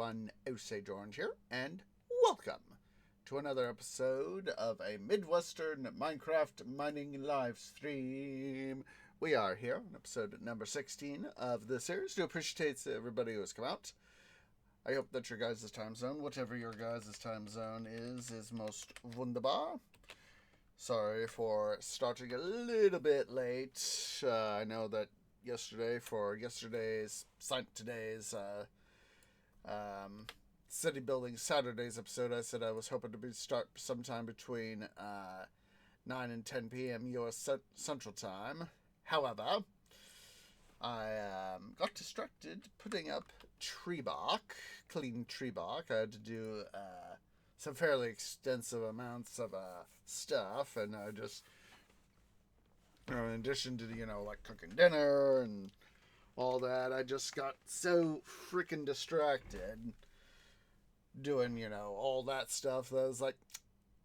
everyone, Osage Orange here, and welcome to another episode of a Midwestern Minecraft Mining Livestream. We are here on episode number 16 of the series. Do appreciate everybody who has come out. I hope that your guys' time zone, whatever your guys' time zone is most wunderbar. Sorry for starting a little bit late. I know that today's City Building Saturdays episode, I said I was hoping to start sometime between 9 and 10 p.m. U.S. Central Time. However, I got distracted putting up clean tree bark. I had to do some fairly extensive amounts of stuff, and I just, in addition to, like cooking dinner and all that, I just got so freaking distracted doing, all that stuff that I was like,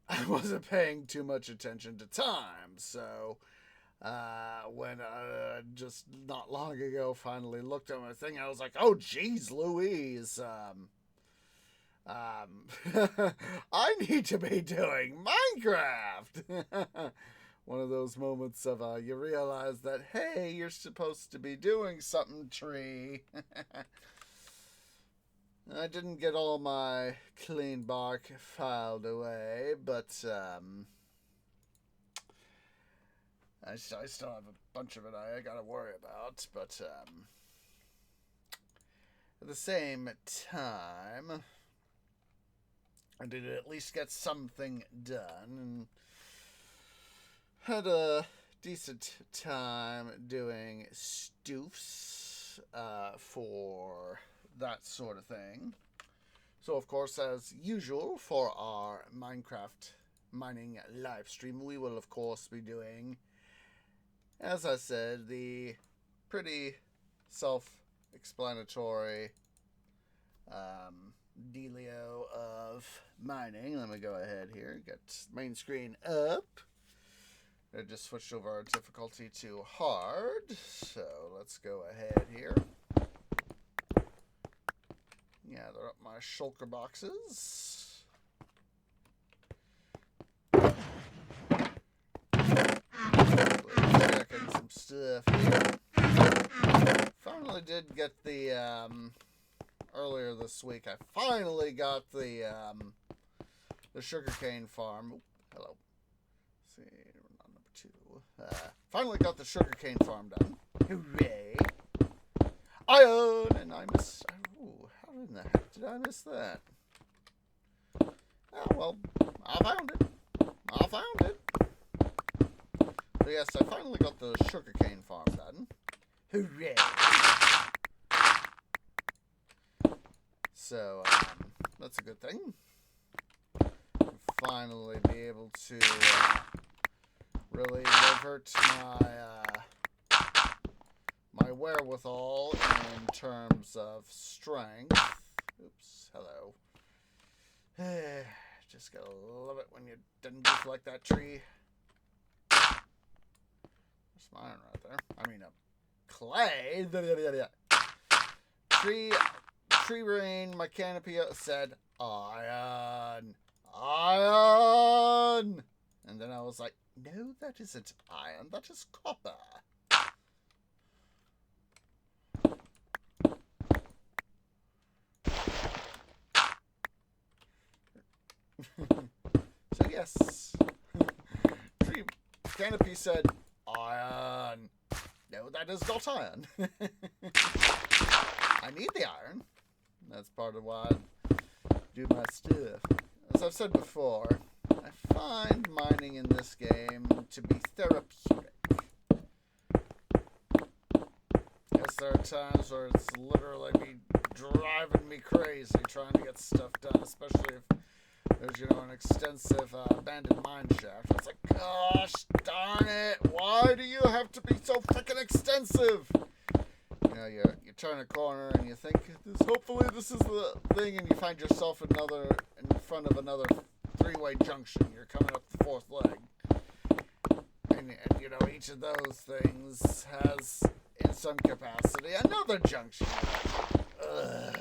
I wasn't paying too much attention to time. So when I just not long ago finally looked at my thing, I was like, oh geez Louise, I need to be doing Minecraft. One of those moments of you realize that, hey, you're supposed to be doing something, tree. I didn't get all my clean bark filed away, but I still have a bunch of it I gotta worry about. But at the same time, I did at least get something done, and had a decent time doing stoofs for that sort of thing. So, of course, as usual for our Minecraft mining live stream, we will, of course, be doing, as I said, the pretty self-explanatory dealio of mining. Let me go ahead here, get main screen up. I just switched over our difficulty to hard, so let's go ahead here. Gather up my shulker boxes. Checking some stuff here. Finally did get the, earlier this week, I finally got the sugarcane farm. Oop, hello. Let's see. Finally got the sugarcane farm done. Hooray! Iron! And I missed... Oh, how in the heck did I miss that? Oh, well, I found it. So yes, I finally got the sugarcane farm done. Hooray! So, that's a good thing. Finally be able to... really revert my wherewithal in terms of strength. Oops, hello. Just gotta love it when you didn't goof like that, tree. There's my iron right there. I mean, clay. Tree rain, my canopy said, iron. And then I was like, no, that isn't iron, that is copper. So yes, tree canopy said, iron. No, that is not iron. I need the iron. That's part of why I do my stuff. As I've said before, I find mining in this game to be therapeutic. Yes, there are times where it's literally driving me crazy trying to get stuff done, especially if there's, an extensive abandoned mine shaft. It's like, gosh darn it, why do you have to be so freaking extensive? You turn a corner and you think, hopefully this is the thing, and you find yourself in front of another three-way junction. You're coming up the fourth leg. And each of those things has, in some capacity, another junction. Ugh.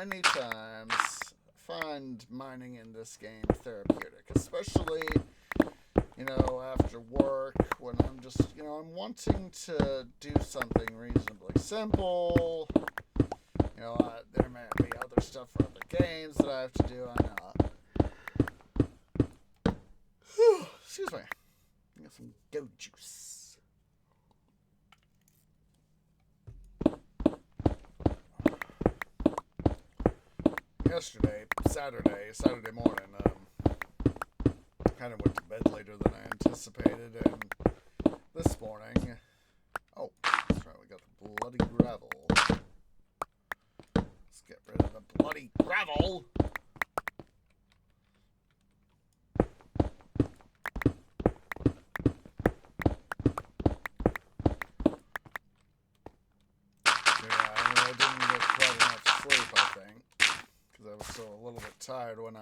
many times find mining in this game therapeutic, especially, you know, after work when I'm just, you know, I'm wanting to do something reasonably simple. You know, there may be other stuff for other games that I have to do. I know. Excuse me. Get some goat juice. Yesterday, Saturday morning, kind of went to bed later than I anticipated, and this morning, oh, that's right, we got the bloody gravel. Let's get rid of the bloody gravel! I didn't get quite enough sleep, I think, because I was still a little bit tired when I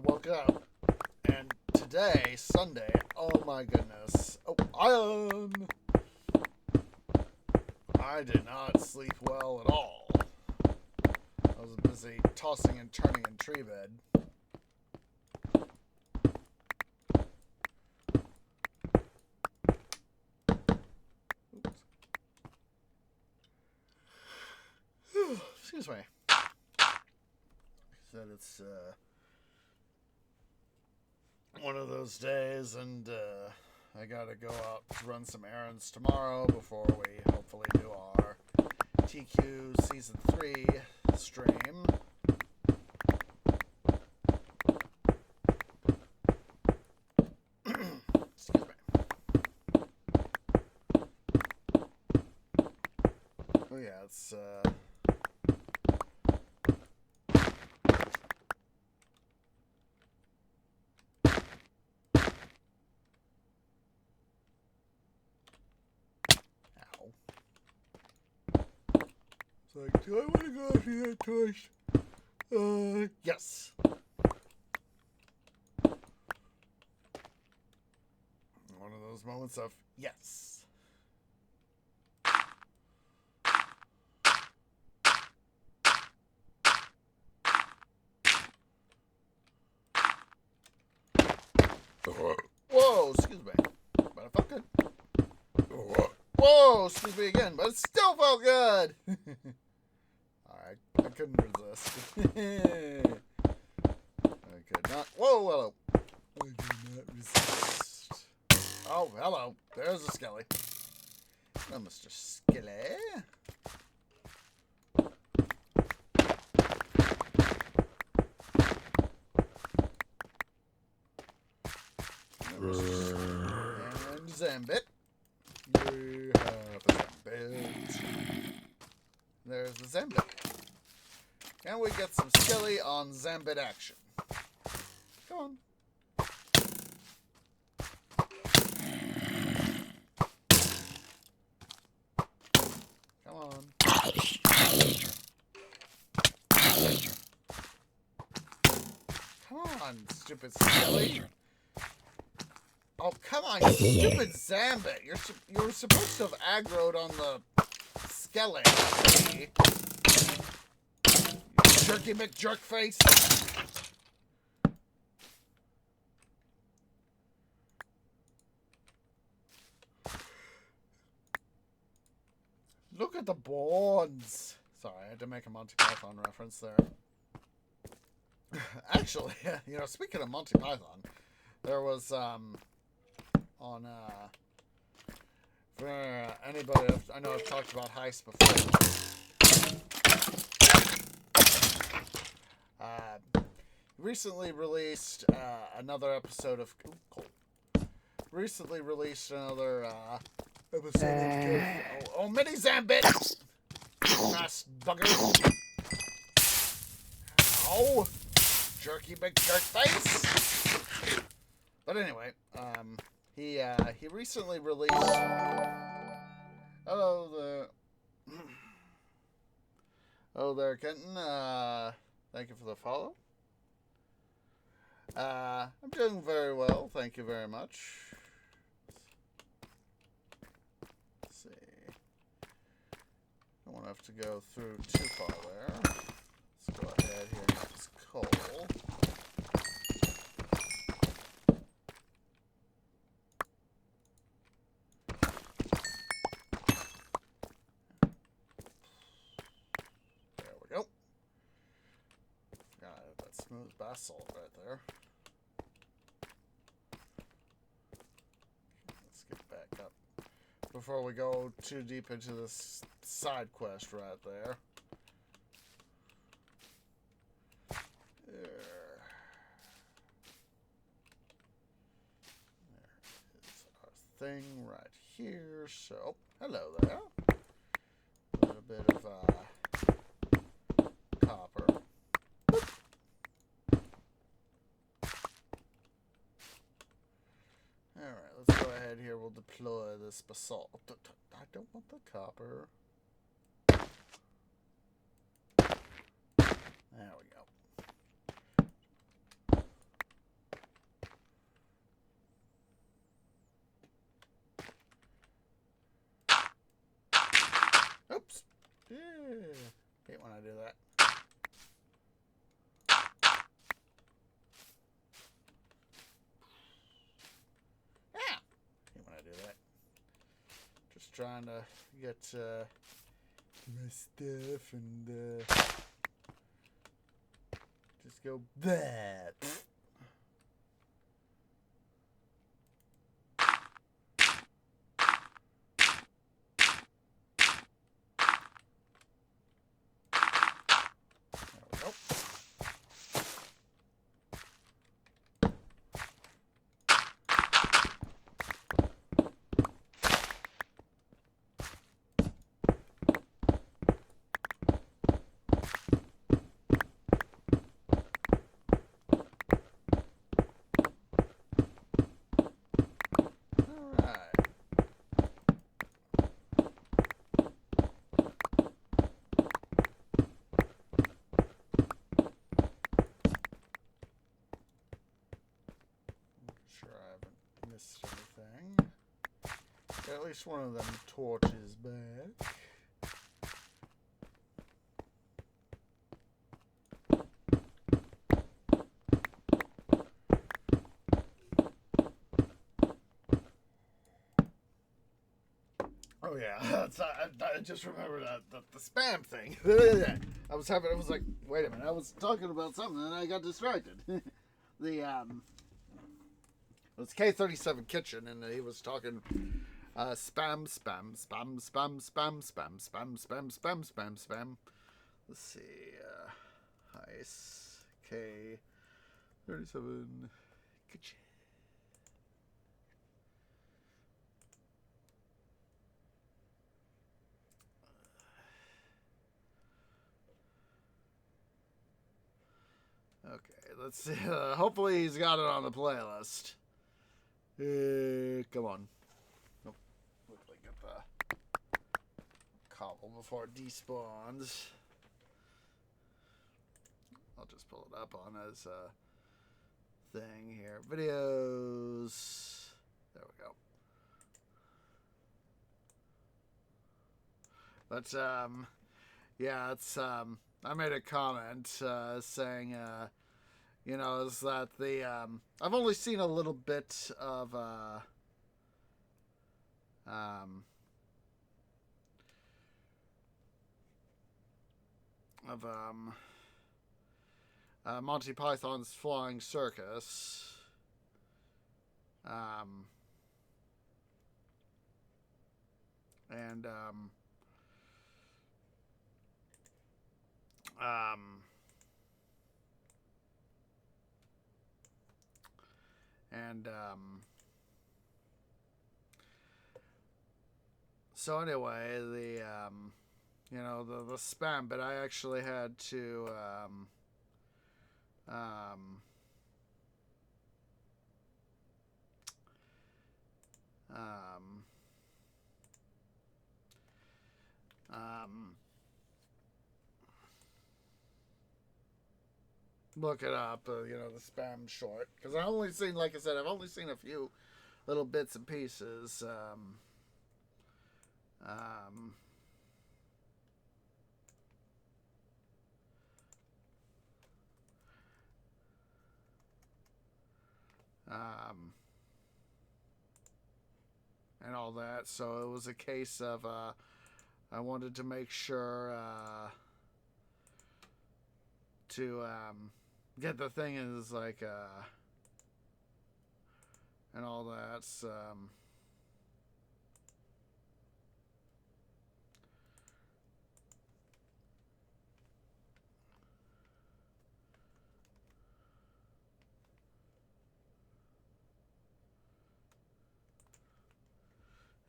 woke up. And today, Sunday, oh my goodness. Oh, iron! I did not sleep well at all. I was busy tossing and turning in tree bed. Oops. Excuse me. Said it's one of those days, and I gotta go out to run some errands tomorrow before we hopefully do our TQ Season 3 stream. Excuse me. Oh yeah, it's like, do I want to go after that torch? Yes. One of those moments of yes. Whoa, excuse me. But it felt good. Whoa, excuse me again, but it still felt good. Alright, I couldn't resist. I could not. Whoa, hello. I could not resist. Oh, hello. There's a Skelly. Oh, Mr. Skelly. And Zambit. We have a Zambit. There's the Zambit. And we get some Skelly on Zambit action. Come on. Come on. Come on, stupid Skelly. Oh, come on, you stupid Zambit. You're supposed to have aggroed on the Skelly. You jerky McJerkface. Look at the boards. Sorry, I had to make a Monty Python reference there. Actually, you know, speaking of Monty Python, there was, for anybody, I know I've talked about heists before. Recently released another episode of episode of Mini Zambit! Fast bugger! Ow! Jerky big jerk face! But anyway, he recently released. Hello there. Hello there, Kenton. Thank you for the follow. I'm doing very well, thank you very much. Let's see. Don't have to go through too far there. Let's go ahead here and get this coal. There we go. Got that smooth basalt right there. Let's get back up before we go too deep into this side quest right there. There is our thing right here. So, hello there. A little bit of copper. Alright, let's go ahead here. We'll deploy this basalt. I don't want the copper. There we go. Oops. Yeah. Hate when I do that. Yeah. Hate when I do that. Just trying to get my stuff and just go that. Anything. At least one of them torches back. Oh yeah, I just remember the spam thing. I was like, wait a minute, I was talking about something and I got distracted. It's K37 Kitchen, and he was talking spam. Let's see, Heist K37 Kitchen. Okay, let's see. Hopefully he's got it on the playlist. Come on. Nope. Quickly get the cobble before it despawns. I'll just pull it up on his thing here. Videos. There we go. But yeah, it's I made a comment saying you know, is that the I've only seen a little bit of Monty Python's Flying Circus. And so anyway, the you know, the spam bit, I actually had to look it up, you know, the spam short, because I only seen, like I said, I've only seen a few little bits and pieces. and all that. So it was a case of I wanted to make sure to get the thing is like and all that.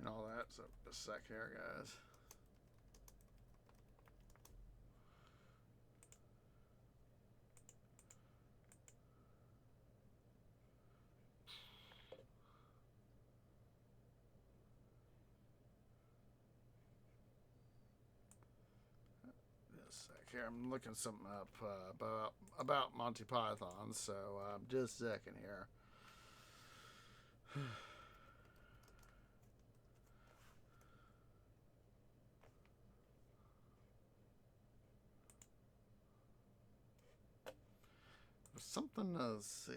And all that. So just a sec here, guys. Just a sec here. I'm looking something up about Monty Python. So just a second here. Something to see.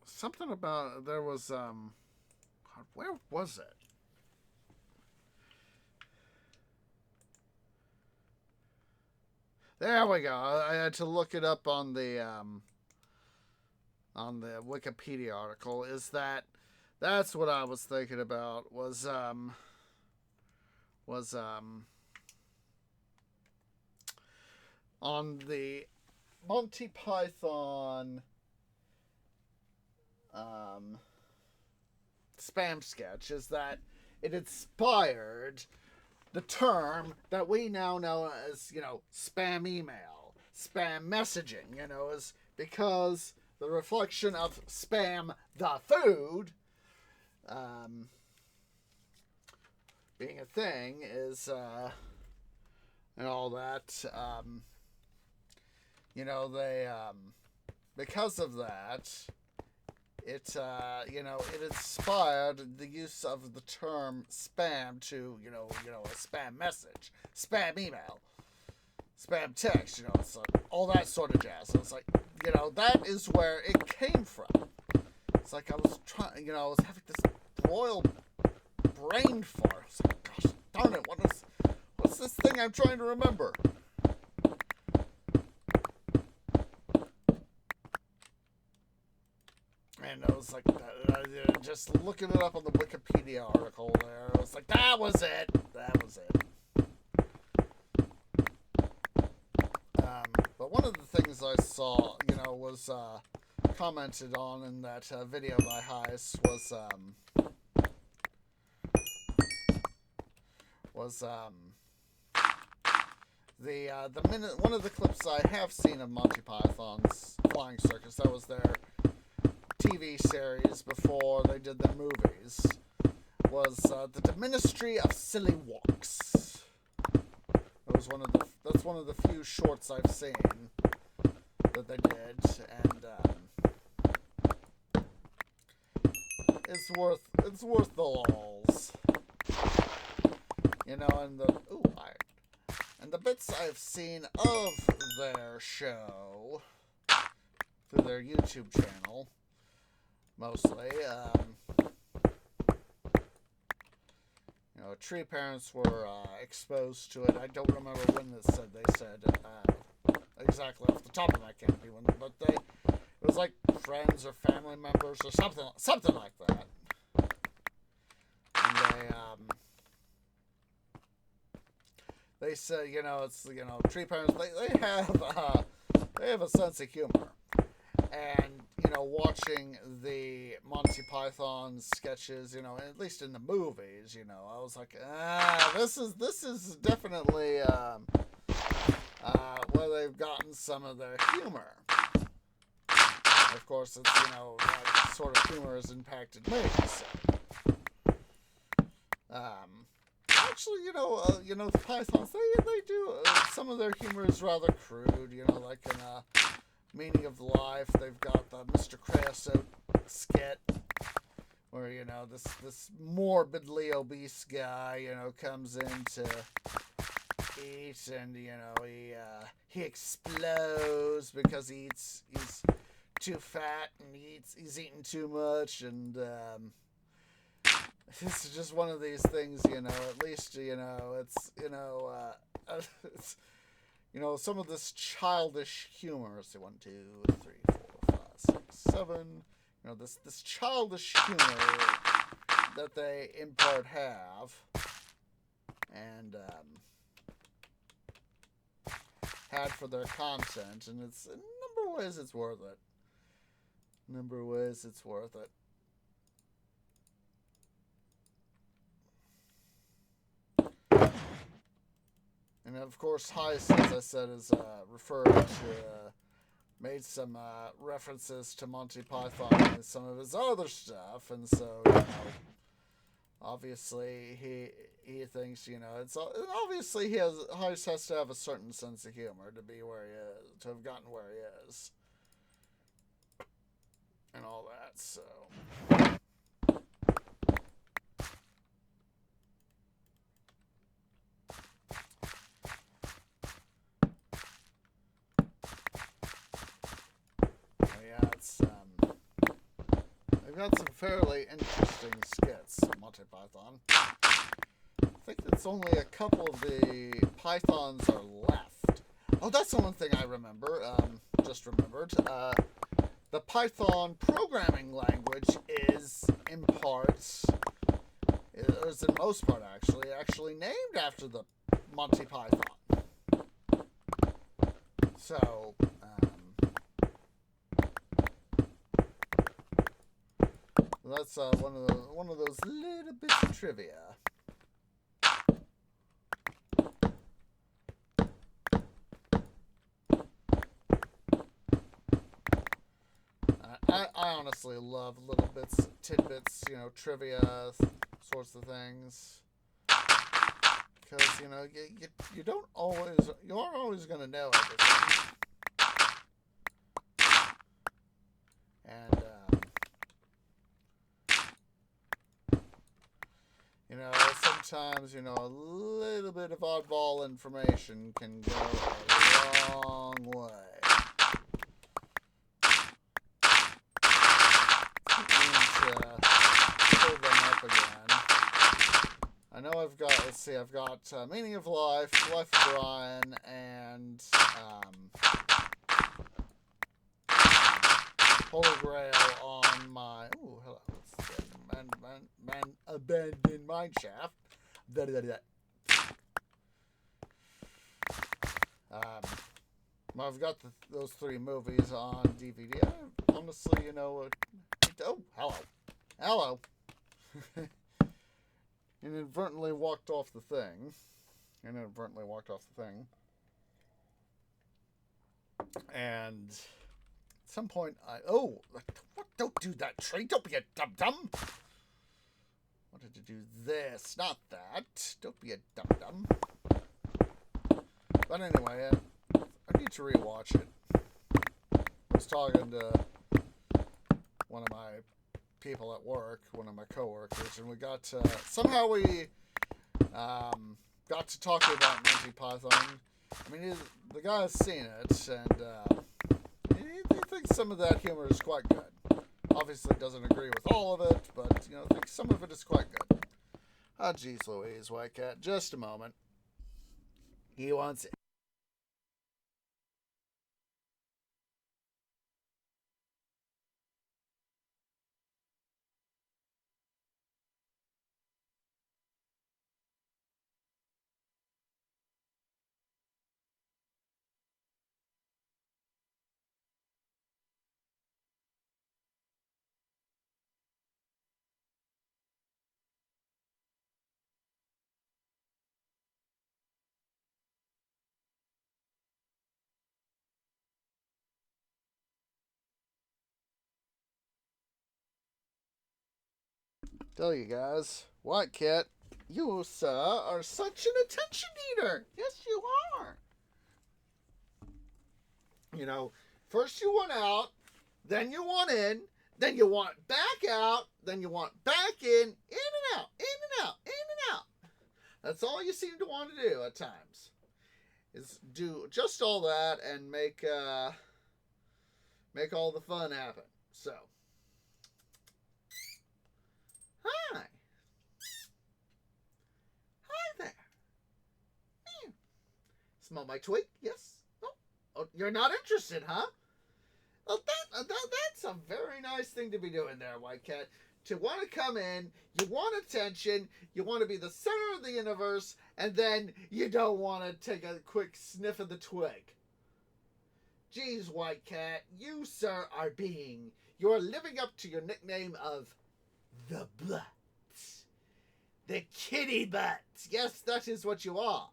Something about there was God, where was it? There we go. I had to look it up on the Wikipedia article. Is that's what I was thinking about was on the Monty Python spam sketch, is that it inspired the term that we now know as, spam email, spam messaging, is because the reflection of spam the food being a thing is and all that they because of that it it inspired the use of the term spam to a spam message, spam email, spam text, it's like all that sort of jazz. So it's like that is where it came from. It's like I was trying, I was having this royal brain fart. It's like, gosh darn it, what's this thing I'm trying to remember? And I was like, just looking it up on the Wikipedia article there, I was like, that was it. But one of the things I saw, was commented on in that video by Heist was one of the clips I have seen of Monty Python's Flying Circus. That was their TV series before they did their movies. Was the Ministry of Silly Walks. That's one of the few shorts I've seen that they did, and it's worth the lulz. And the bits I've seen of their show through their YouTube channel, mostly, Tree Parents were exposed to it. I don't remember when they said exactly off the top of my canopy, but it was like friends or family members or something like that. And they said, it's Tree Parents. They have a sense of humor, and watching the Monty Python sketches, at least in the movies, I was like, this is definitely where they've gotten some of their humor. Of course, it's that sort of humor has impacted me. So. Actually, the Pythons, they do some of their humor is rather crude. Like in Meaning of Life, they've got the Mr. Creosote skit where this morbidly obese guy comes in to eat, and he explodes because he's too fat and he's eating too much, and this is just one of these things. At least it's some of this childish humor. Let's see, 1, 2, 3, 4, 5, 6, 7. This childish humor that they in part have, and had for their content, and it's in a number of ways it's worth it. And of course, Heist, as I said, is referred to, made some references to Monty Python and some of his other stuff, and so obviously he thinks it's obviously Heist has to have a certain sense of humor to be where he is, to have gotten where he is, and all that. So. They've got some fairly interesting skits, Monty Python. I think it's only a couple of the Pythons are left. Oh, that's the one thing I remember. Just remembered. The Python programming language is in parts, is in most part actually named after the Monty Python. So. That's one of those little bits of trivia. I honestly love little bits, tidbits, trivia sorts of things, because you aren't always going to know everything, and sometimes, a little bit of oddball information can go a long way. I need to pull them up again. I know I've got Meaning of Life, Life of Brian, and Holy Grail on my... Ooh, hello. Man, abandoned mine shaft. I've got those 3 movies on DVD. I honestly, oh, hello. Inadvertently walked off the thing. And at some point, what? Don't do that, Trey. Don't be a dum-dum. Wanted to do this, not that. Don't be a dum-dum. But anyway, I need to rewatch it. I was talking to one of my people at work, one of my coworkers, and we got to, somehow we got to talking about Monty Python. I mean, the guy's seen it, and he thinks some of that humor is quite good. Obviously doesn't agree with all of it, but, thinks some of it is quite good. Ah, geez Louise, White Cat. Just a moment. He wants it. Tell you guys, White Cat, you, sir, are such an attention eater. Yes, you are. First you want out, then you want in, then you want back out, then you want back in and out, in and out, in and out. That's all you seem to want to do at times. is do just all that and make all the fun happen. So, hi. Hi there. Smell my twig? Yes? Oh, you're not interested, huh? Well, that's a very nice thing to be doing there, White Cat. To want to come in, you want attention, you want to be the center of the universe, and then you don't want to take a quick sniff of the twig. Geez, White Cat, you, sir, you're living up to your nickname of the Butt. The Kitty Butt. Yes, that is what you are.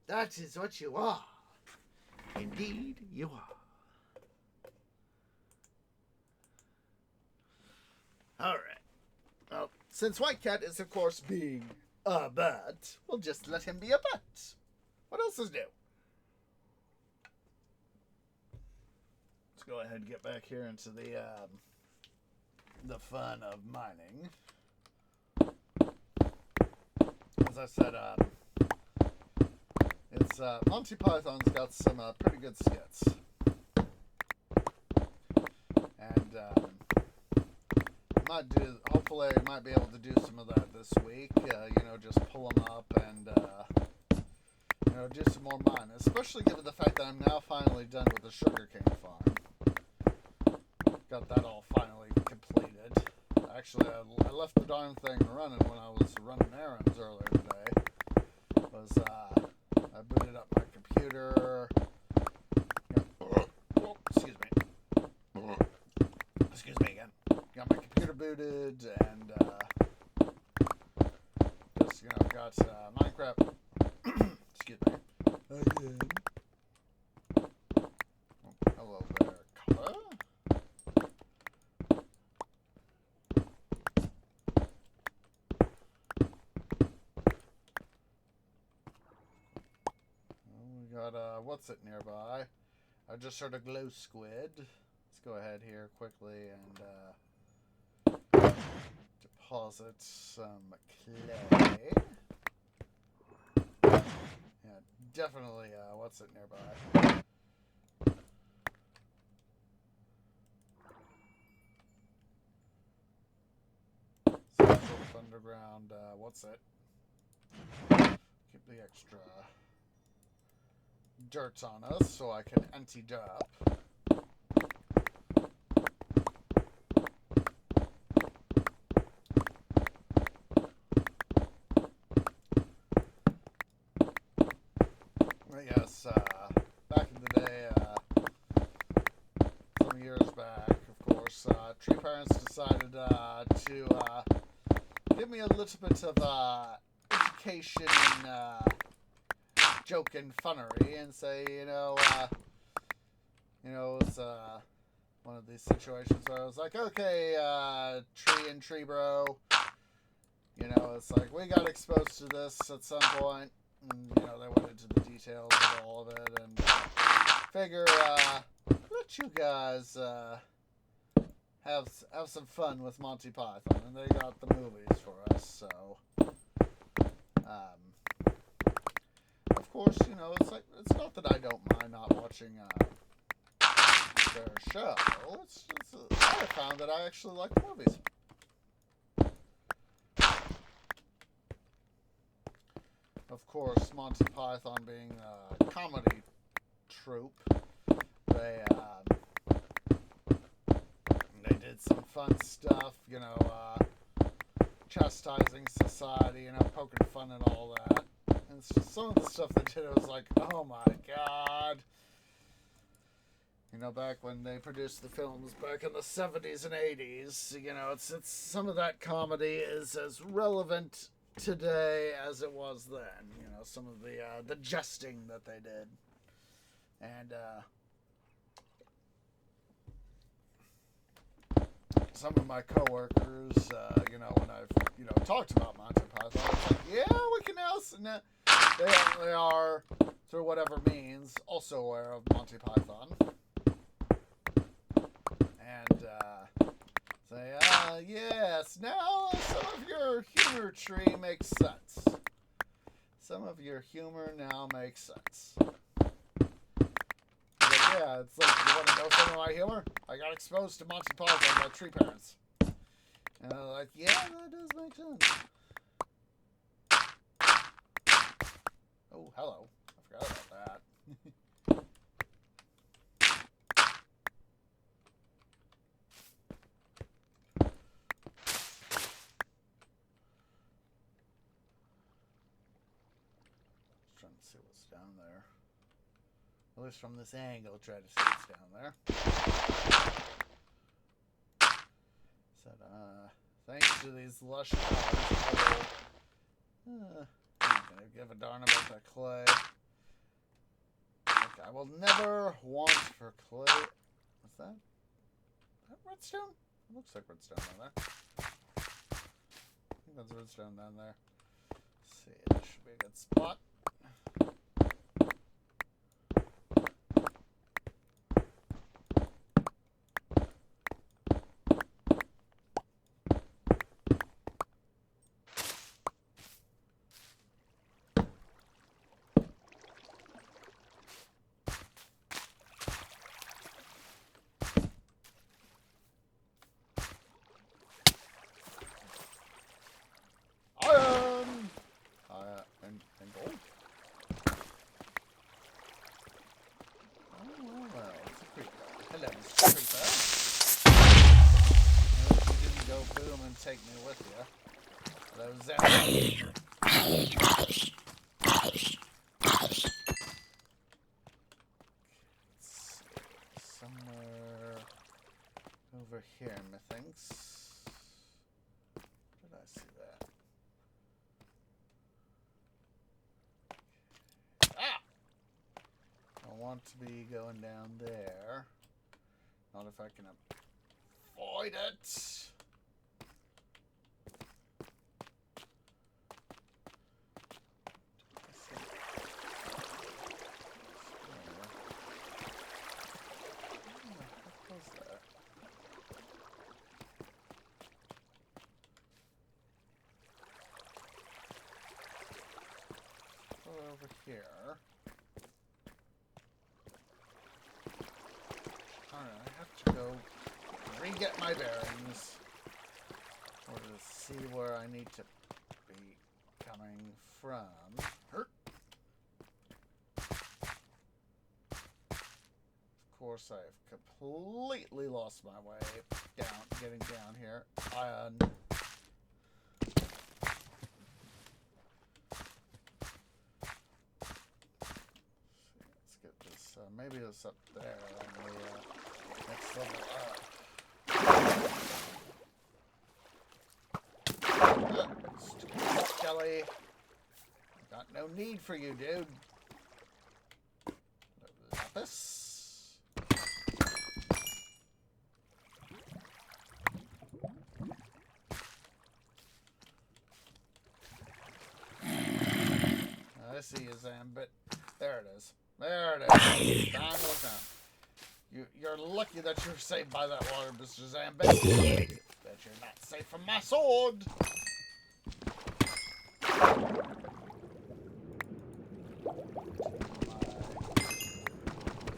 That is what you are. Indeed, you are. Alright. Well, since White Cat is, of course, being a butt, we'll just let him be a butt. What else is new? Let's go ahead and get back here into the fun of mining. As I said, it's Monty Python's got some pretty good skits, and hopefully I might be able to do some of that this week. Just pull them up and do some more mining, especially given the fact that I'm now finally done with the sugarcane farm. Got that all finally completed. Actually, I left the darn thing running when I was running errands earlier today. I booted up my computer. Excuse me. Excuse me again. Got my computer booted and got Minecraft. Excuse me. Again. Oh, hello there, color. We got what's it nearby? I just heard a glow squid. Let's go ahead here quickly and deposit some clay. Yeah, definitely what's it nearby? Some sort of underground what's it? Keep the extra dirt on us so I can anti-derp. Yes, back in the day, some years back, of course, Tree Parents decided to give me a little bit of education and joke and funnery and say, it was one of these situations where I was like, okay, Tree and Tree Bro, it's like, we got exposed to this at some point. And, they went into the details of all of it, and figure let you guys have some fun with Monty Python, and they got the movies for us. So, of course, it's not that I don't mind not watching their show. It's I found that I actually like the movies. Of course, Monty Python being a comedy troupe, they did some fun stuff, chastising society, poking fun and all that. And it's just some of the stuff they did, it was like, oh my god. Back when they produced the films back in the 70s and 80s, it's some of that comedy is as relevant today as it was then. Some of the jesting that they did, and some of my coworkers, when I've talked about Monty Python, it's like, yeah, we can now. They are, through whatever means, also aware of Monty Python, and say, yes, now some of your humor tree makes sense. Some of your humor now makes sense. But yeah, it's like, you want to know some of my humor? I got exposed to Monty Python by tree parents. And I'm like, yeah, that does make sense. Oh, hello. I forgot about that. Trying to see what's down there. At least from this angle, try to see what's down there. Said, thanks to these lush colors, I'm gonna give a darn about that clay. Like, I will never want for clay. What's that? Is that redstone? It looks like redstone down there. I think that's redstone down there. Let's see, this should be a good spot. And gold. Oh, well, it's a creeper. Hello, Mr. Creeper. You didn't go boom and take me with you. Hello, Zach. Somewhere over here, methinks. Did I see that? Ah! I want to be going down there. Not if I can avoid it. Over here. Alright, I have to go re-get my bearings in order to see where I need to be coming from. Of course, I've completely lost my way getting down here. Maybe it's up there on the next level up. Stupid Skelly. Got no need for you, dude. Lapis. I see you, Zambit. There it is. There it is. Time will come. You're lucky that you're saved by that water, Mr. Zambit. Bet you're not safe from my sword.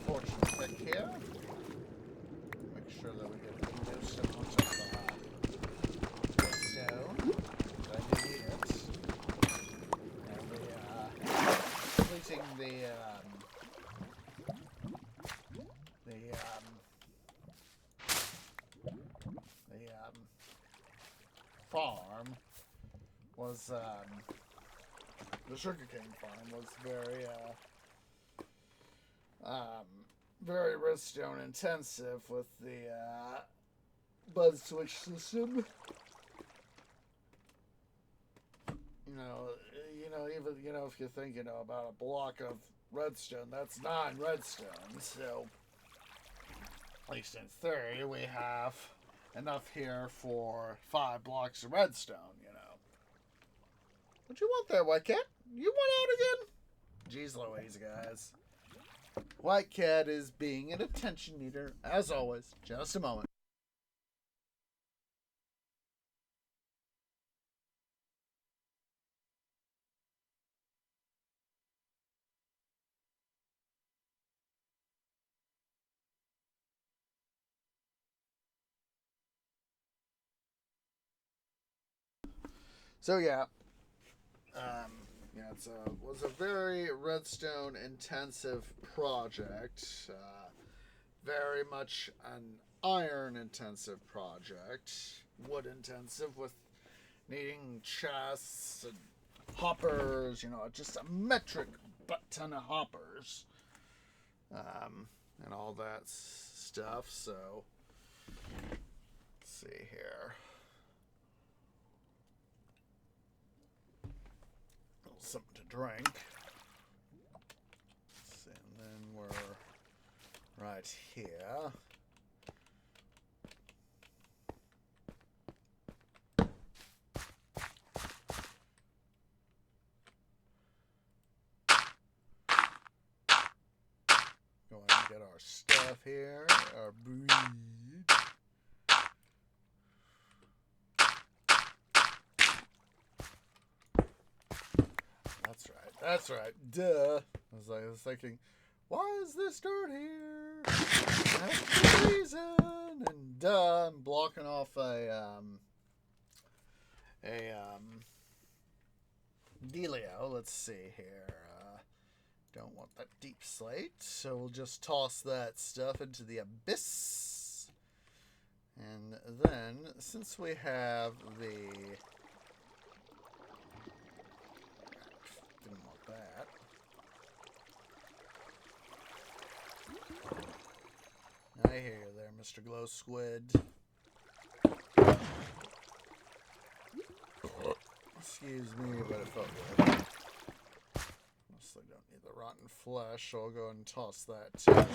Fortune pick here. Make sure that we get the new stone of redstone. I do need it. And completing the farm was the sugarcane farm was very redstone intensive with the bud switch system. Even if you think about a block of redstone, that's 9 redstone. So at least in theory, we have enough here for 5 blocks of redstone, What you want there, White Cat? You want out again? Jeez Louise, guys. White Cat is being an attention meter, as always. Just a moment. So yeah, it was a very redstone intensive project. Very much an iron intensive project. Wood intensive with needing chests and hoppers. Just a metric butt ton of hoppers. And all that stuff. So let's see here. Something to drink. Let's see, and then we're right here. Go ahead and get our stuff here. Our breed. That's right. Duh. I was thinking, why is this dirt here? That's the reason. And duh, I'm blocking off a dealio. Let's see here. Don't want that deep slate, so we'll just toss that stuff into the abyss. And then, since we have the... Didn't want that. I hear you there, Mr. Glow Squid. Excuse me, but it felt good. Mostly don't need the rotten flesh, so I'll go ahead and toss that too.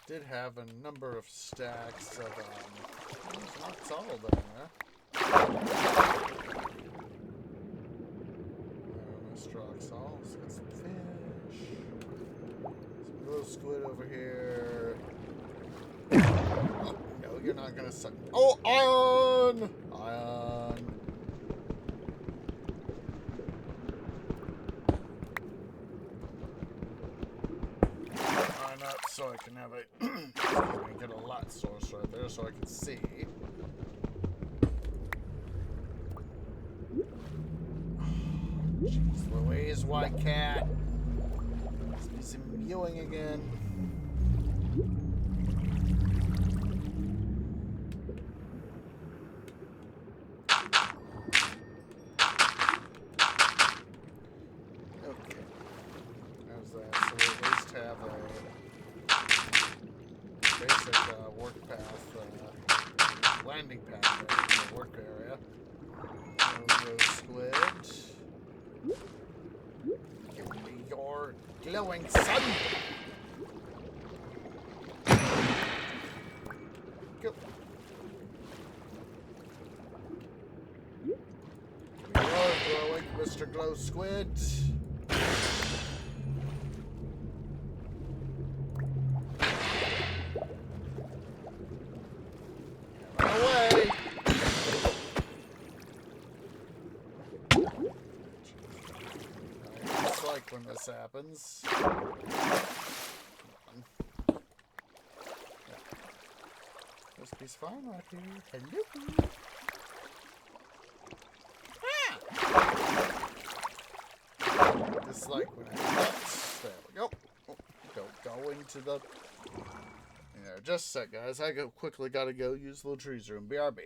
Did have a number of stacks of that's all there. Mr. Oxall, let's get some fish. Some glow squid over here. Oh, no, you're not gonna suck. Oh, iron! Iron. So I can have a get a light source right there so I can see. Jeez Louise, white cat. Must be some mewing again. Okay. There's that. So we at least have a basic work path, landing path there in the work area. Go squid. Give me your glowing sun. Go. You're glowing, Mr. Glow Squid. When this happens. This piece of farm right here. Hello. Ah! Just like when I there we go. Oh, go into the there. Just a sec, guys. I quickly gotta go use the little trees room. BRB.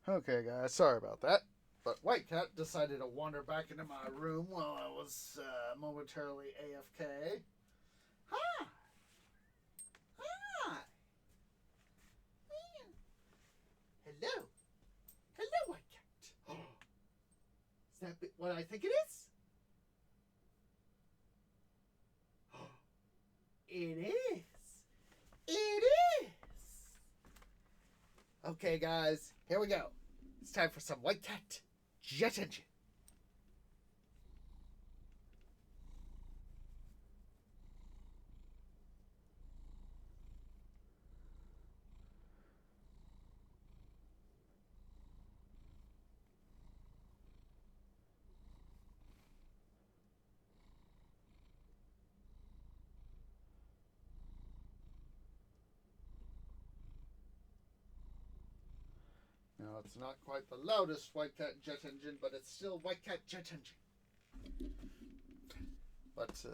Okay, guys, sorry about that. But White Cat decided to wander back into my room while I was momentarily AFK. Hi! Hi! Hello! Hello, White Cat! Is that what I think it is? It is! It is! Okay, guys, here we go. It's time for some White Cat Jet Engine. Now, it's not quite the loudest White Cat Jet Engine, but it's still White Cat Jet Engine. But,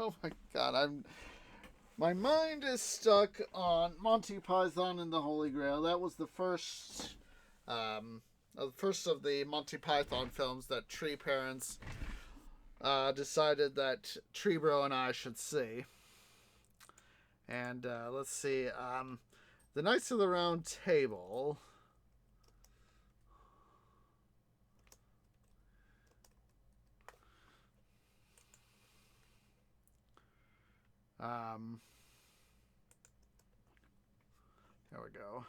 oh my god, my mind is stuck on Monty Python and the Holy Grail. That was the first of the Monty Python films that Tree Parents decided that Tree Bro and I should see. And let's see, the Knights of the Round Table. There we go.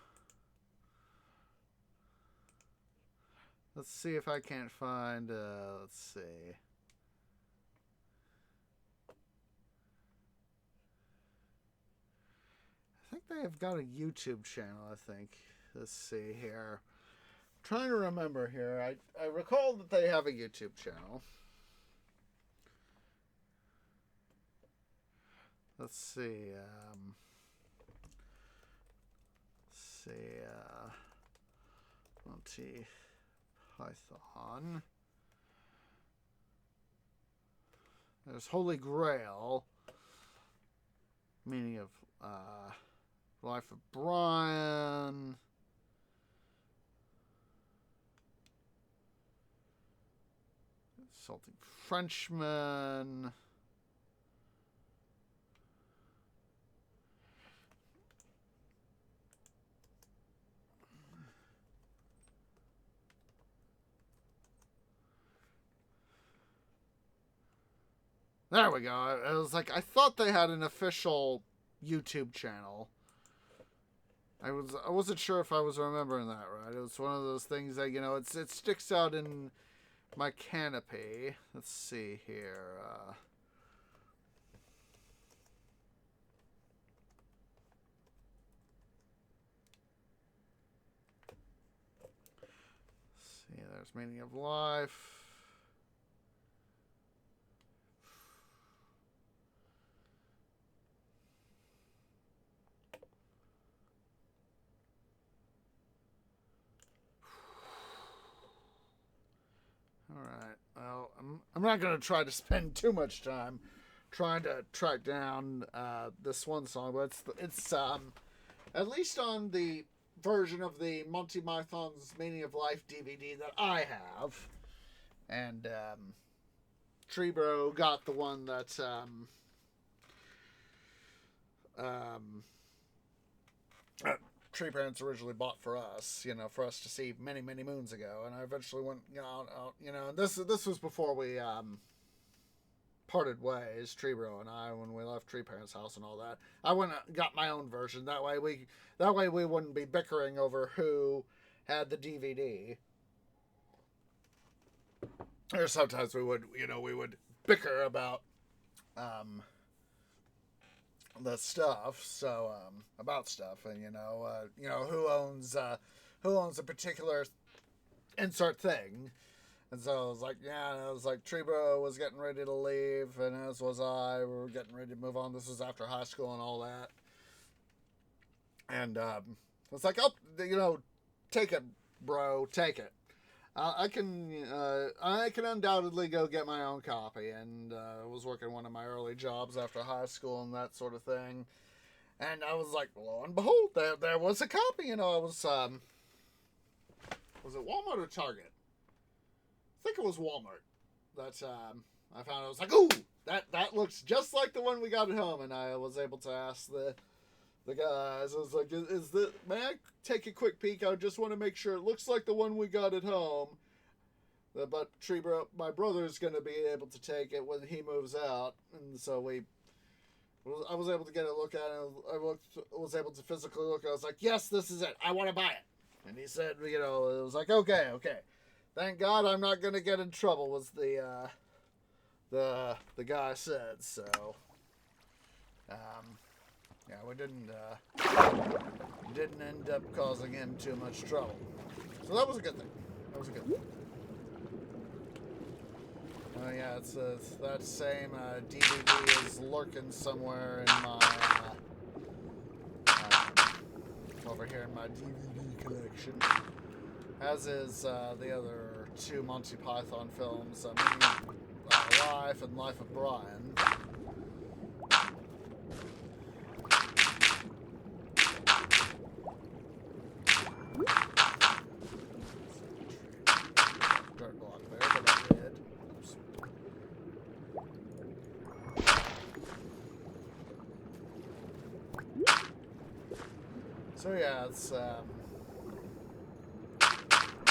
Let's see if I can't find, let's see. I think they have got a YouTube channel, I think. Let's see here. I'm trying to remember here. I recall that they have a YouTube channel. Let's see. Monty Python. There's Holy Grail. Meaning of Life of Brian. Insulting Frenchman. There we go. It was like, I thought they had an official YouTube channel. I wasn't sure if I was remembering that right. It was one of those things that, you know, it sticks out in my canopy. Let's see here. Let's see, there's Meaning of Life. Alright, well, I'm not going to try to spend too much time trying to track down this one song, but it's at least on the version of the Monty Python's Meaning of Life DVD that I have. And Tree Bro got the one that Tree Parents originally bought for us, you know, for us to see many, many moons ago. And I eventually went, you know, this was before we parted ways, Tree Bro and I, when we left Tree Parents' house and all that. I went and got my own version. That way we wouldn't be bickering over who had the DVD. Or sometimes we would bicker about the stuff. So about stuff, and who owns a particular insert thing. And so I was like, Tree Bro was getting ready to leave, and as was I. We were getting ready to move on. This was after high school and all that. And it's like, take it, bro, take it. I can undoubtedly go get my own copy, and I was working one of my early jobs after high school and that sort of thing. And I was like, lo and behold, there was a copy. I was Was it Walmart or Target? I think it was Walmart. That I found. I was like, ooh, that looks just like the one we got at home, and I was able to ask the guys. I was like, may I take a quick peek? I just want to make sure it looks like the one we got at home. But my brother's going to be able to take it when he moves out, and so I was able to get a look at it. I was able to physically look. I was like, yes, this is it. I want to buy it. And he said, it was like, okay. Thank God I'm not going to get in trouble, was the guy said. So, yeah, we didn't end up causing him too much trouble. So that was a good thing. Oh yeah, it's that same DVD is lurking somewhere in my over here in my DVD collection. As is the other two Monty Python films, Life and Life of Brian. Dirt block there, but I did. Oops. So yeah, it's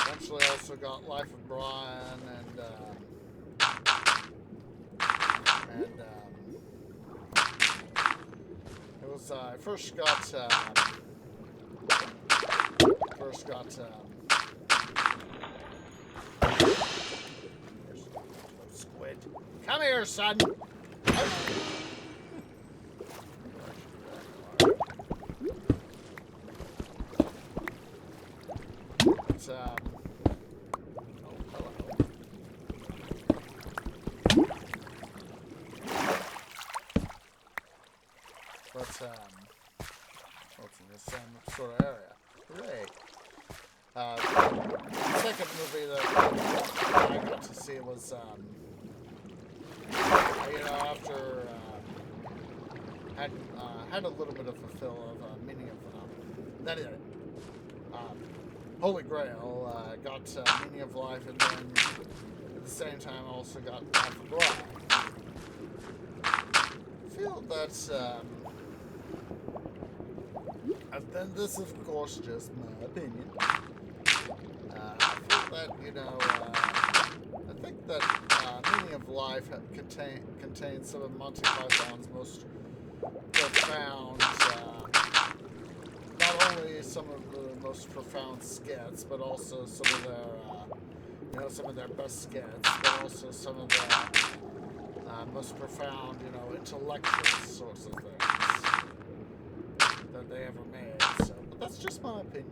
eventually also got Life of Brian and it was I first got squid. Come here, son. What's in this sort of area? Hooray! The second movie that I got to see was, after had a little bit of a fill of meaning of that is Holy Grail. Got Meaning of Life, and then at the same time also got Life of Brian. I feel that. And then this, of course, just my opinion. I feel that, I think that Meaning of Life contains some of Monty Python's most profound, not only some of the most profound skits, but also some of their best skits, but also some of the most profound, intellectual sorts of things that they ever made. So, but that's just my opinion.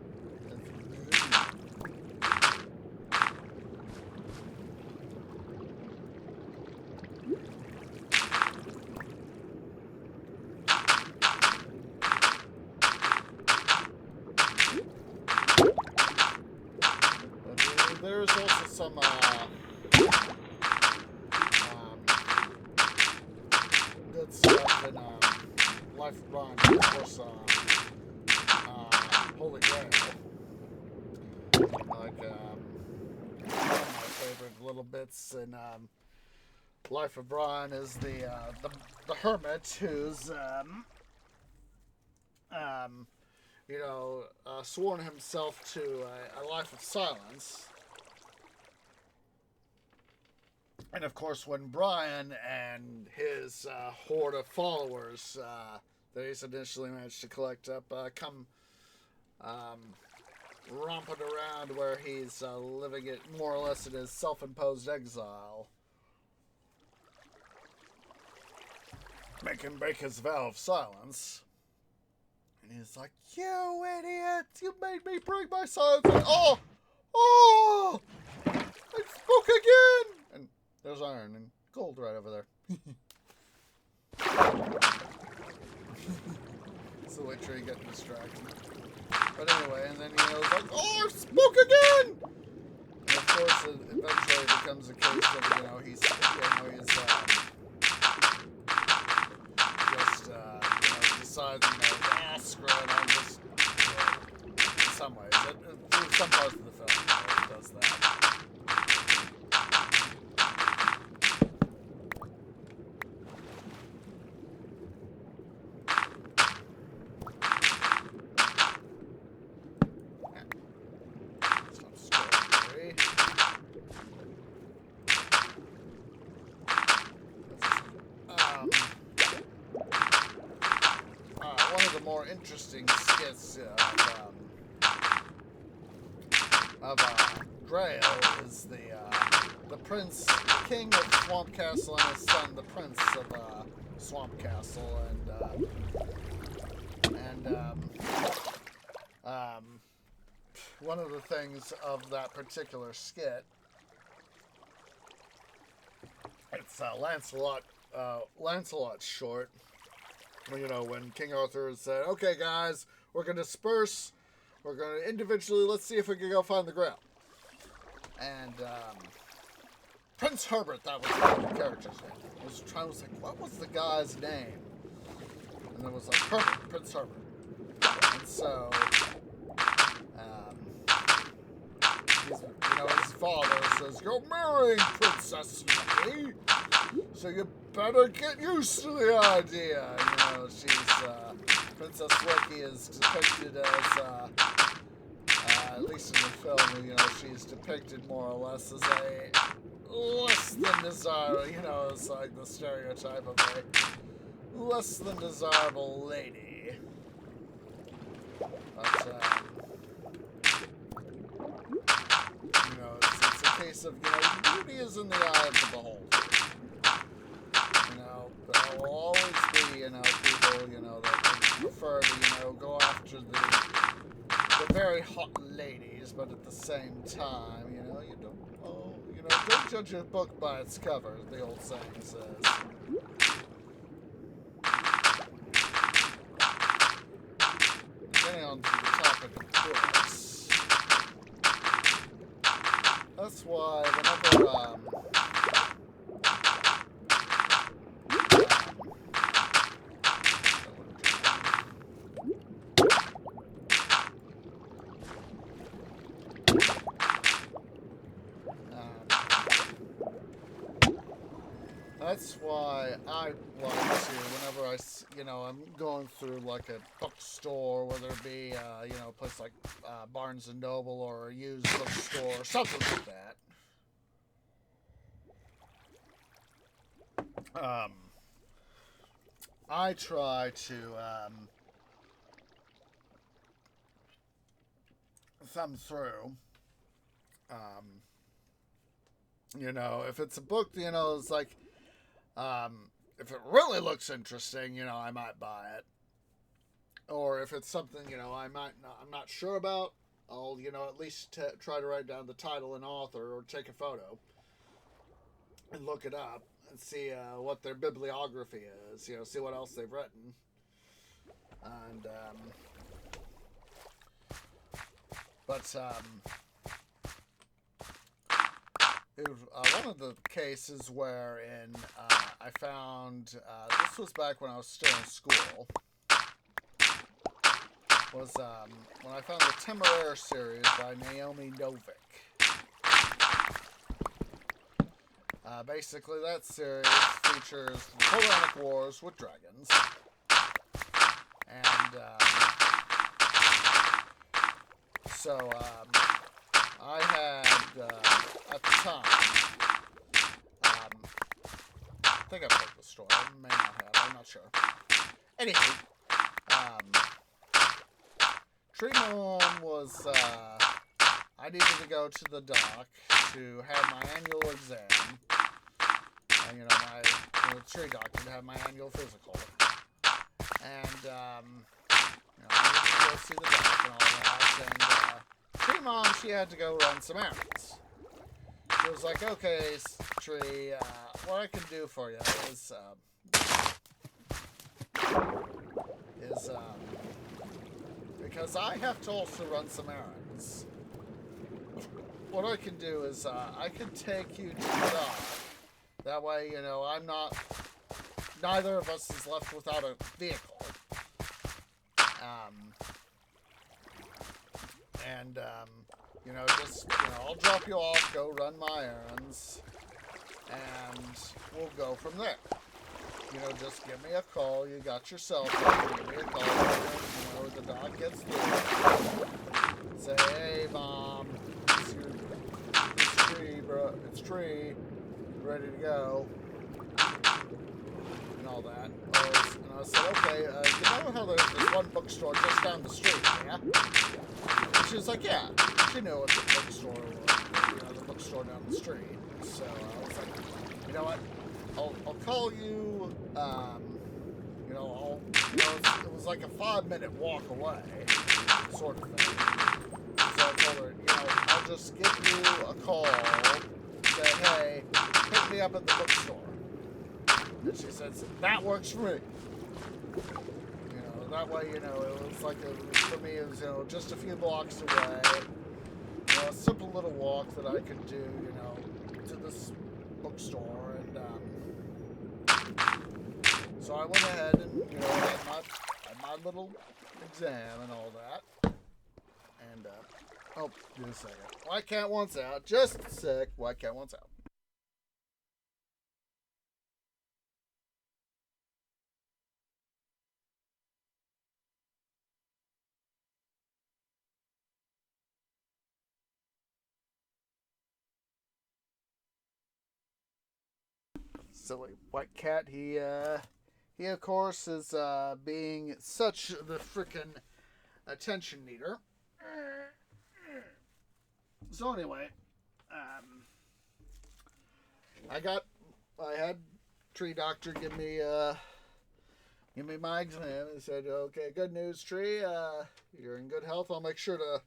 But there is also some good stuff in Life of Brian, of course. Holy Grail. Like, one of my favorite little bits in Life of Brian is the hermit who's sworn himself to a life of silence. And of course, when Brian and his horde of followers that he's initially managed to collect up come romping around where he's living it more or less in his self-imposed exile, make him break his vow of silence. And he's like, "You idiot! You made me break my silence!" And, oh! I spoke again! And there's iron and gold right over there. It's the way tree getting distracted. But anyway, and then he's like, "Oh, I spoke again!" And of course, it eventually becomes a case of, he's just, decides, screw it, I'll just some ways. Through some parts of the film, it does that. One of the more interesting skits of Grail is the prince, the king of Swamp Castle, and his son, the prince of Swamp Castle, and one of the things of that particular skit, it's Lancelot's short. You know, when King Arthur said, "Okay, guys, we're gonna disperse. We're gonna individually. Let's see if we can go find the Grail." And Prince Herbert, that was one of the character's name. I was like, what was the guy's name? And it was like Herbert, Prince Herbert. And so, his father says, "You're marrying Princess Vicky, so you better get used to the idea." You know, Princess Vicky is depicted as, at least in the film, you know, she's depicted more or less as a less than desirable, you know, it's like the stereotype of a less than desirable lady. But, you know, it's a case of, you know, beauty is in the eye of the beholder. You know, there will always be, you know, people, you know, that would prefer to, you know, go after the very hot ladies, but at the same time, you know, don't judge a book by its cover, the old saying says. Getting on to the topic of books, that's why whenever, that's why I like to, whenever I'm going through like a bookstore, whether it be, a place like Barnes & Noble or a used bookstore or something like that. I try to thumb through. If it's a book, it's like, if it really looks interesting, I might buy it. Or if it's something, I'm not sure about, I'll, at least try to write down the title and author or take a photo and look it up and see what their bibliography is, see what else they've written. And, it was one of the cases wherein I found, this was back when I was still in school, was when I found the Temeraire series by Naomi Novik. Basically, that series features Napoleonic Wars with dragons. And so I had, at the time, I think I told the story. I may not have. I'm not sure. Anywho, Tree Mom was, I needed to go to the doc to have my annual exam. The tree doctor to have my annual physical. And, I needed to go see the doc and all that. And, Tree Mom, she had to go run some errands. She was like, "Okay, Tree, what I can do for you is because I have to also run some errands. What I can do is I can take you to the dock. That way, neither of us is left without a vehicle. And, just, I'll drop you off, go run my errands, and we'll go from there. Just give me a call. You got your cell phone. Give me a call. The dog gets through. Say, hey, Mom, it's Tree, bro. It's Tree. Ready to go. And all that. And I said, okay, you know how there's this one bookstore just down the street, yeah? And she was like, yeah. She knew what the bookstore was, the bookstore down the street. So I was like, you know what? I'll call you, it was like a 5-minute walk away, sort of thing. So I told her, I'll just give you a call, say, hey, pick me up at the bookstore. And she said, that works for me. That way, it was like, for me, it was, just a few blocks away. A simple little walk that I could do, to this bookstore. And, so I went ahead and, had my little exam and all that. And, give me a second. White cat wants out. Just a sec. White cat wants out. Silly white cat. He of course is being such the frickin' attention needer. So anyway, I had Tree Doctor give me my exam. He said, okay, good news, Tree. You're in good health. I'll make sure to.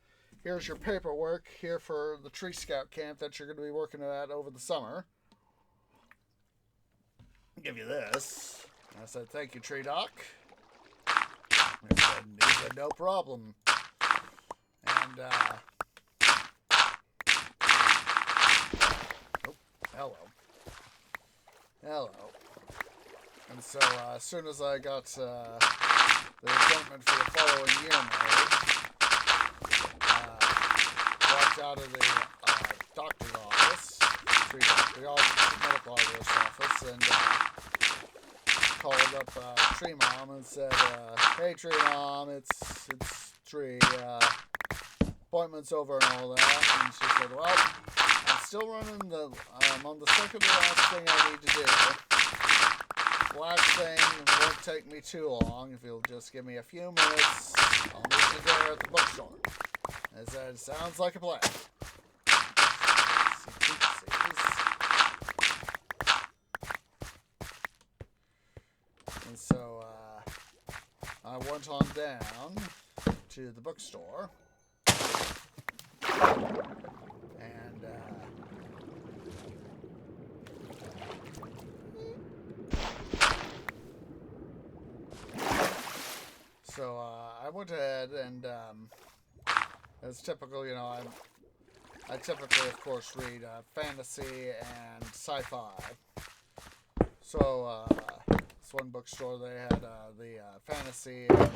Here's your paperwork here for the Tree Scout camp that you're going to be working at over the summer. Give you this. I said, thank you, Tree Doc. He said, no problem. And, hello. And so, as soon as I got, the appointment for the following year made, walked out of the, doctor's office, the medical office, and, called up Tree Mom and said, hey Tree Mom, it's Tree, appointment's over and all that. And she said, well, I'm still running on the second to last thing I need to do. The last thing won't take me too long. If you'll just give me a few minutes, I'll meet you there at the bookstore. I said, sounds like a plan. And so, I went on down to the bookstore, and, so, I went ahead and, as typical, I typically, of course, read, fantasy and sci-fi. So, this one bookstore, they had the fantasy and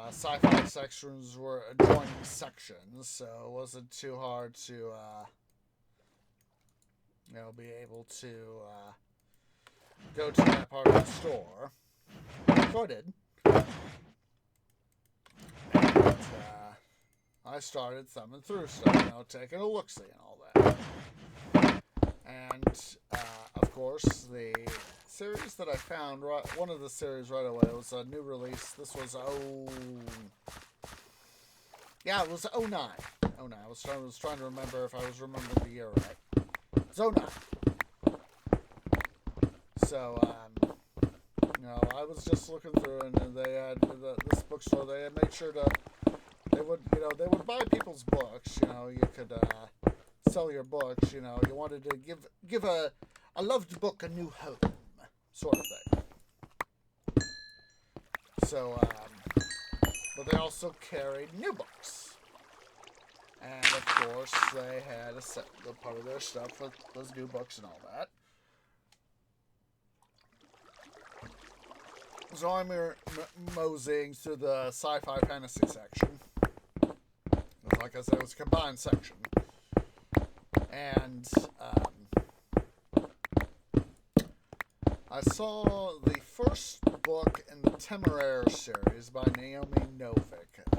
sci-fi sections were adjoining sections, so it wasn't too hard to be able to go to that part of the store. So I did. And I started thumbing through stuff, taking a look-see and all that. And of course, the series that I found, one of the series right away, was a new release. This was it was 09. I was trying to remember if I was remembering the year right. It's 09. So, I was just looking through, and they had this bookstore. They had made sure they would buy people's books. You could sell your books. You wanted to give a loved book a new home, sort of thing. So, but they also carried new books. And of course, they had a part of their stuff with those new books and all that. So I'm moseying through the sci-fi fantasy section. like I said, it was a combined section. And I saw the first book in the Temeraire series by Naomi Novik. I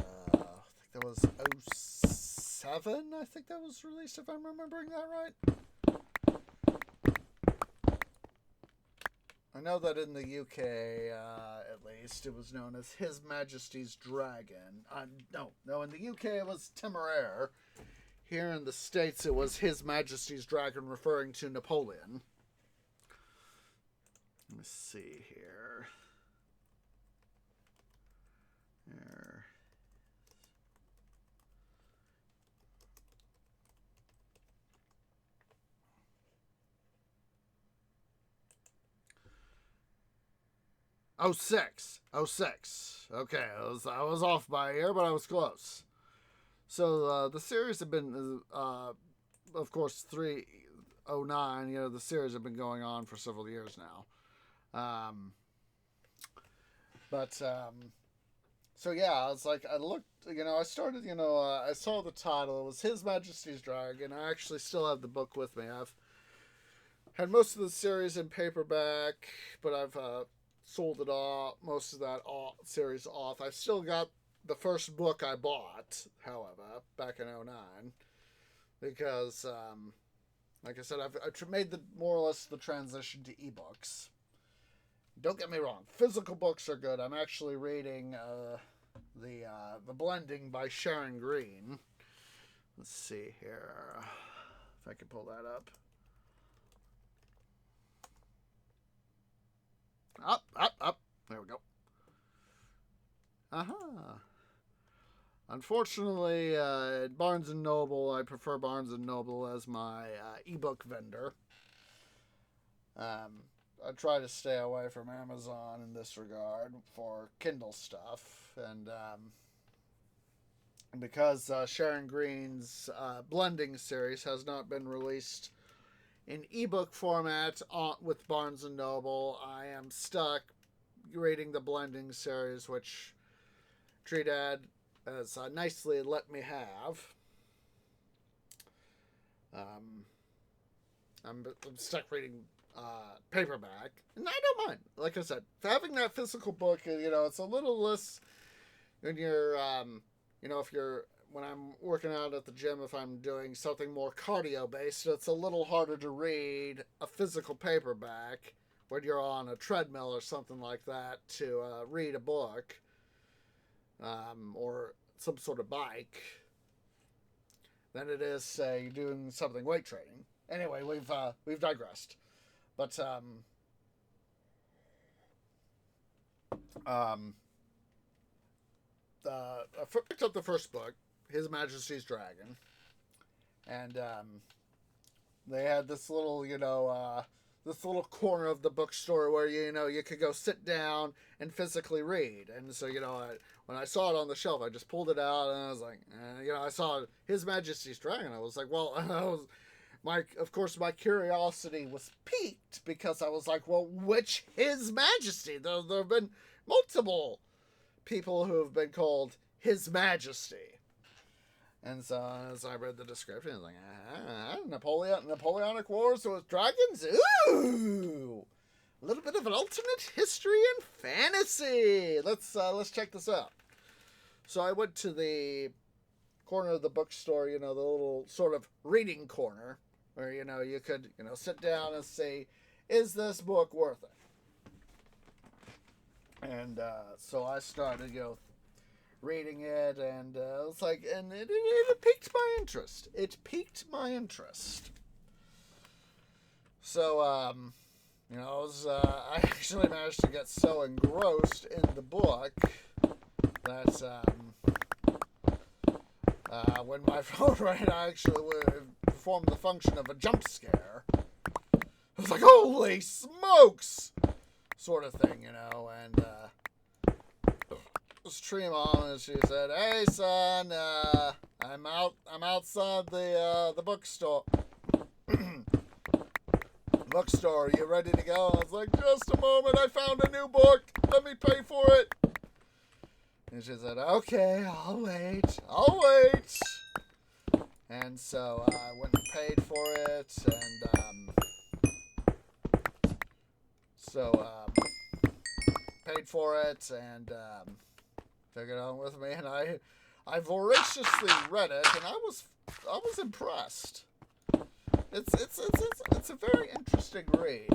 think that was 07, I think that was released, if I'm remembering that right. I know that in the UK, at least, it was known as His Majesty's Dragon. No, in the UK it was Temeraire. Here in the States it was His Majesty's Dragon, referring to Napoleon. Let me see here. There. Oh, 06. Okay, I was off by a year, but I was close. So the series have been, of course, 309. You know, the series have been going on for several years now. So yeah, I was like, I looked, I started, I saw the title. It was His Majesty's Dragon. I actually still have the book with me. I've had most of the series in paperback, but I've sold it off, most of that series off. I've still got the first book I bought, however, back in 09, because, like I said, I've made more or less the transition to ebooks. Don't get me wrong, physical books are good. I'm actually reading the Blending by Sharon Green. Let's see here, if I can pull that up. Up. There we go. Unfortunately, at Barnes & Noble, I prefer Barnes & Noble as my ebook vendor. I try to stay away from Amazon in this regard for Kindle stuff. And because Sharon Green's Blending series has not been released in ebook format with Barnes & Noble, I am stuck reading the Blending series, which Trinidad has nicely let me have. I'm stuck reading paperback, and I don't mind. Like I said, having that physical book, it's a little less when you're, if you're, when I'm working out at the gym, if I'm doing something more cardio based, it's a little harder to read a physical paperback when you're on a treadmill or something like that to read a book, or some sort of bike, than it is, say, doing something weight training. Anyway, we've digressed. But I picked up the first book, His Majesty's Dragon, and they had this little, this little corner of the bookstore where you could go sit down and physically read. And so when I saw it on the shelf, I just pulled it out and I was like, I saw His Majesty's Dragon. I was like, well, of course, my curiosity was piqued because I was like, well, which His Majesty? There have been multiple people who have been called His Majesty. And so as I read the description, I was like, Napoleonic Wars with dragons? Ooh! A little bit of an alternate history and fantasy. Let's check this out. So I went to the corner of the bookstore, the little sort of reading corner, where, you could, sit down and say, is this book worth it? And so I started, reading it, and it's like, and it piqued my interest. So, I actually managed to get so engrossed in the book that when my phone rang, I actually would perform the function of a jump scare. I was like, holy smokes! Sort of thing, and it was Tree Mom, and she said, hey son, I'm outside the bookstore. Bookstore, you ready to go? I was like, just a moment, I found a new book, let me pay for it. And she said, okay, I'll wait. And so I went and paid for it, and paid for it, and took it on with me, and I voraciously read it, and I was impressed. It's a very interesting read.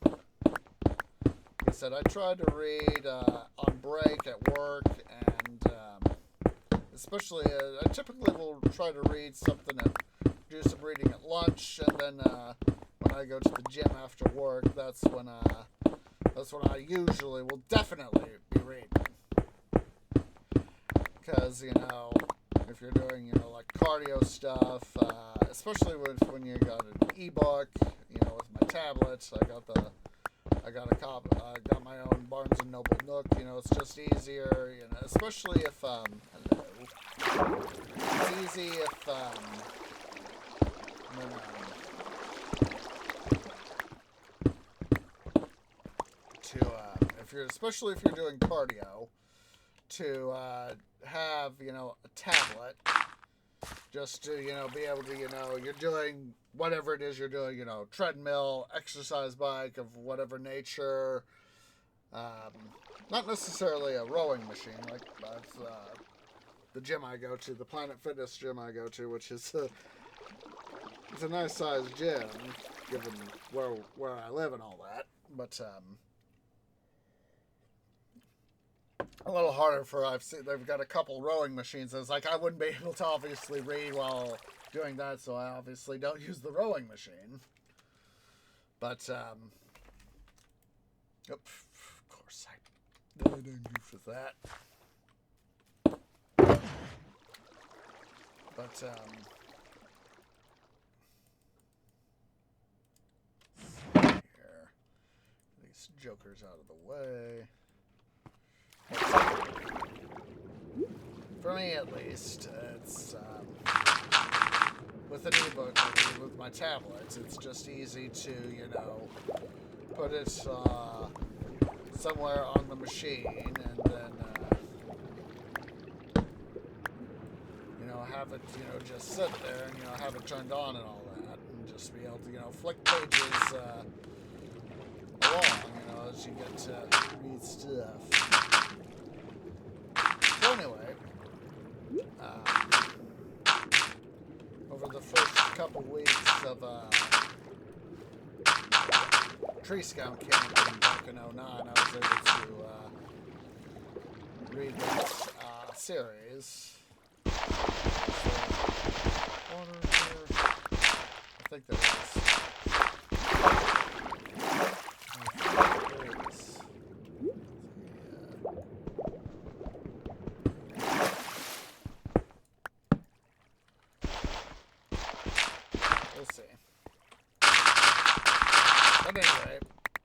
Like I said, I tried to read on break at work, and especially I typically will try to read something do some reading at lunch, and then when I go to the gym after work, that's when I usually will definitely be reading. Because, if you're doing, like cardio stuff, especially when you got an ebook, with my tablet, I got my own Barnes & Noble Nook, it's just easier, especially if, hello. It's easy if, especially if you're doing cardio, to have a tablet, just to be able to you're doing whatever it is you're doing, treadmill, exercise bike of whatever nature, not necessarily a rowing machine like the gym I go to, the Planet Fitness gym I go to, which is it's a nice sized gym given where I live and all that, but a little harder they've got a couple rowing machines. It's like I wouldn't be able to obviously read while doing that, so I obviously don't use the rowing machine. But, of course I don't goof with that. But, here. These jokers out of the way. For me, at least, it's with an ebook, with my tablet, it's just easy to, put it somewhere on the machine, and then, have it, just sit there, and, have it turned on and all that, and just be able to, flick pages along, as you get to read stuff. So anyway, over the first couple weeks of tree scout camp back in 2009, I was able to read this series. I think there is. We'll see. But anyway,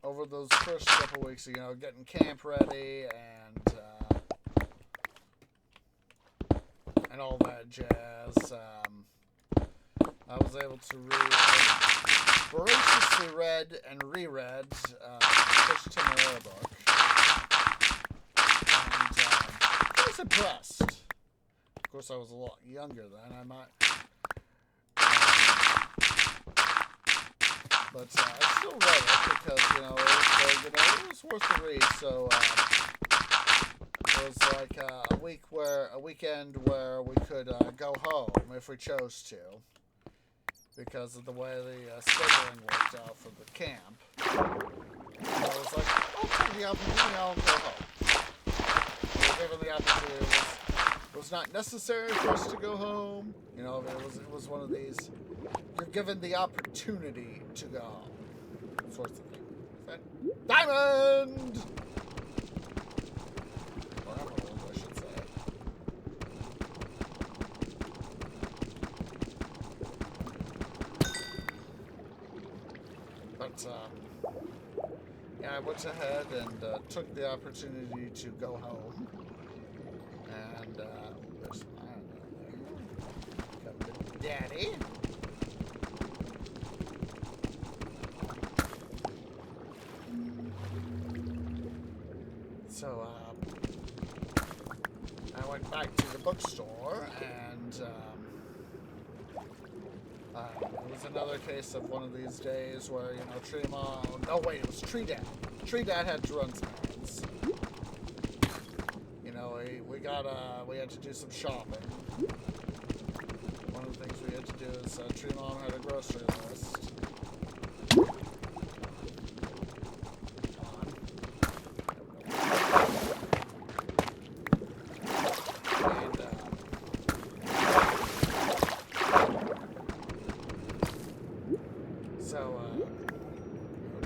over those first couple weeks, getting camp ready and all that jazz, I was able to voraciously read and reread Fish Timor book, and I was impressed. Of course, I was a lot younger then. But I still read it because it was worth the read. So it was like a weekend where we could go home if we chose to, because of the way the scheduling worked out for the camp. And I was like, I'll take the opportunity, I'll go home. Given the opportunity, it was not necessary for us to go home. It was one of these, you're given the opportunity to go home sorts of thing. Diamond! Or emerald, I should say. But, I went ahead and took the opportunity to go home. And, there's mine down there. Come to Daddy. So, I went back to the bookstore and, It was another case of one of these days where, Tree Mom... No, wait, it was Tree Dad. Tree Dad had to run some errands. We had to do some shopping. One of the things we had to do is Tree Mom had a grocery list.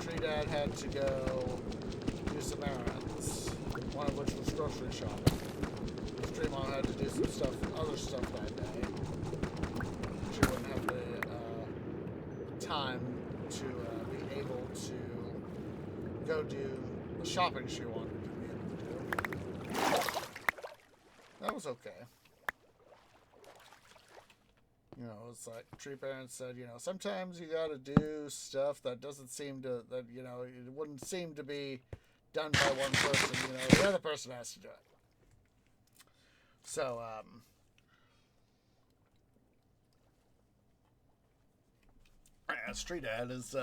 Tree Dad had to go do some errands, one of which was grocery shopping. Tree Mom had to do some other stuff that day. She wouldn't have the time to be able to go do the shopping she wanted to be able to do. That was okay. It's like Tree Parents said, sometimes you gotta do stuff that doesn't seem to, it wouldn't seem to be done by one person, the other person has to do it. So, Tree Dad is,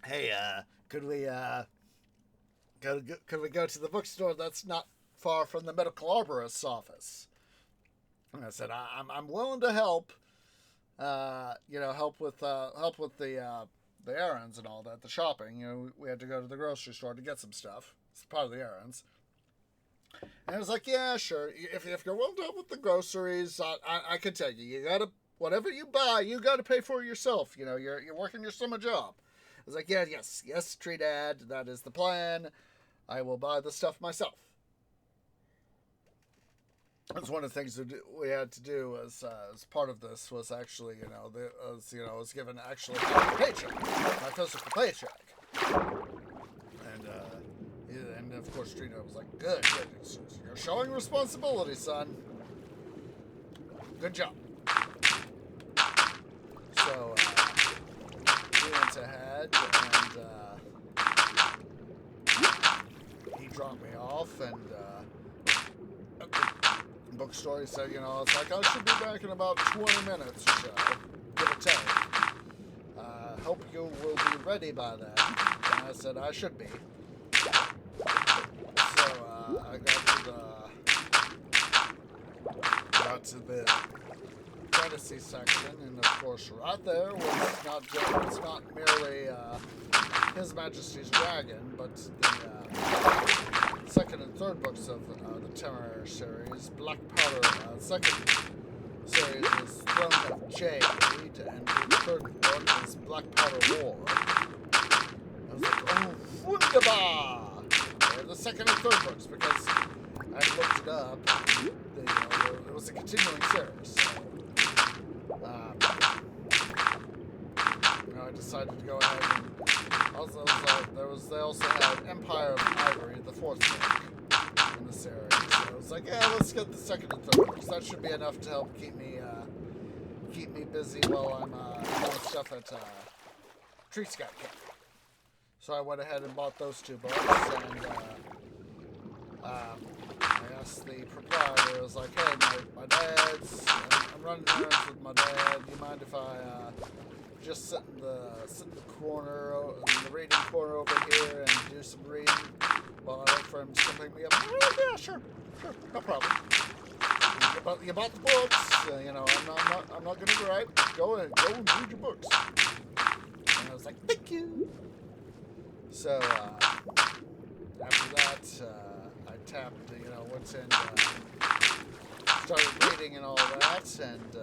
hey, could we go to the bookstore that's not far from the medical arborist's office? And I said, I'm willing to help. Help with the errands and all that, the shopping. We had to go to the grocery store to get some stuff. It's part of the errands. And I was like, yeah, sure. If you're willing to help with the groceries, I can tell you, you gotta, whatever you buy, you gotta pay for it yourself. You're working your summer job. I was like, yes, Tree Dad, that is the plan. I will buy the stuff myself. That's one of the things that we had to do as part of this was actually, I was given actually my paycheck, my physical paycheck. And of course, Trina was like, good. You're showing responsibility, son. Good job. So, we went ahead and he dropped me off and bookstore, he said, it's like, I should be back in about 20 minutes or so, give or take. Hope you will be ready by then. And I said, I should be. So, I got to the fantasy section, and of course, right there it's not merely His Majesty's Dragon, but the second and third books of the Temeraire series. Black Powder, second series is Throne of Jade, and the third book is Black Powder War. I was like, oh, wunderbar! They're the second and third books, because I looked it up, it was a continuing series, so, I decided to go ahead and they also had Empire of Ivory, the fourth book in the series. So I was like, yeah, let's get the second and third books. That should be enough to help keep me busy while I'm doing stuff at Tree Scout Camp. So I went ahead and bought those two books, and I asked the proprietor, I was like, hey, my dad's, I'm running errands with my dad. Do you mind if I just sit in the corner, in the reading corner over here, and do some reading while I wait for him to come pick me up? Oh, yeah, sure, no problem. You bought the books, I'm not gonna gripe. Go ahead, go and read your books. And I was like, thank you. So after that, I tapped, what's in, started reading and all that, and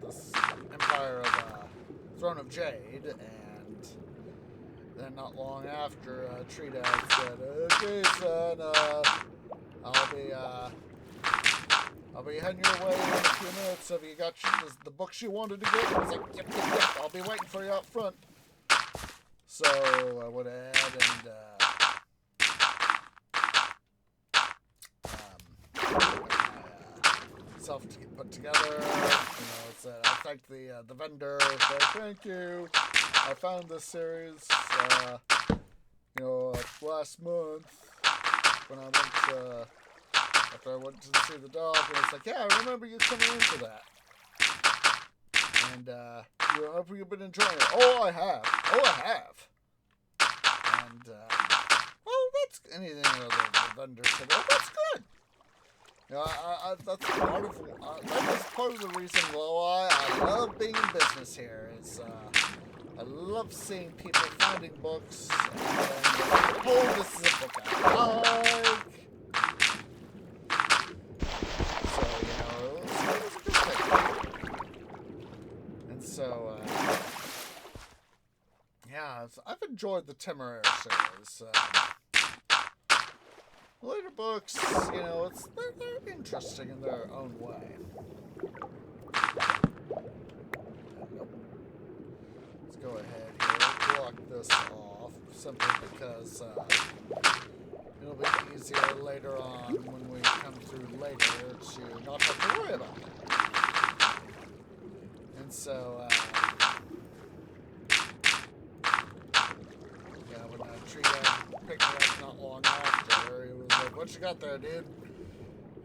this Empire of Throne of Jade, and then not long after, Tree Dad said, okay, son, I'll be heading your way in a few minutes. Have you got the books you wanted to get? I was like, yep, I'll be waiting for you out front. So I went ahead and myself to get put together. I thanked the vendor. Said, thank you. I found this series, last month when I went after I went to see the dog, and it's like, yeah, I remember you coming in for that. And I hope you've been enjoying it. Oh, I have. And, well, that's anything the vendor said. Oh, that's good. That's part of the reason why I love being in business here. Is I love seeing people finding books and oh, this is a book I like. So it was a good thing. And so yeah, I've enjoyed the Temeraire series. Later books, they're interesting in their own way. Let's go ahead here, block this off, simply because it'll be easier later on when we come through later to not have to worry about it. And so, when that tree guy picked me up not long after, he was like, "What you got there, dude?"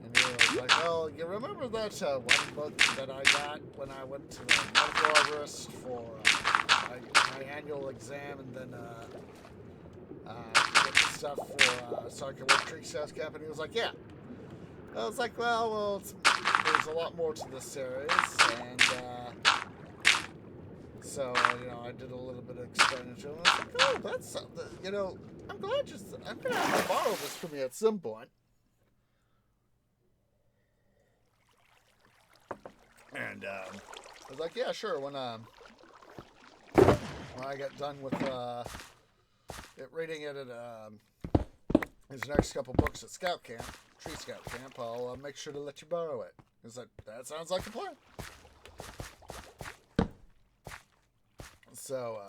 And he was like, "Oh, you remember that one book that I got when I went to the medical arborist for my annual exam, and then get the stuff for so I could work Tree House Camp?" And he was like, "Yeah." I was like, "Well, there's a lot more to this series," and so I did a little bit of explaining to him. I was like, "Oh, that's something. I'm glad I'm gonna have to borrow this from you at some point." And I was like, "Yeah, sure. When I get done with reading it at his next couple books at Scout Camp, Tree Scout Camp, I'll make sure to let you borrow it." He's like, "That sounds like a plan." So,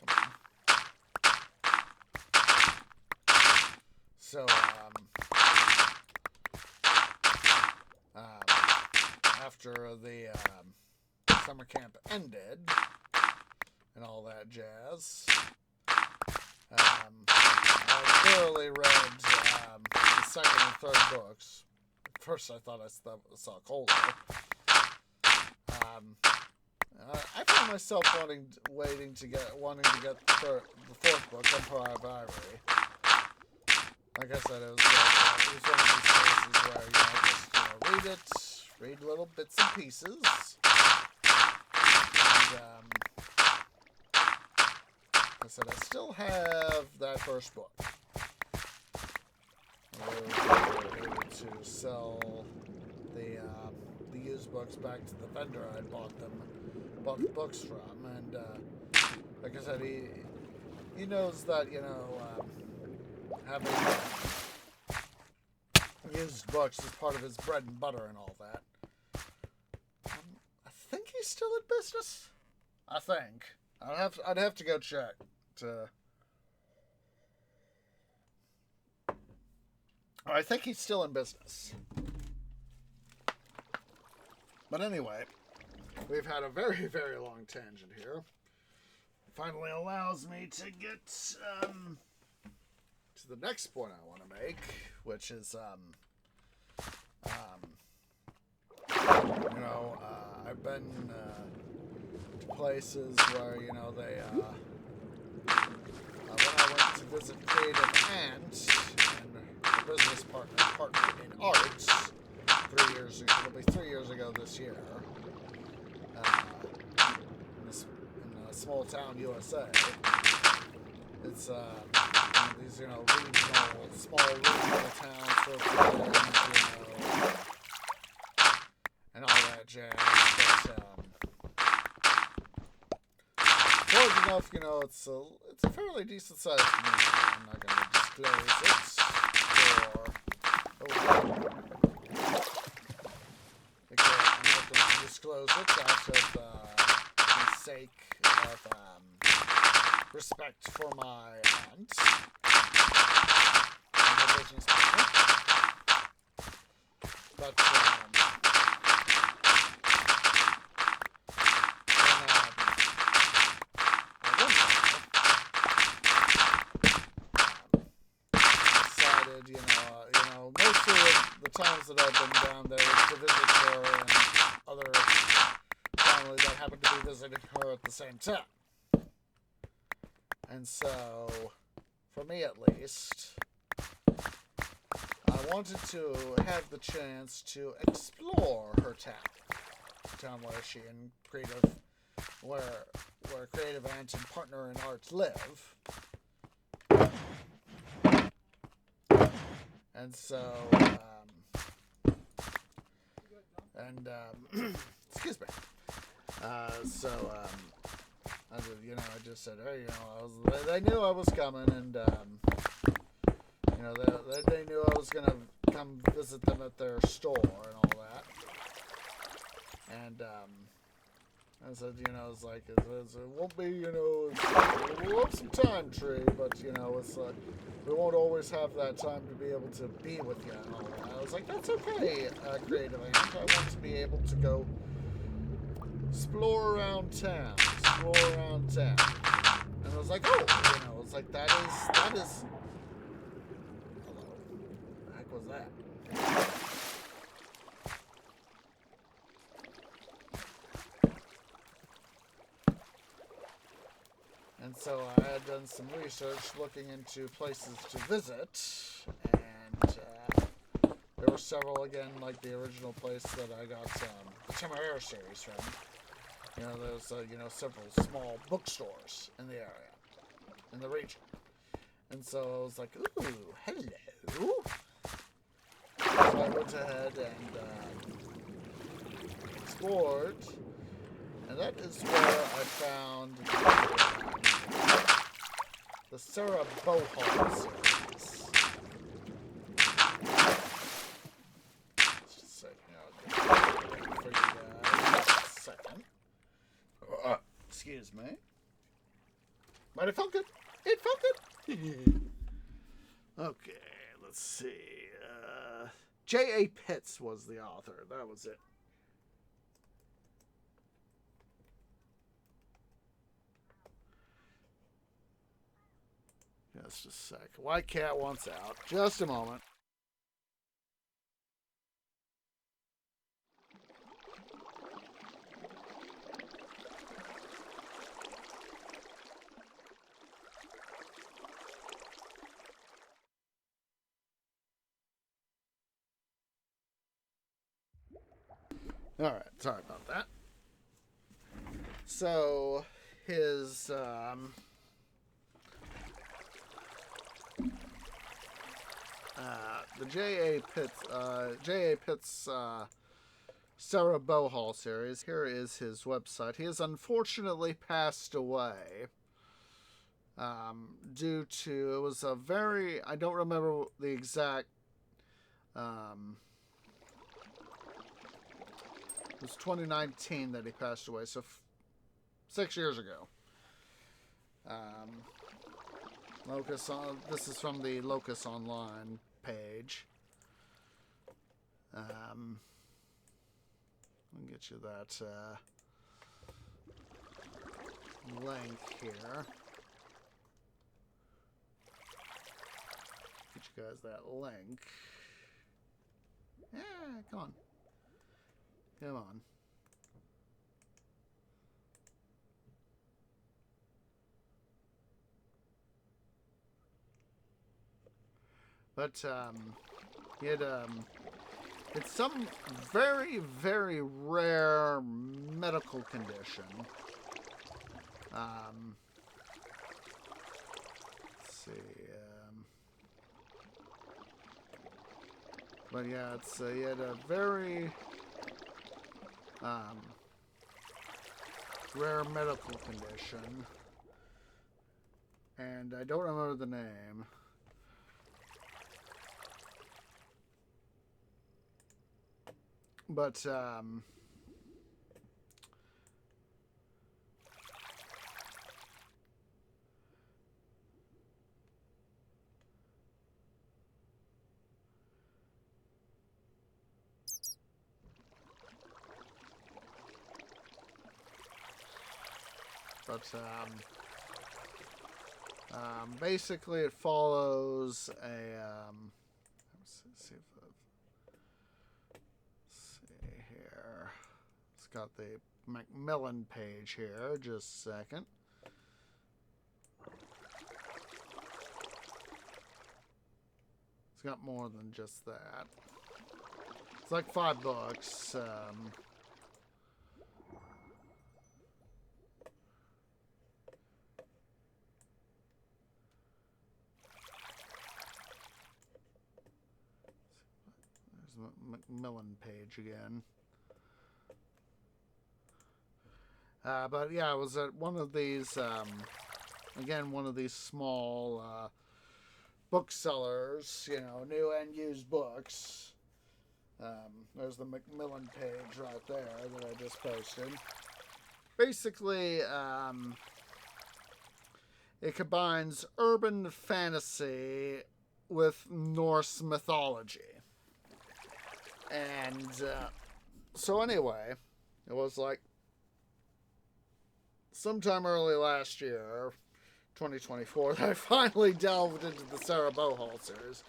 come on. So, after the summer camp ended and all that jazz, I thoroughly read the second and third books. At first, I thought I saw cold. I found myself wanting to get the fourth book, Empire of Ivory. Like I said, it was one of these cases where just read little bits and pieces, and I said I still have that first book. I was able to sell the used books back to the vendor I bought the books from, and like I said, he knows that having used books is part of his bread and butter and all that. I think he's still in business. I think I'd have to go check I think he's still in business. But anyway, we've had a very, very long tangent here. It finally allows me to get to the next point I want to make, which is, I've been to places where, they, when I went to visit Creative Ant and a business partner in arts 3 years ago, it'll be 3 years ago this year, in a small town, USA. It's, these, small regional towns for and all that jazz. But, enough, it's a fairly decent sized community. I'm not going to disclose it again, I'm not going to disclose it out of the sake of respect for my aunt and her business partner. But mostly the times that I've been down there is to visit her and other family that visiting her at the same time. And so, for me at least, I wanted to have the chance to explore her town where she and where creative aunt and partner in art live. And so, excuse me. I just said, hey, they knew I was coming, and they knew I was gonna come visit them at their store and all that. And I said, it's like it won't be, we'll have some time, Tree, but it's like we won't always have that time to be able to be with you and all that. I was like, that's okay, creative aunt. I want to be able to go explore around town. And I was like, oh, it's like that is. Hello. What the heck was that? And so I had done some research looking into places to visit, and there were several, again, like the original place that I got the Temeraire series from. There's, several small bookstores in the area, in the region. And so I was like, ooh, hello. So I went ahead and explored, and that is where I found the Sarah Bohol series. Just a second, I'll get for you guys. Just a second. Excuse me. But it felt good. It felt good. Okay, let's see. J.A. Pitts was the author. That was it. Just a sec. White cat wants out. Just a moment. All right, sorry about that. So, his the J.A. Pitts Sarah Bohol series. Here is his website. He has unfortunately passed away due to, it was a very, I don't remember the exact, it was 2019 that he passed away, so 6 years ago. This is from the Locus Online page. I'll get you that link here. Get you guys that link. Yeah, come on. Come on. But he had it's some very, very rare medical condition. Let's see. But yeah, it's he had a very rare medical condition, and I don't remember the name. But basically it follows a let's see here. It's got the Macmillan page here. Just a second. It's got more than just that. It's like 5 books. There's the Macmillan page again. But yeah, I was at one of these, again, one of these small booksellers, you know, new and used books. There's the Macmillan page right there that I just posted. Basically, it combines urban fantasy with Norse mythology. And so anyway, it was like sometime early last year, 2024, that I finally delved into the Sarah Bohol series.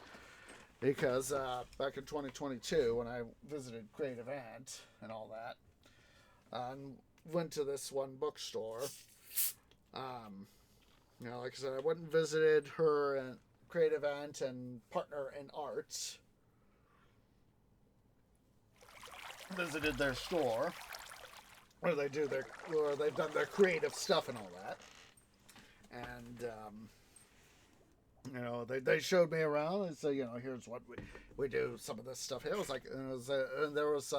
Because back in 2022, when I visited Creative Ant and all that, and went to this one bookstore, you know, like I said, I went and visited her and Creative Ant and Partner in Arts. Visited their store, where they've done their creative stuff and all that. And, you know, they showed me around and said, you know, here's what we do, some of this stuff here. It was like, and there was,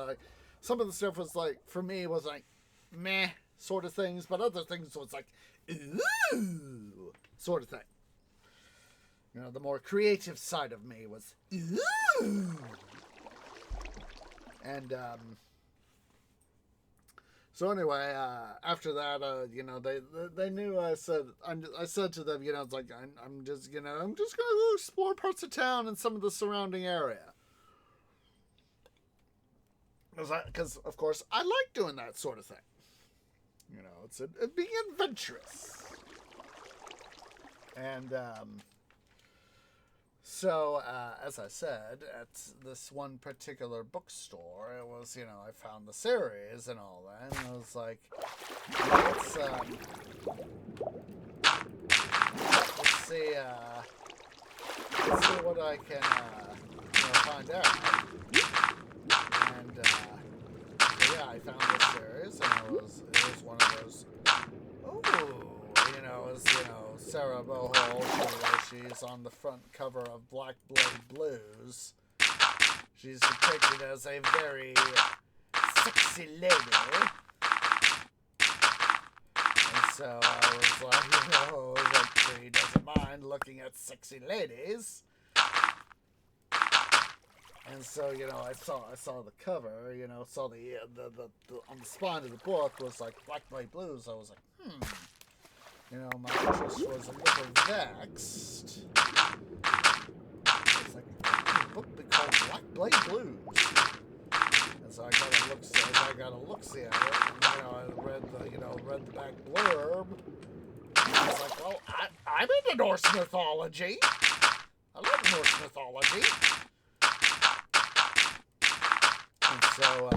some of the stuff was like, for me, was like, meh, sort of things, but other things was like, ooh, sort of thing. You know, the more creative side of me was, ooh. And, so anyway, after that, you know, they knew. I said to them, you know, it's like I'm just gonna go explore parts of town and some of the surrounding area. Because of course I like doing that sort of thing. You know, it's being adventurous. And so, as I said, at this one particular bookstore, it was, you know, I found the series and all that, and I was like, let's see what I can, you know, find out. And, so yeah, I found this series, and it was one of those, you know, it was, you know, Sarah Bohol, she's on the front cover of Black Blade Blues. She's depicted as a very sexy lady. And so I was like, you know, like, she doesn't mind looking at sexy ladies. And so, you know, I saw the cover, you know, saw the on the spine of the book was like Black Blade Blues. I was like, you know, my interest was a little vexed. It's like a book called Black Blade Blues. And so I got a look-see at it. And, you know, I read the back blurb. And I was like, well, I'm into Norse mythology. I love Norse mythology. And so,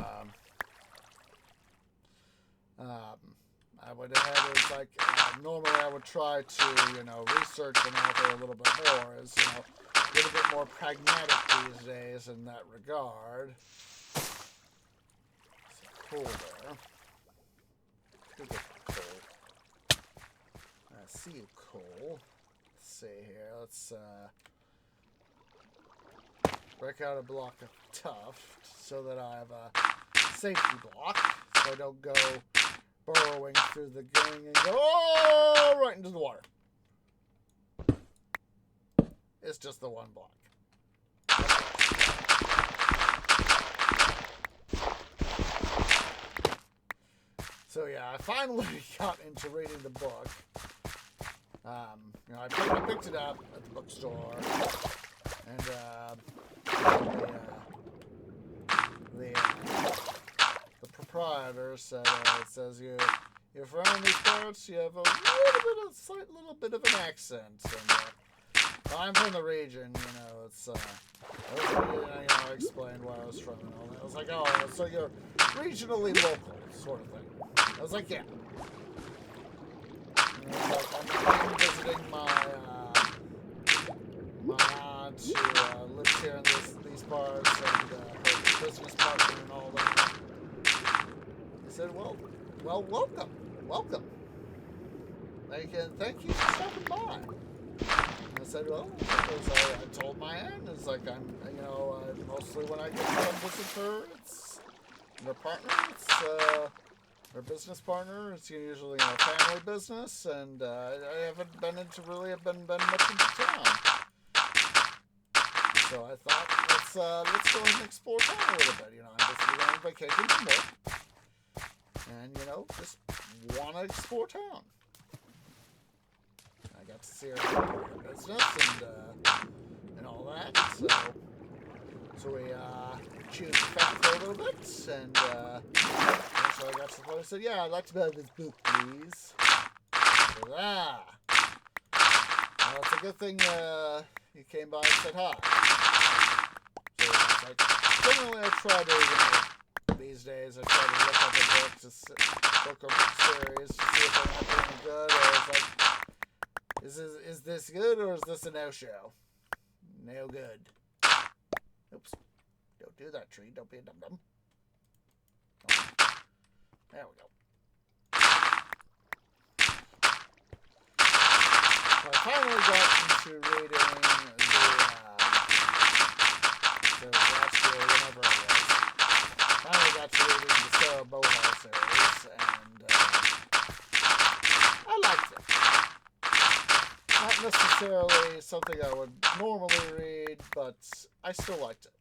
I went ahead and it's like, normally I would try to, you know, research an author a little bit more, as, you know, a little bit more pragmatic these days in that regard. It's cool there. Good coal. I see you, coal. Let's see here. Let's, break out a block of tuft so that I have a safety block, so I don't go burrowing through the gang and go right into the water. It's just the one block. So yeah, I finally got into reading the book. You know, I picked it up at the bookstore, and the proprietor said, it says you're from these parts, you have a slight little bit of an accent, and I'm from the region, you know, it's I explained where I was from and all that. I was like, oh, so you're regionally local, sort of thing. I was like, yeah. And I was like, I'm visiting my aunt who lives here in these parts, and her business partner and all that. He said, well, welcome. Thank you for stopping by. I said, well, because I told my aunt, it's like mostly when I get to come visit her, it's her partner, it's her business partner. It's usually family business, and I haven't been much into town. So I thought, let's go ahead and explore town a little bit. I'm just going on vacation from work, and just want to explore town. I got to see her business and all that. So we chewed the fat for a little bit, and so I got to the point and said, yeah, I'd like to buy this book, please. So, well, it's a good thing you came by and said hi. So it's like, generally I try to, these days, I try to look up a book or book series to see if they're not doing good, or it's like, is this good, or is this a no-show? No good. Oops. Don't do that, tree. Don't be a dum-dum. There we go. So I finally got into reading last year, whenever it was. Finally got to reading the Sarah Bohal series, and I liked it. Not necessarily something I would normally read, but I still liked it.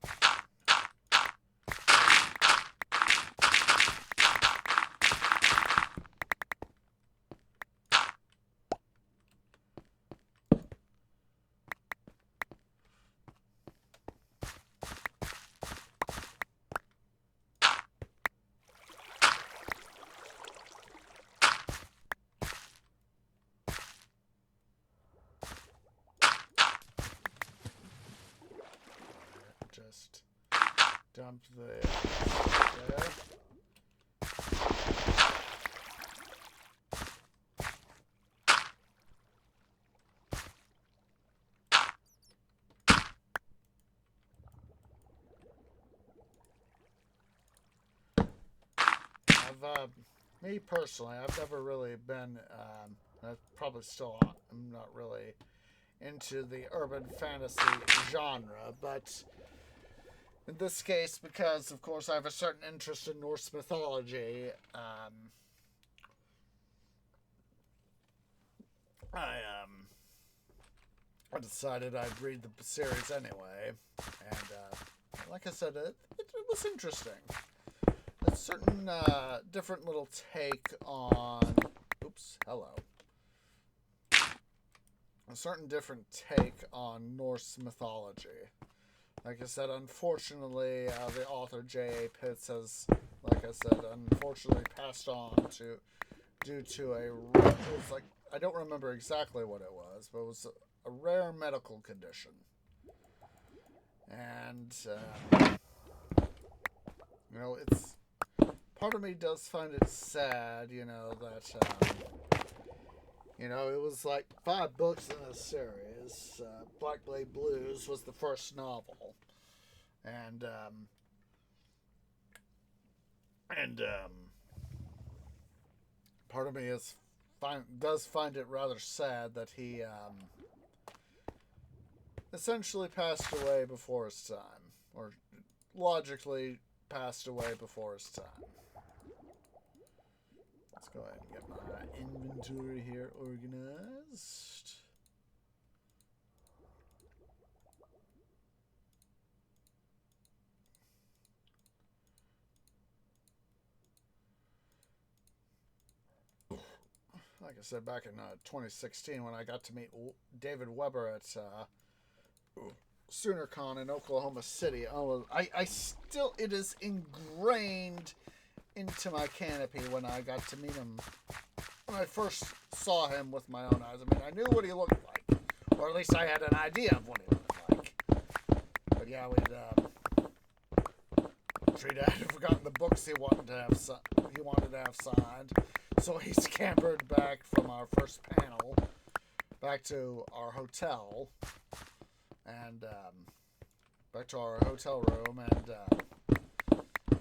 Just dump the there. Me personally, I've never really been, I probably still am not really into the urban fantasy genre, but in this case, because of course I have a certain interest in Norse mythology, I decided I'd read the series anyway, and like I said, it was interesting. A certain different little take on, a certain different take on Norse mythology. Like I said, unfortunately, the author J.A. Pitts has, like I said, unfortunately passed on due to I don't remember exactly what it was, but it was a rare medical condition. And, it's, part of me does find it sad, that, it was like 5 books in this series. Black Blade Blues was the first novel. And part of me does find it rather sad that he essentially passed away before his time, or logically passed away before his time. Let's go ahead and get my inventory here organized. Like I said, back in 2016, when I got to meet David Weber at SoonerCon in Oklahoma City, I still, it is ingrained into my canopy when I got to meet him, when I first saw him with my own eyes. I mean, I knew what he looked like, or at least I had an idea of what he looked like. But yeah, we'd Tree Dad had forgotten the books he wanted to have signed, so he scampered back from our first panel back to our hotel and back to our hotel room, and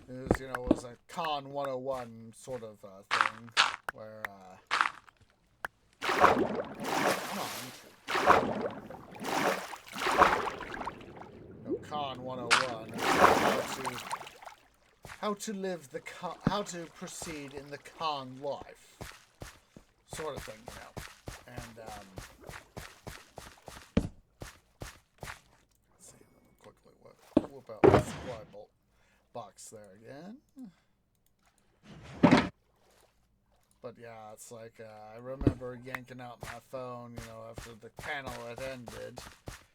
it was a Con 101 sort of thing where come on. Con 101, how to live how to proceed in the con life, sort of thing, And let's see, let me quickly whoop out the supply box there again. But yeah, it's like I remember yanking out my phone, after the panel had ended.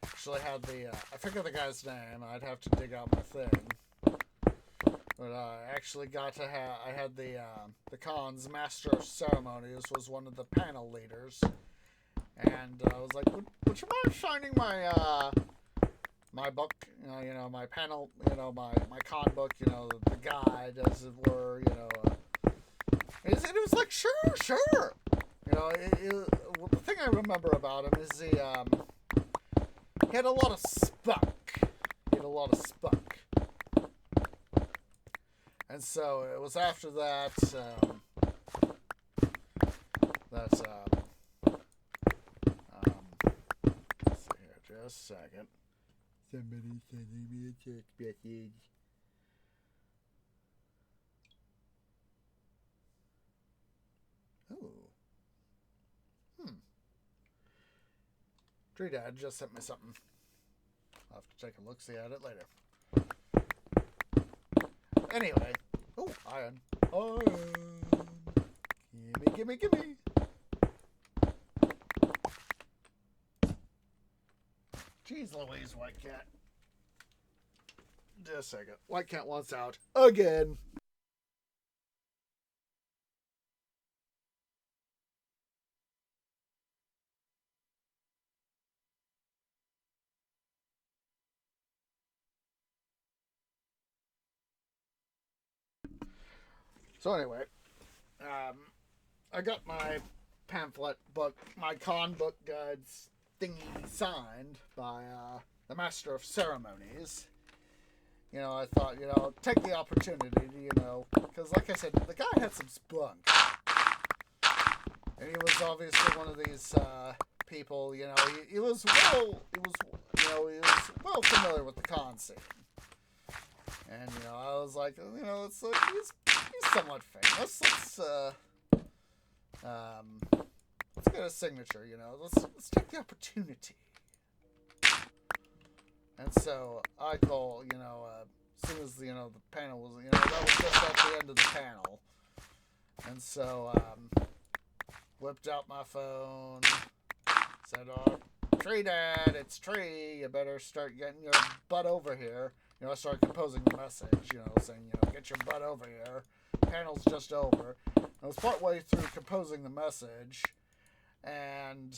Actually had I forget the guy's name. I'd have to dig out my thing. But I actually got to I had the con's master of ceremonies was one of the panel leaders, and I was like, would you mind signing my my book, my panel, my con book, the guide, as it were, and it was like, sure. The thing I remember about him is he had a lot of spunk. And so it was after that let's see here, just a second. Somebody sending me a text message. Oh. Tree Dad just sent me something. I'll have to take a look-see at it later. Anyway. Oh, iron. Gimme. Jeez Louise, White Cat. Just a second. White Cat wants out again. So anyway, I got my pamphlet book, my con book guides thingy signed by the Master of Ceremonies. I thought, take the opportunity to, because like I said, the guy had some spunk. And he was obviously one of these people, he was well familiar with the con scene. And, I was like, it's like, he's somewhat famous. Let's get a signature, let's take the opportunity. And so I call, as soon as, the panel was, that was just at the end of the panel. And so, whipped out my phone, said, Tree Dad, it's Tree, you better start getting your butt over here. I started composing the message, saying, get your butt over here. Panel's just over. I was partway through composing the message, and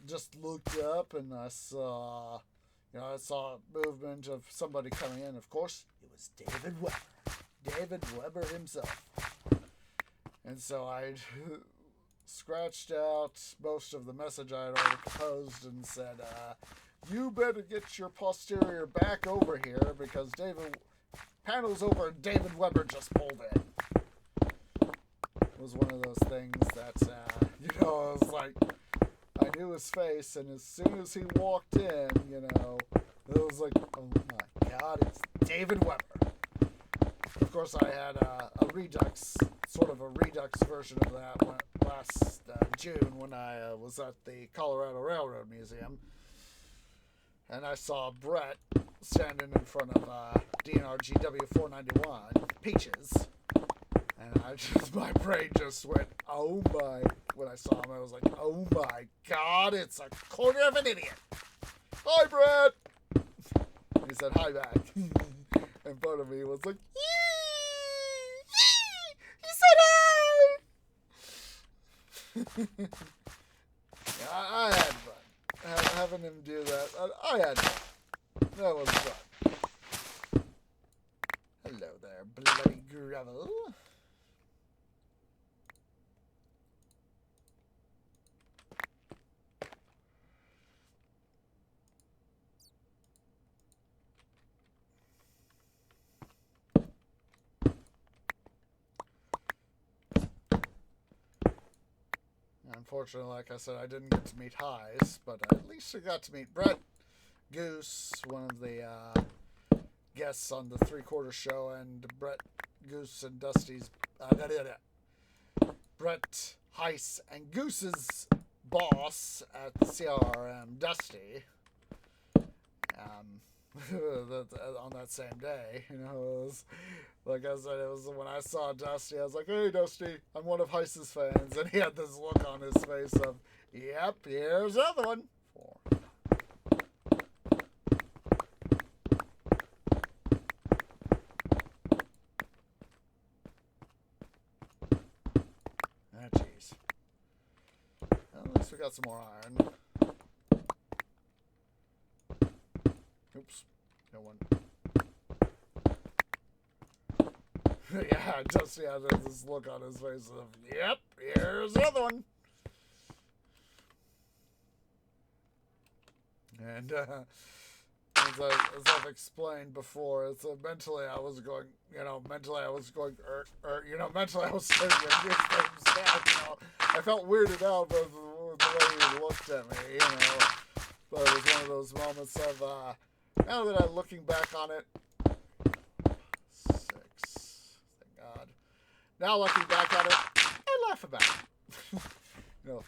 just looked up, and I saw movement of somebody coming in. Of course, it was David Weber himself. And so I scratched out most of the message I had already composed and said, you better get your posterior back over here because panel's over and David Weber just pulled in. It was one of those things that, I was like, I knew his face, and as soon as he walked in, it was like, oh my God, it's David Weber. Of course, I had a redux version of that last June when I was at the Colorado Railroad Museum. And I saw Brett standing in front of DNRGW 491, Peaches. And my brain just went, oh my, when I saw him, I was like, oh my God, it's a quarter of an idiot. Hi, Brett. And he said, hi back. In front of me was like, yee! He said hi! I had fun. Having him do that, I had fun. That was fun. Hello. bloody gravel. Unfortunately, like I said, I didn't get to meet Highs, but at least I got to meet Brett, Goose, one of the guests on the 3/4 show, and Brett, Goose, and Dusty's Brett, Heiss, and Goose's boss at the CRM, Dusty. On that same day, you know, it was, like I said, it was when I saw Dusty, I was like, "Hey, Dusty, I'm one of Heiss's fans," and he had this look on his face of, "Yep, here's another one." Ah, jeez. Well, at least we got some more iron. Oops, no one. Yeah, Dusty had this look on his face of, "Yep, here's another one." And as I've explained before, it's mentally I was going, mentally I was starting to get things back, I felt weirded out by the way he looked at me, But it was one of those moments of, now that I'm looking back on it, 6, thank God. Now looking back at it, I laugh about it.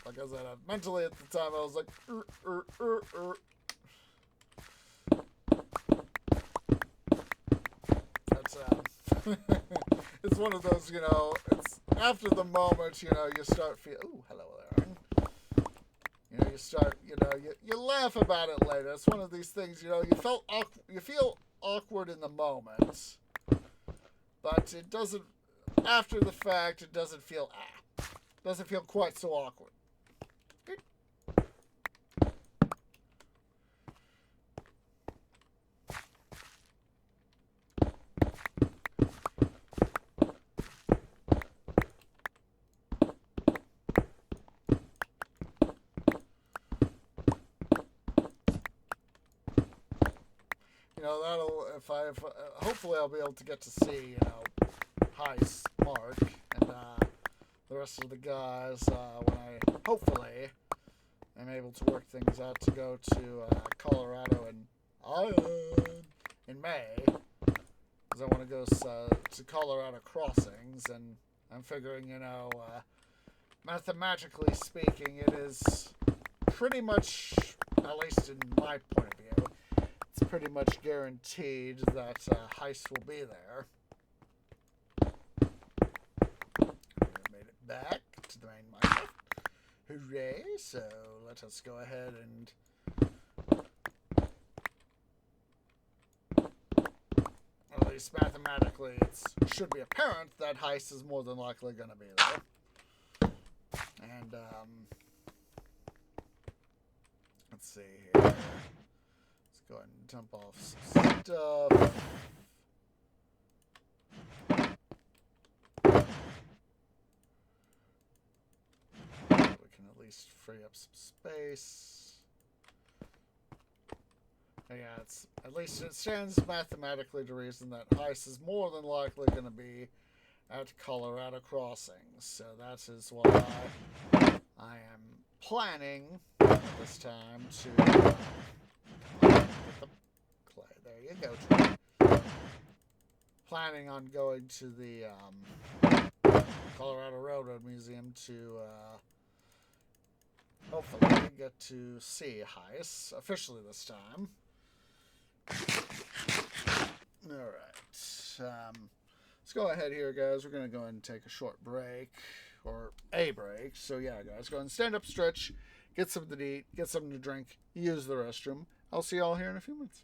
Like I said, mentally at the time I was like, That's, it's one of those, it's after the moment, you start feeling, ooh, hello there. You start, you laugh about it later. It's one of these things, you feel awkward in the moment, but it doesn't, after the fact, it doesn't feel quite so awkward. Hopefully I'll be able to get to see, Heiss, Mark, and the rest of the guys when I hopefully am able to work things out to go to Colorado and in May, because I want to go to Colorado Crossings, and I'm figuring, mathematically speaking, it is pretty much, at least in my point of view, it's pretty much guaranteed that Heiss will be there. We made it back to the main market. Hooray! So let us go ahead and at least mathematically it should be apparent that Heiss is more than likely going to be there. And let's see here. Go ahead and dump off some stuff. We can at least free up some space. And yeah, at least it stands mathematically to reason that Heiss is more than likely going to be at Colorado Crossings. So that is why I am planning at this time to there you go, Troy. Planning on going to the Colorado Railroad Museum to hopefully get to see Heiss officially this time. Alright. Let's go ahead here, guys. We're going to go ahead and take a short break, or a break. So yeah, guys, go ahead and stand up, stretch, get something to eat, get something to drink, use the restroom. I'll see y'all here in a few minutes.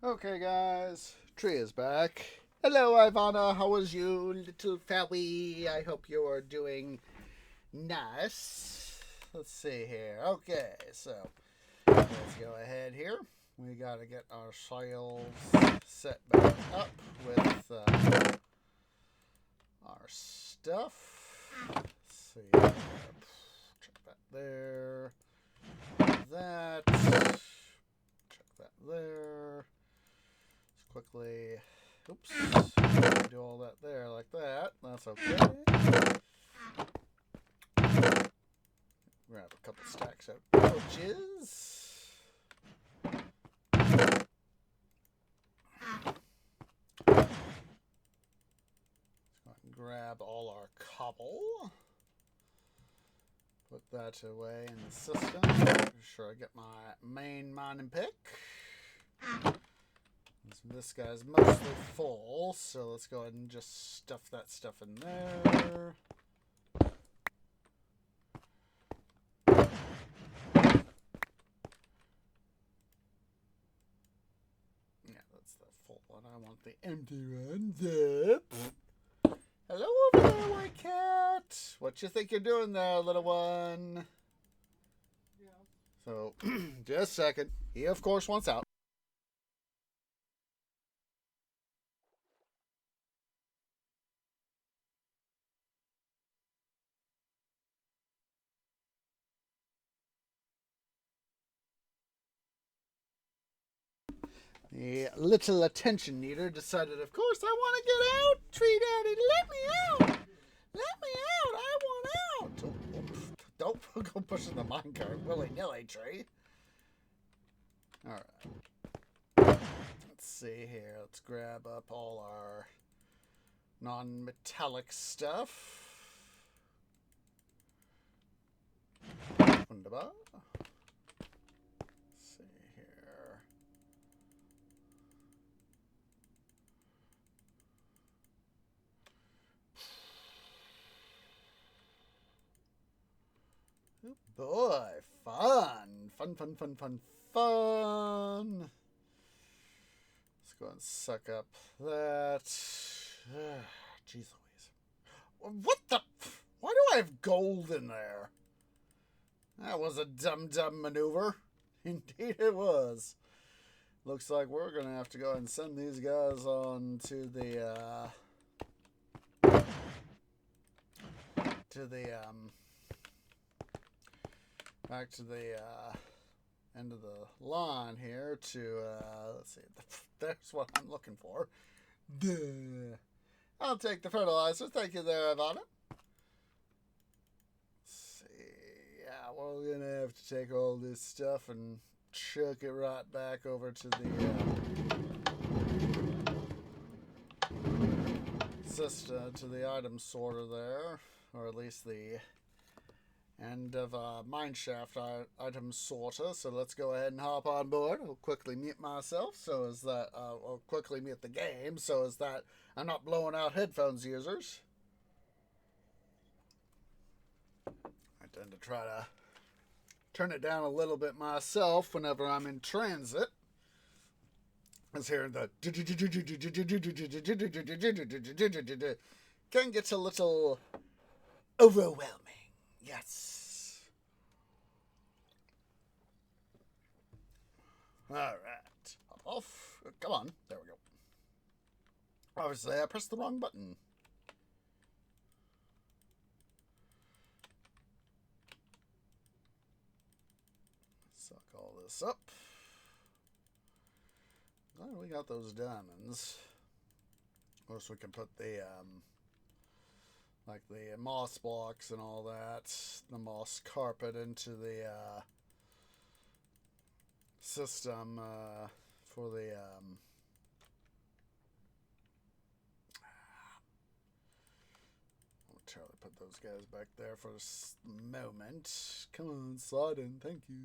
Okay, guys, Tree is back. Hello, Ivana. How was you, little Fowie? I hope you are doing nice. Let's see here. Okay, so let's go ahead here. We gotta get our sails set back up with our stuff. Let's see. Check that there. That. Check that there. Let's quickly. Oops. Do all that there like that. That's okay. Grab a couple stacks of torches. Grab all our cobble. Put that away in the system. Make sure I get my main mining pick. This guy's mostly full, so let's go ahead and just stuff that stuff in there. Yeah, that's the full one. I want the empty one. Hello over there, white cat. What you think you're doing there, little one? Yeah. So, just a second. He, of course, wants out. The little attention needer decided, of course, I want to get out, Tree Daddy. Let me out. Let me out. I want out. Don't go pushing the minecart willy-nilly, Tree. All right. Let's see here. Let's grab up all our non-metallic stuff. Wunderbar. Let's see here. Oh boy, fun. Fun. Let's go and suck up that. Jeez Louise. What the? Why do I have gold in there? That was a dumb maneuver. Indeed it was. Looks like we're going to have to go and send these guys on to the, back to the, end of the line here to, let's see, there's what I'm looking for. Duh. I'll take the fertilizer. Thank you there, Ivana. Let's see. Yeah, we're going to have to take all this stuff and chuck it right back over to the system, to the item sorter there, or at least the end of mineshaft item sorter. So let's go ahead and hop on board. I'll quickly mute myself so as that I'll quickly mute the game so as that I'm not blowing out headphones users. I tend to try to turn it down a little bit myself whenever I'm in transit. As hearing the can get a little overwhelming. Yes. All right. Hop off. Come on. There we go. Obviously, I pressed the wrong button. Suck all this up. Glad we got those diamonds. Of course, we can put the like the moss blocks and all that, the moss carpet into the system for the I'll try to put those guys back there for a moment. Come on, slide in. Thank you.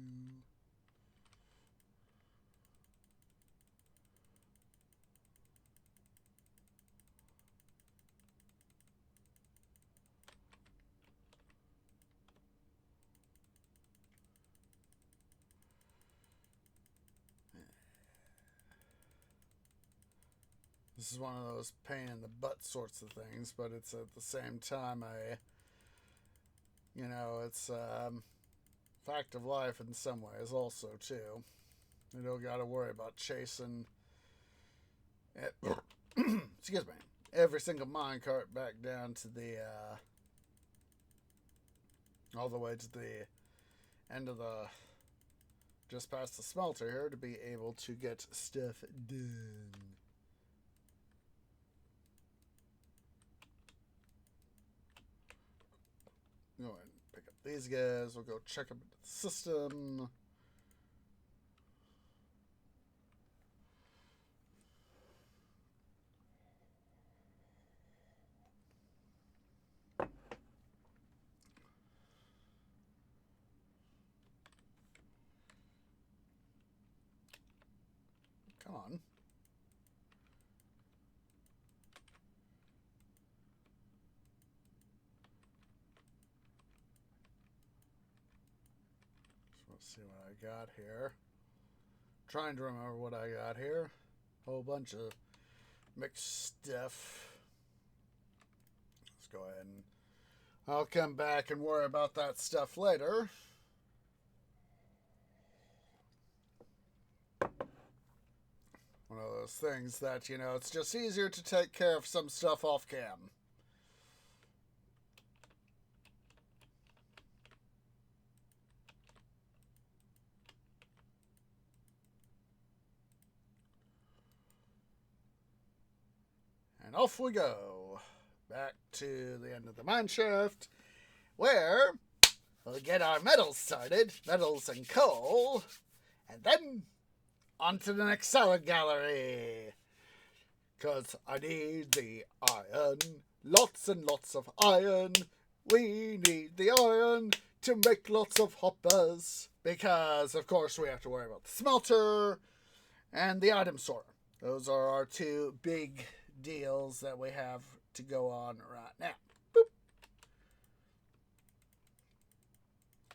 This is one of those pain in the butt sorts of things, but it's at the same time it's fact of life in some ways also too. You don't got to worry about chasing it. Excuse me. Every single minecart back down to the all the way to the end of the just past the smelter here to be able to get stuff done. Go ahead and pick up these guys. We'll go check them into the system. Come on. Let's see what I got here. Trying to remember what I got here. Whole bunch of mixed stuff. Let's go ahead and I'll come back and worry about that stuff later. One of those things that, it's just easier to take care of some stuff off cam. And off we go. Back to the end of the mine shaft, where we'll get our metals started. Metals and coal. And then on to the next salad gallery. Because I need the iron. Lots and lots of iron. We need the iron to make lots of hoppers. Because, of course, we have to worry about the smelter and the item store. Those are our two big deals that we have to go on right now. Boop.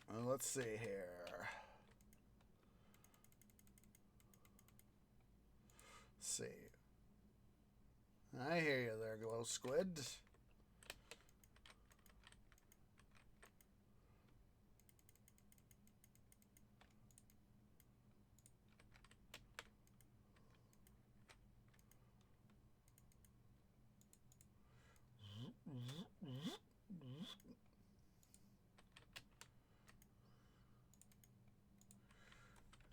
Well, let's see here. Let's see. I hear you there, Glow Squid.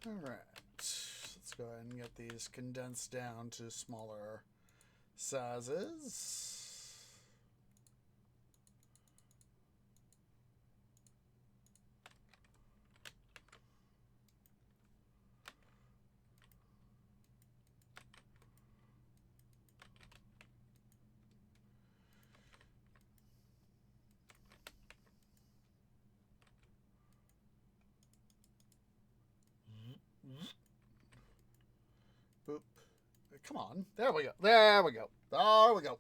Alright, let's go ahead and get these condensed down to smaller sizes. Boop. Come on. There we go. There we go. There we go.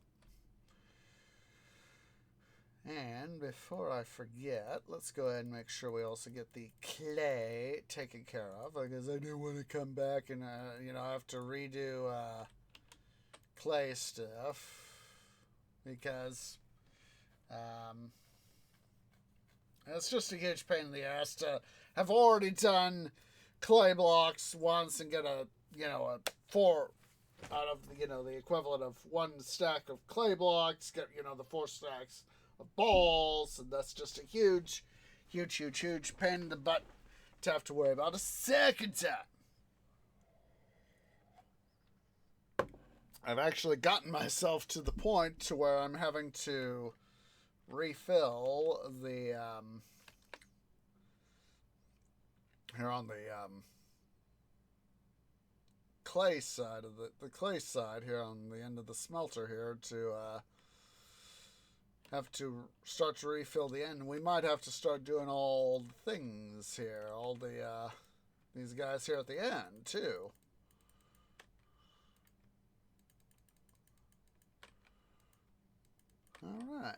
And before I forget, let's go ahead and make sure we also get the clay taken care of, because I do want to come back and, have to redo clay stuff, because it's just a huge pain in the ass to have already done clay blocks once and get a 4 out of the equivalent of 1 stack of clay blocks, get the 4 stacks of balls, and that's just a huge pain in the butt to have to worry about a second time. I've actually gotten myself to the point to where I'm having to refill the here on the clay side of the clay side here on the end of the smelter here to have to start to refill the end. We might have to start doing all the things here, all the these guys here at the end too. All right.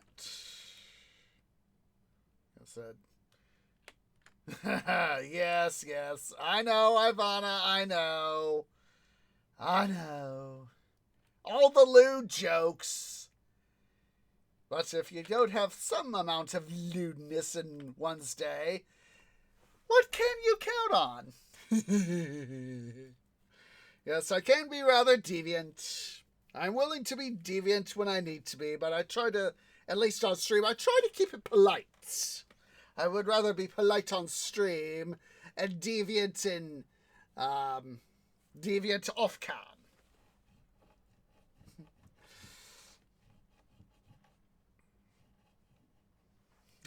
I said, yes. I know, Ivana. I know. All the lewd jokes. But if you don't have some amount of lewdness in one's day, what can you count on? Yes, I can be rather deviant. I'm willing to be deviant when I need to be, but I try to, at least on stream, I try to keep it polite. I would rather be polite on stream and deviant in, deviant off cam.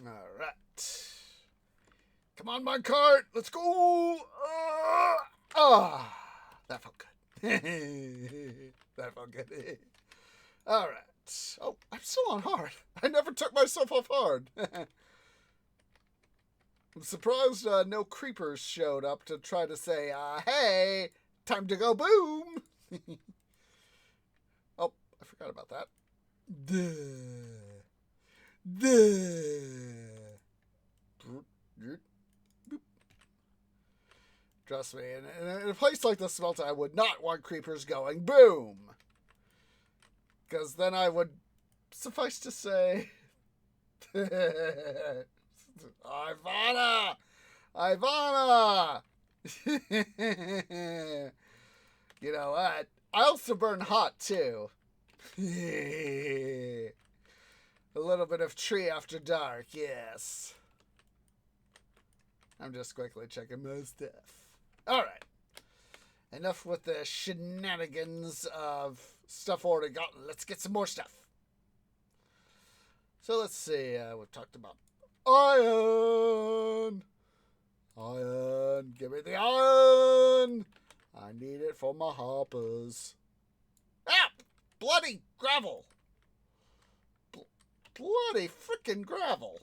Alright. Come on, my cart. Let's go. That felt good. That felt good. Alright. Oh, I'm still on hard. I never took myself off hard. I'm surprised no creepers showed up to try to say, hey, time to go boom. Oh, I forgot about that. Trust me, in a place like the smelter, I would not want creepers going boom. Because then I would, suffice to say, Ivana! Ivana! You know what? I also burn hot, too. A little bit of tree after dark, yes. I'm just quickly checking my stuff. Alright. Enough with the shenanigans of stuff already gotten. Let's get some more stuff. So let's see. We've talked about iron. Iron. Give me the iron. I need it for my hoppers. Ah! Bloody gravel. Bloody frickin' gravel.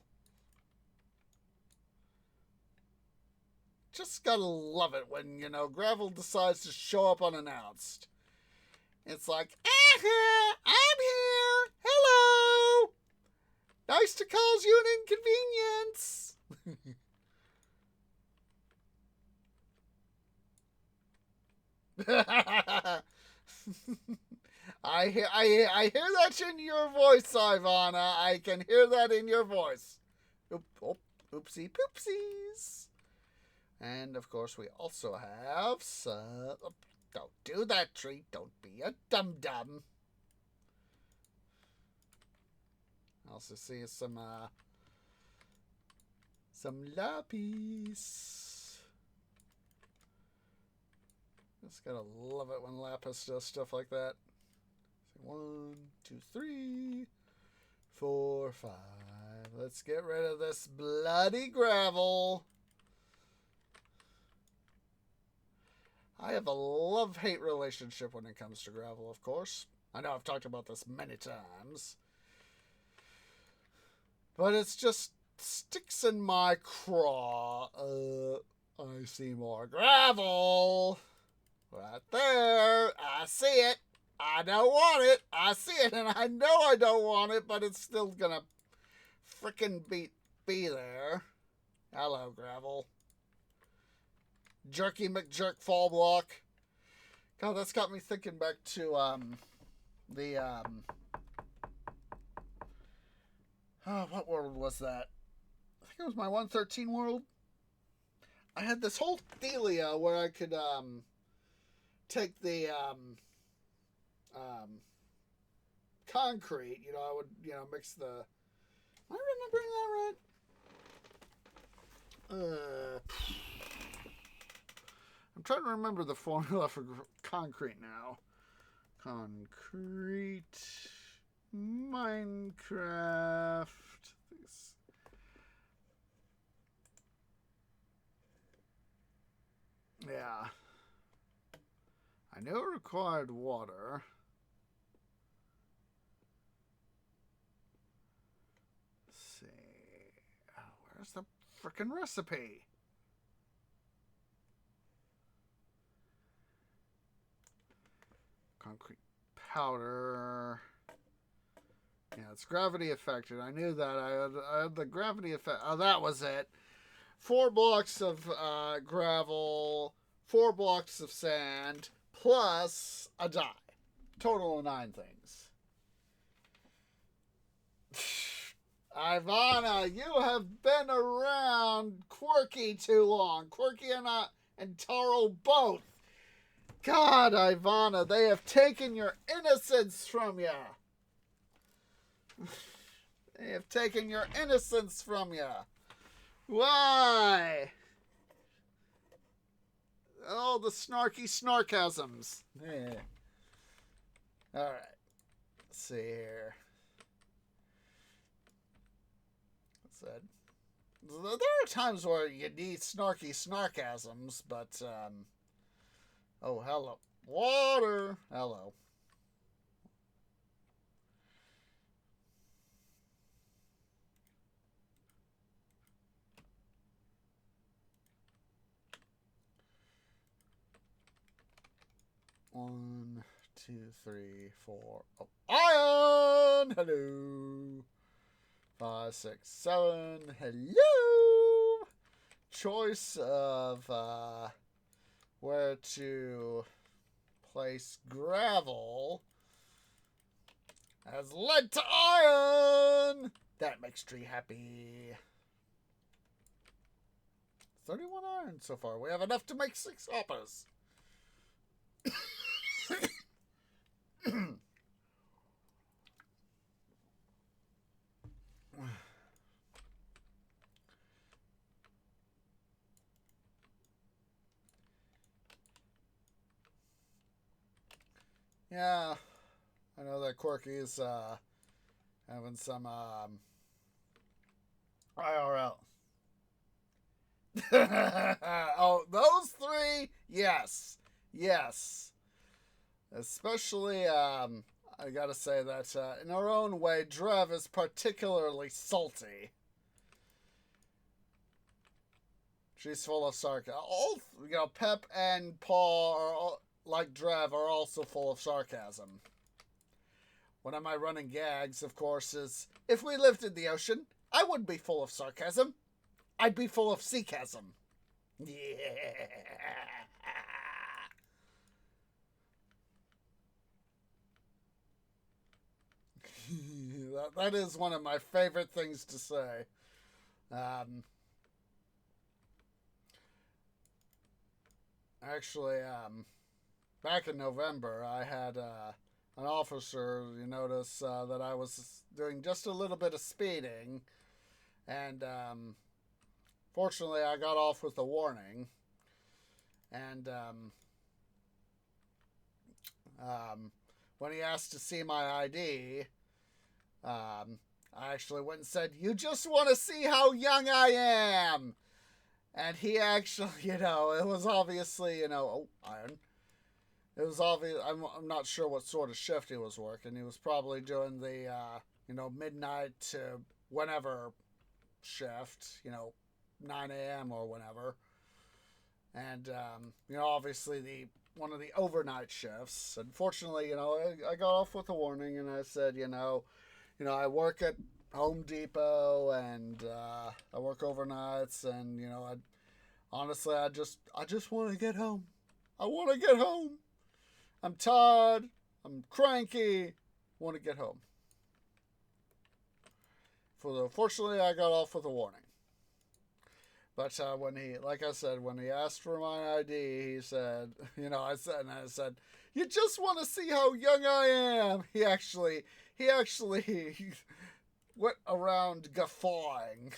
Just gotta love it when, you know, gravel decides to show up unannounced. It's like, I'm here. Hello. Nice to cause you an inconvenience. I hear that in your voice, Ivana. I can hear that in your voice. Oopsie poopsies. And, of course, we also have some... Don't do that, tree. Don't be a dum-dum. I also see some lapis. Just gotta love it when lapis does stuff like that. 1, 2, 3, 4, 5. Let's get rid of this bloody gravel. I have a love-hate relationship when it comes to gravel, of course. I know I've talked about this many times. But it's just sticks in my craw. I see more gravel. Right there. I see it. I don't want it. I see it, and I know I don't want it, but it's still gonna frickin' be there. Hello, gravel. Jerky McJerk fall block. God, that's got me thinking back to what world was that? I think it was my 113 world. I had this whole dealia where I could take the concrete, you know, I would, you know, mix the... Am I remembering that right? I'm trying to remember the formula for concrete now. Concrete... Minecraft... Yeah. I know it required water. Let's see. Where's the frickin' recipe? Concrete powder. Yeah, it's gravity affected. I knew that. I had the gravity effect. Oh, that was it. 4 blocks of gravel, 4 blocks of sand, plus a dye. Total of 9 things. Ivana, you have been around Quirky too long. Quirky and Taro both. God, Ivana, they have taken your innocence from you. They have taken your innocence from you. Why? Oh, the snarky snarkasms. Yeah. All right. Let's see here. Said. There are times where you need snarky snarkasms, but oh, hello, water. Hello. One, two, three, four. Oh, iron. Hello. 5, 6, 7. Hello. Choice of where to place gravel has led to iron. That makes Tree happy. 31 iron so far. We have enough to make 6 hoppers. Yeah, I know that Quirky's having some IRL. Oh, those 3? Yes. Yes. Especially, I gotta say that in her own way, Drev is particularly salty. She's full of sarcasm. All, Pep and Paul are all, like Drev, are also full of sarcasm. One of my running gags, of course, is if we lived in the ocean, I wouldn't be full of sarcasm. I'd be full of seacasm. Yeah. that is one of my favorite things to say. Actually, back in November, I had an officer, you notice that I was doing just a little bit of speeding, and fortunately I got off with a warning, and when he asked to see my ID, I actually went and said, "You just want to see how young I am." And he actually, it was obviously, oh, iron. It was obvious. I'm not sure what sort of shift he was working. He was probably doing the, midnight to whenever shift, 9 a.m. or whenever. And, obviously one of the overnight shifts. Unfortunately, I got off with a warning, and I said, I work at Home Depot, and I work overnights, and honestly, I just want to get home. I want to get home. I'm tired. I'm cranky. Want to get home. Fortunately, I got off with a warning. But when he asked for my ID, he said, I said, "You just want to see how young I am." He actually went around guffawing,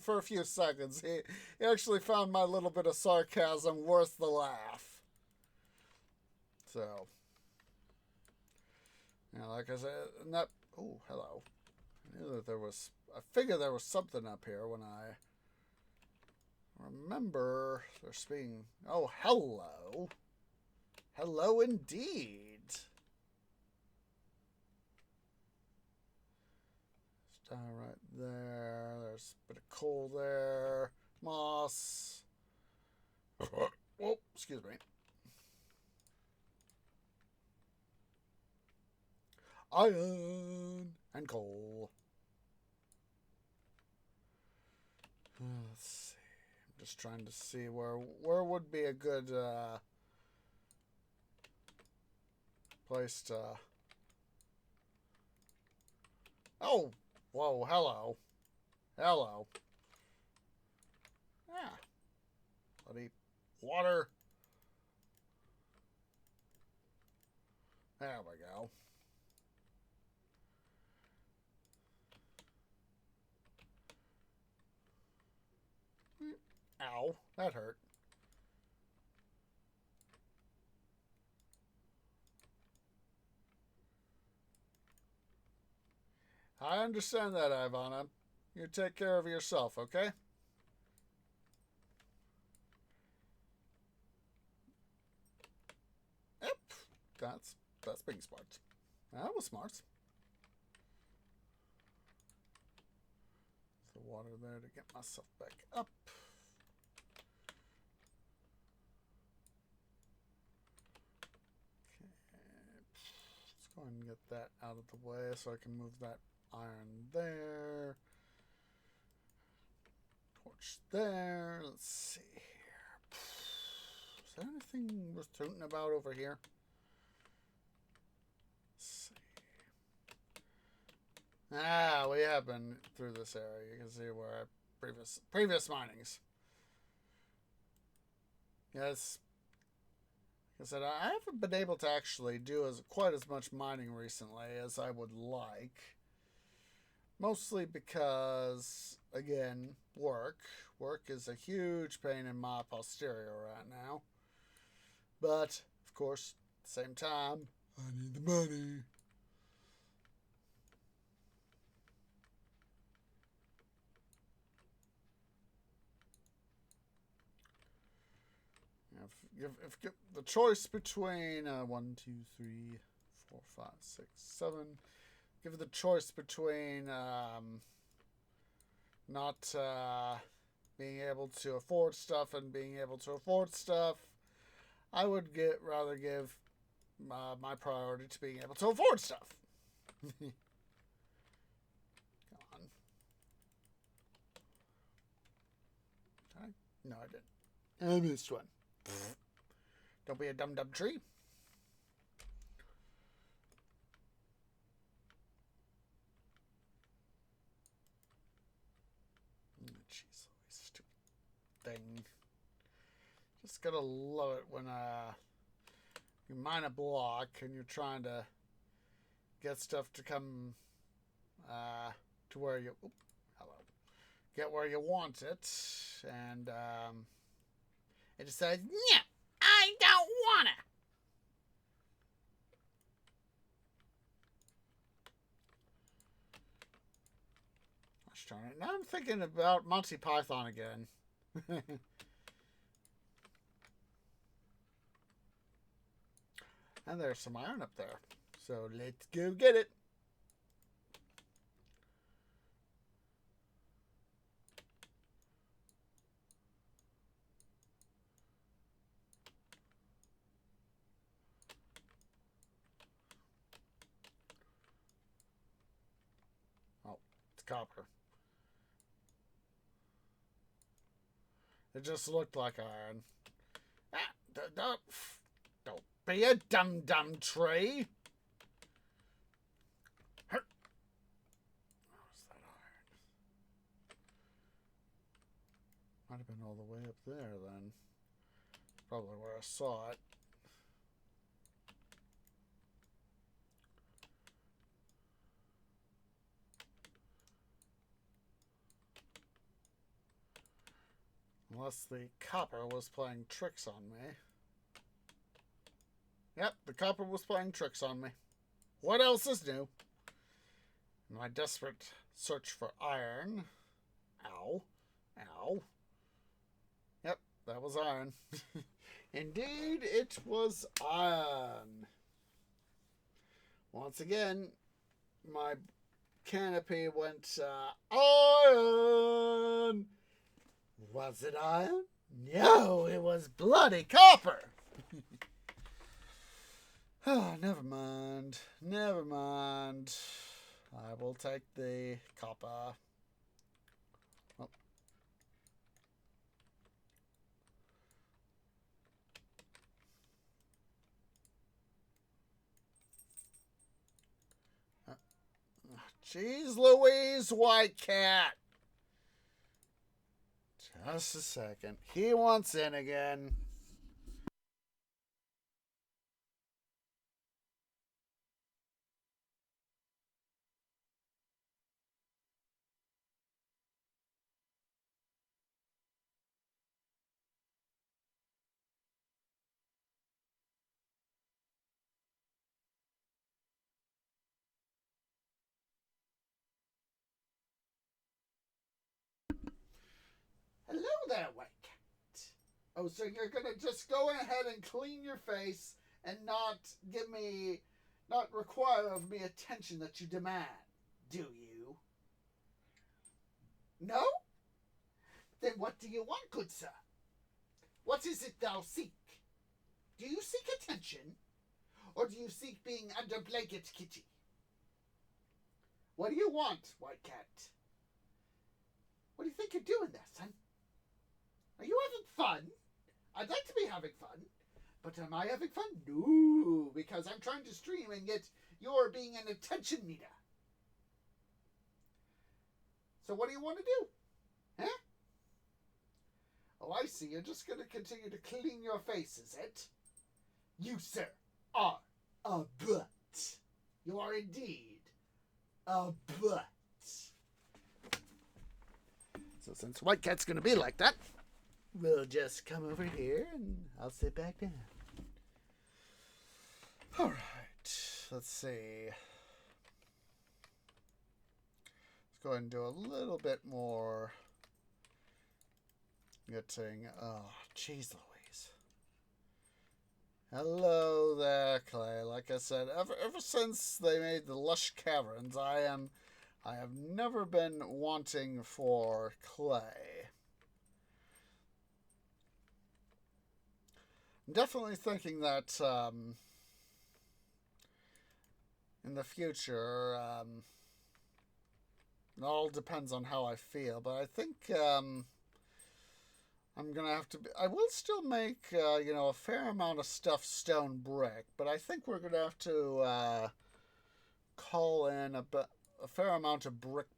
for a few seconds. He actually found my little bit of sarcasm worth the laugh. So, like I said, oh, hello. I knew that I figured there was something up here when I remember there's being, oh, hello. Hello indeed. Right there. There's a bit of coal there. Moss. Whoa, excuse me. Iron and coal. Let's see. I'm just trying to see where would be a good Placed, oh! Whoa, hello. Hello. Yeah. Bloody water. There we go. Ow, that hurt. I understand that, Ivana. You take care of yourself, okay? Yep. That's being smart. That was smart. The water there to get myself back up. Okay. Let's go ahead and get that out of the way so I can move that iron there. Torch there. Let's see here. Is there anything worth tooting about over here? Let's see. Ah, we have been through this area. You can see where our previous minings. Yes. Like I said, I haven't been able to actually do quite as much mining recently as I would like. Mostly because, again, work. Work is a huge pain in my posterior right now. But, of course, at the same time, I need the money. If the choice between 1, 2, 3, 4, 5, 6, 7. Give it the choice between not being able to afford stuff and being able to afford stuff, I would rather give my priority to being able to afford stuff. Come on. Did I? No, I didn't. I missed one. Don't be a dumb tree. Jeez, stupid thing. Just gotta love it when you mine a block and you're trying to get stuff to come to where you get where you want it, and it decides, yeah, I don't wanna. Now I'm thinking about Monty Python again. And there's some iron up there. So let's go get it. Oh, it's copper. It just looked like iron. Don't be a dumb tree. Where's that iron? Might have been all the way up there then. Probably where I saw it. Unless the copper was playing tricks on me. Yep, the copper was playing tricks on me. What else is new? In my desperate search for iron. Ow. Ow. Yep, that was iron. Indeed, it was iron. Once again, my canopy went iron. Was it iron? No, it was bloody copper. Oh, never mind. Never mind. I will take the copper. Oh. Jeez Louise, White Cat. Just a second. He wants in again. Hello there, White Cat. Oh, so you're gonna just go ahead and clean your face and not require of me attention that you demand, do you? No? Then what do you want, good sir? What is it thou seek? Do you seek attention? Or do you seek being under blanket, kitty? What do you want, White Cat? What do you think you're doing there, son? Are you having fun? I'd like to be having fun. But am I having fun? No, because I'm trying to stream and yet you're being an attention needer. So what do you want to do? Huh? Oh, I see. You're just going to continue to clean your face, is it? You, sir, are a butt. You are indeed a butt. So since White Cat's going to be like that, we'll just come over here and I'll sit back down. All right. Let's see. Let's go ahead and do a little bit more getting. Oh, jeez Louise. Hello there, Clay. Like I said, ever since they made the lush caverns, I have never been wanting for clay. I'm definitely thinking that in the future, it all depends on how I feel, but I think I'm gonna have to. I will still make a fair amount of stuffed stone brick, but I think we're gonna have to call in a fair amount of brick,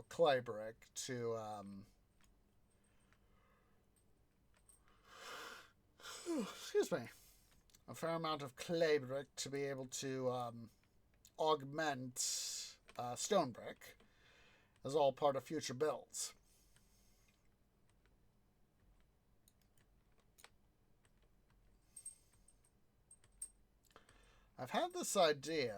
clay brick to excuse me, a fair amount of clay brick to be able to augment stone brick as all part of future builds. I've had this idea.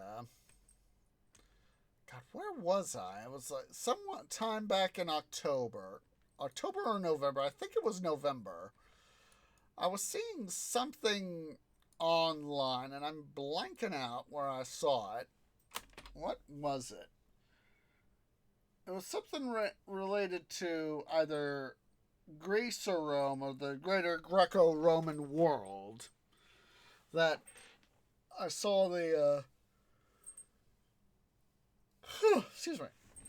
God, where was I? It was like somewhat time back in October or November. I think it was November. I was seeing something online, and I'm blanking out where I saw it. What was it? It was something related to either Greece or Rome or the greater Greco-Roman world. That I saw the excuse me.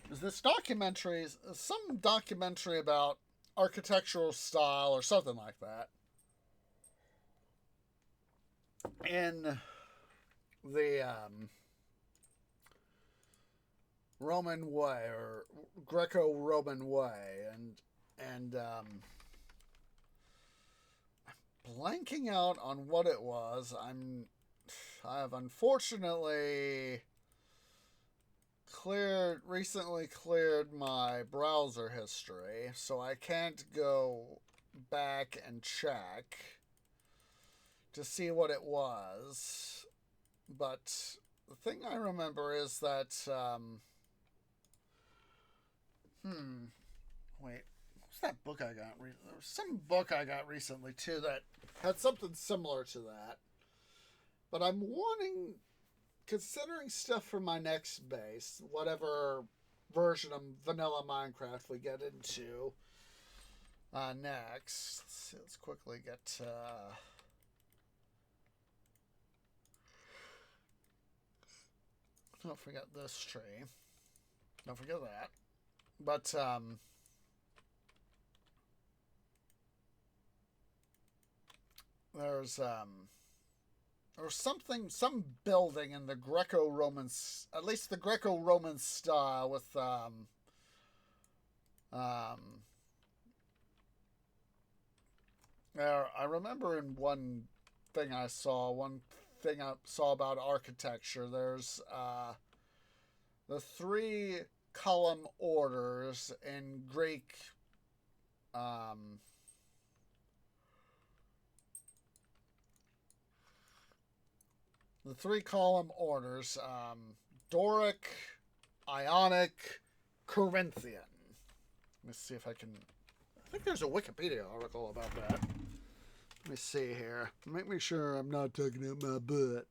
This documentary, some documentary about architectural style or something like that. In the Roman way or Greco-Roman way, and I'm blanking out on what it was. I have unfortunately recently cleared my browser history, so I can't go back and check to see what it was. But the thing I remember is that wait, what's that book I got? There was some book I got recently too that had something similar to that. But I'm considering stuff for my next base, whatever version of vanilla Minecraft we get into next. Let's quickly get. Don't forget this tree. Don't forget that. But there's or something, some building in the Greco-Roman, at least the Greco-Roman style with I remember in one thing I saw about architecture. There's the three column orders in Greek. The three column orders: Doric, Ionic, Corinthian. Let me see if I can. I think there's a Wikipedia article about that. Let me see here. Make me sure I'm not talking out my butt.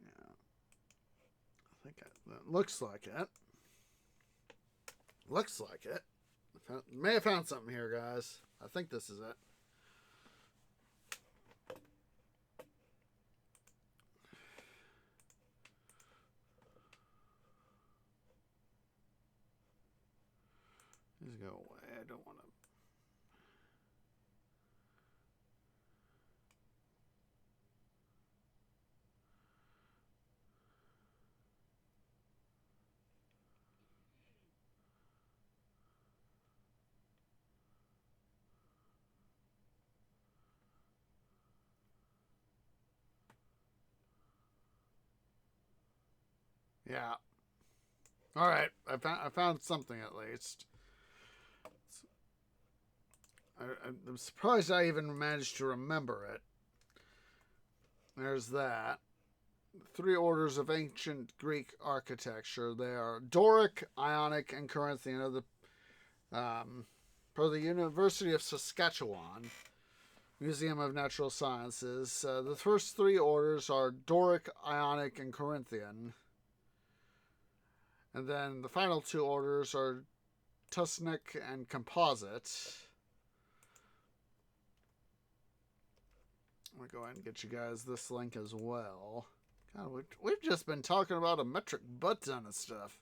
Yeah, I think that looks like it. Looks like it. May have found something here, guys. I think this is it. Just go away. I don't want to. Yeah. All right. I found something at least. I'm surprised I even managed to remember it. There's that. Three orders of ancient Greek architecture. They are Doric, Ionic, and Corinthian. Of the for the University of Saskatchewan Museum of Natural Sciences. The first three orders are Doric, Ionic, and Corinthian. And then the final two orders are Tusnic and Composite. I'm going to go ahead and get you guys this link as well. God, we've just been talking about a metric butt ton of stuff.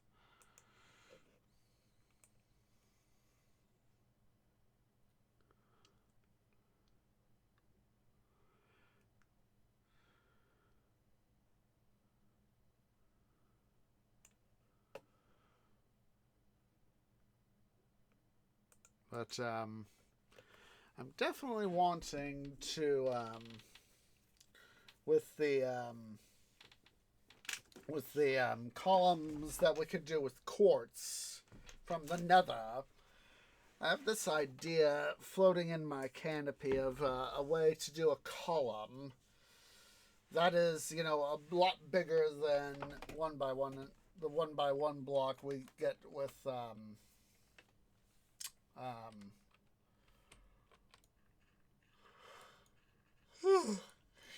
But I'm definitely wanting to with the columns that we could do with quartz from the nether. I have this idea floating in my canopy of a way to do a column that is, a lot bigger than one by one. The one by one block we get with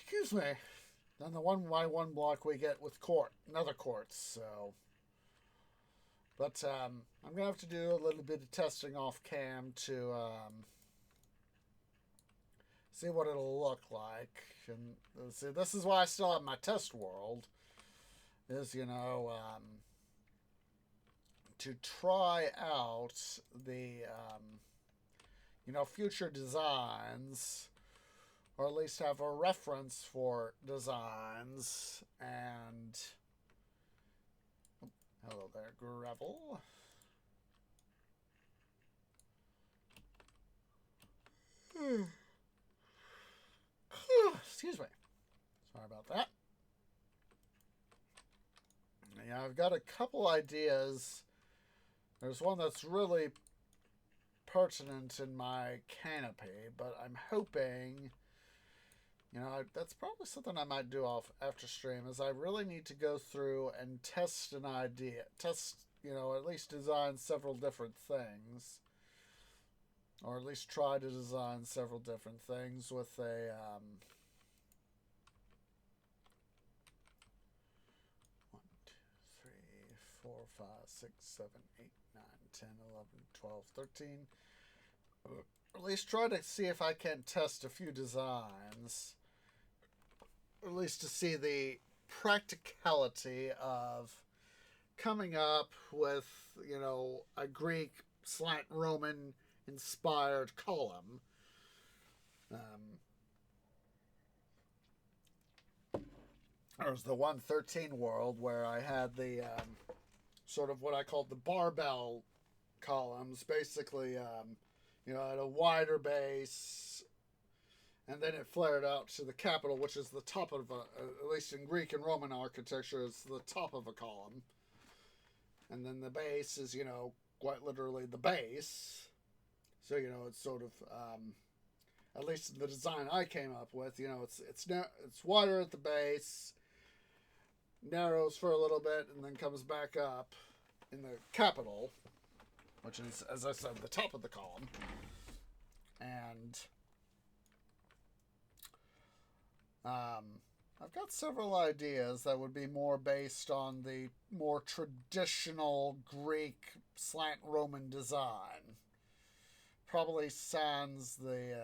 excuse me. Then the one by one block we get with another quartz. So, but I'm gonna have to do a little bit of testing off cam to see what it'll look like. And see, this is why I still have my test world. Is to try out the future designs, or at least have a reference for designs. And hello there, gravel. Excuse me. Sorry about that. Yeah, I've got a couple ideas. There's one that's really pertinent in my canopy, but I'm hoping, that's probably something I might do off after stream, is I really need to go through and test an idea. At least design several different things. Or at least try to design several different things with a 1, 2, 3, 4, 5, 6, 7, 8, 9, 10, 11, 12, 13. Or at least try to see if I can test a few designs. Or at least to see the practicality of coming up with, a Greek slant Roman inspired column. There's the 113 world where I had the sort of what I called the barbell columns, basically, at a wider base, and then it flared out to the capital, which is the top of at least in Greek and Roman architecture, is the top of a column. And then the base is, quite literally the base. So, it's sort of, at least in the design I came up with, it's wider at the base, narrows for a little bit, and then comes back up in the capital, which is, as I said, the top of the column. And I've got several ideas that would be more based on the more traditional Greek slant Roman design. Probably sans the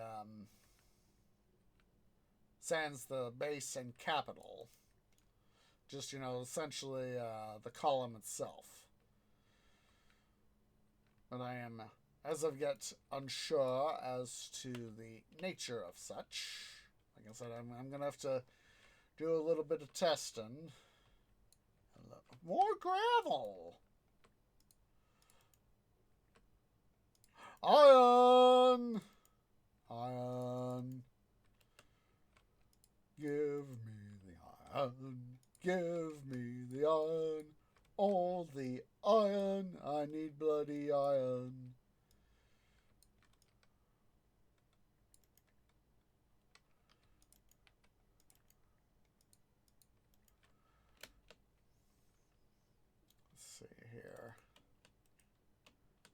base and capital. Just, essentially the column itself. But I am, as of yet, unsure as to the nature of such. Like I said, I'm going to have to do a little bit of testing. More gravel! Iron! Iron! Give me the iron! Give me the iron! All the iron! I need bloody iron!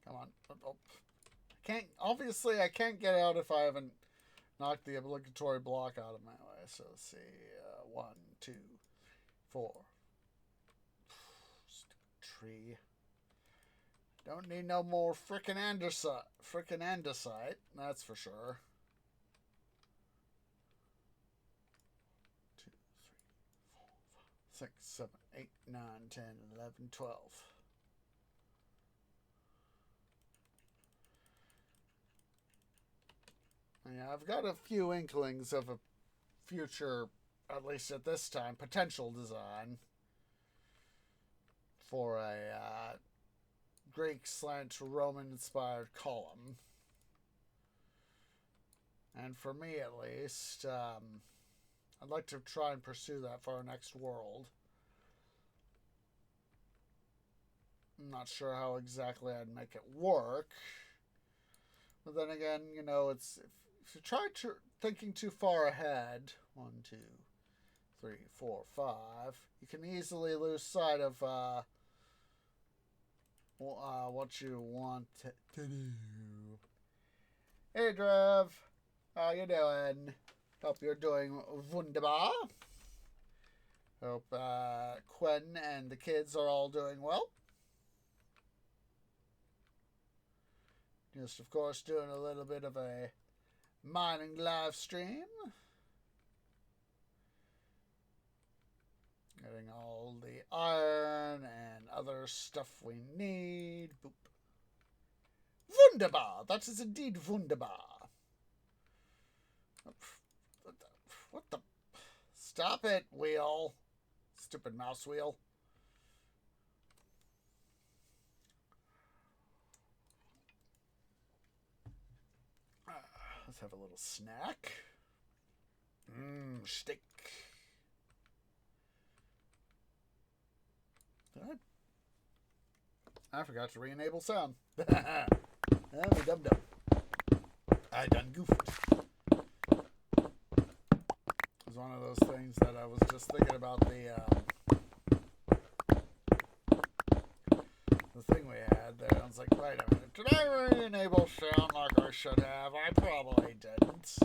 Come on. Oh. Obviously, I can't get out if I haven't knocked the obligatory block out of my way. So let's see. 1, 2, 4. Stupid tree. Don't need no more frickin' andesite. That's for sure. 2, 3, 4, 5, 6, 7, 8, 9, 10, 11, 12. Yeah, I've got a few inklings of a future, at least at this time, potential design for a Greek slant Roman inspired column. And for me, at least, I'd like to try and pursue that for our next world. I'm not sure how exactly I'd make it work. But then again, it's... If you try thinking too far ahead, 1, 2, 3, 4, 5, you can easily lose sight of what you want to do. Hey, Drev. How you doing? Hope you're doing wunderbar. Hope Quinn and the kids are all doing well. Just, of course, doing a little bit of a mining live stream. Getting all the iron and other stuff we need. Boop. Wunderbar! That is indeed wunderbar. What the? Stop it, wheel. Stupid mouse wheel. Let's have a little snack. Steak. I forgot to re-enable sound. I'm a dum-dum. I done goofed. It was one of those things that I was just thinking about the thing we had there. I was like, wait a minute. Did I re-enable sound like I should have? I probably didn't.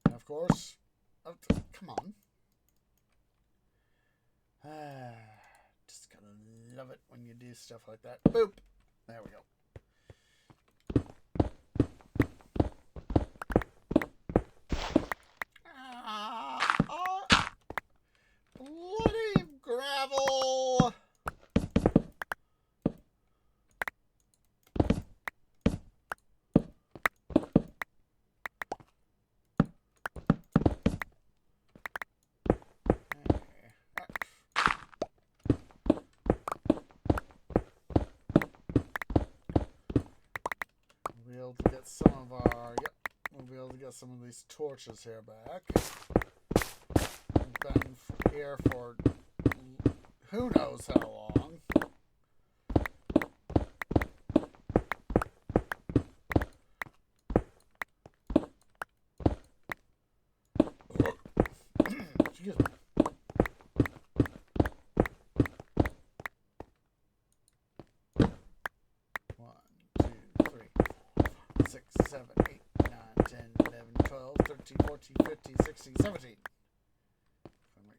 And of course, come on. Just gotta love it when you do stuff like that. Boop. There we go. able to get some of our... Yep, we'll be able to get some of these torches here back. We've been here for who knows how long. Excuse me.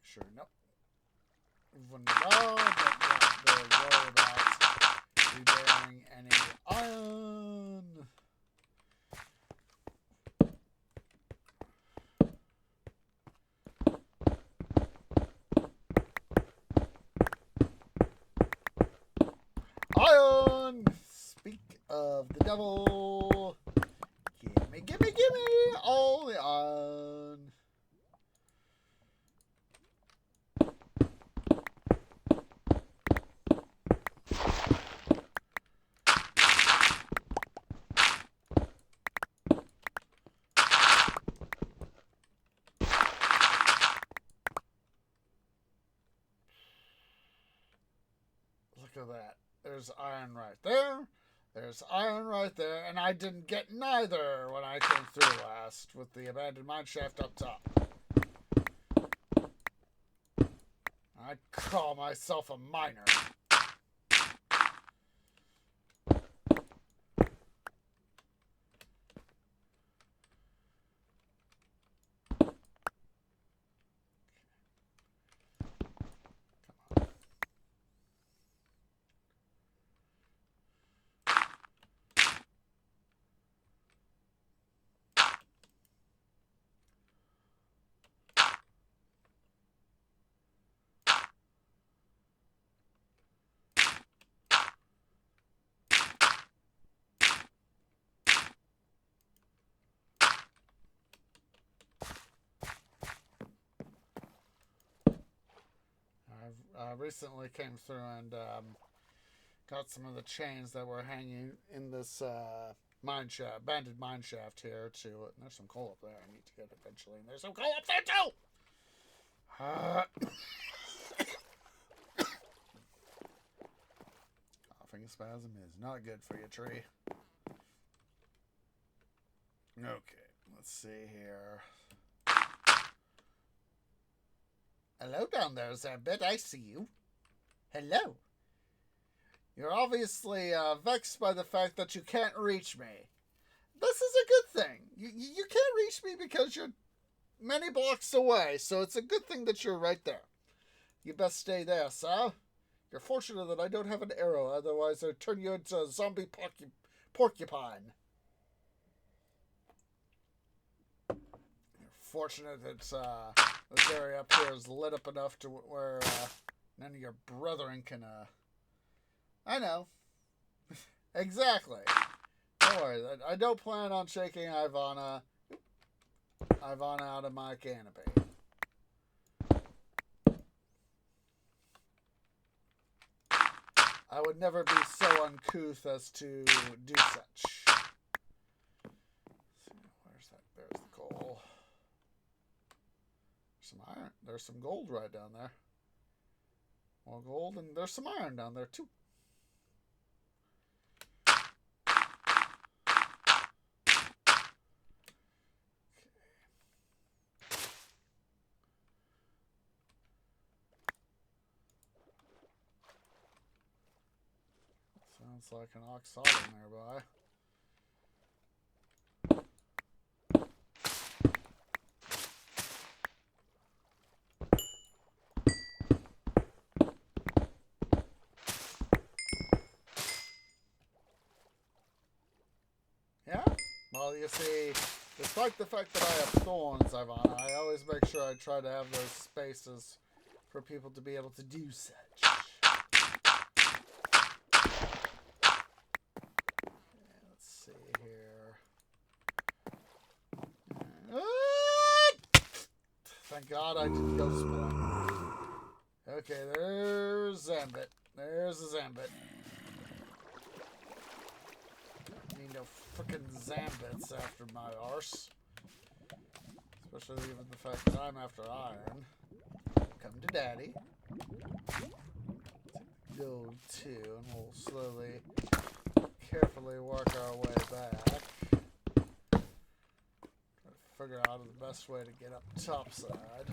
Sure, nope. Wouldn't know, but not really worry about repairing any iron. Iron! Speak of the devil. Gimme, gimme, gimme all the iron. Look at that. There's iron right there. There's iron right there. And I didn't get neither when I came through last with the abandoned mine shaft up top. I call myself a miner. I recently came through and got some of the chains that were hanging in this mine shaft, abandoned mine shaft here to it. And there's some coal up there I need to get eventually. And there's some coal up there too! Coughing spasm is not good for you, tree. Okay, let's see here. Hello down there, Zambit. I see you. Hello. You're obviously vexed by the fact that you can't reach me. This is a good thing. You can't reach me because you're many blocks away, so it's a good thing that you're right there. You best stay there, sir. You're fortunate that I don't have an arrow, otherwise I'd turn you into a zombie porcupine. You're fortunate that this area up here is lit up enough to where none of your brethren can... I know. Exactly. Don't worry. I don't plan on shaking Ivana out of my canopy. I would never be so uncouth as to do such. Where's that? There's the coal. Some iron. There's some gold right down there. More gold, and there's some iron down there too. Sounds like an oxide nearby. Yeah? Well, you see, despite the fact that I have thorns, Ivana, I always make sure I try to have those spaces for people to be able to do such. Thank God I didn't go spawn. Okay, there's Zambit. There's the Zambit. need no frickin' Zambits after my arse. Especially given the fact that I'm after iron. Come to daddy. Gold 2, and we'll slowly, carefully work our way back. Try to figure out the best way to get up topside.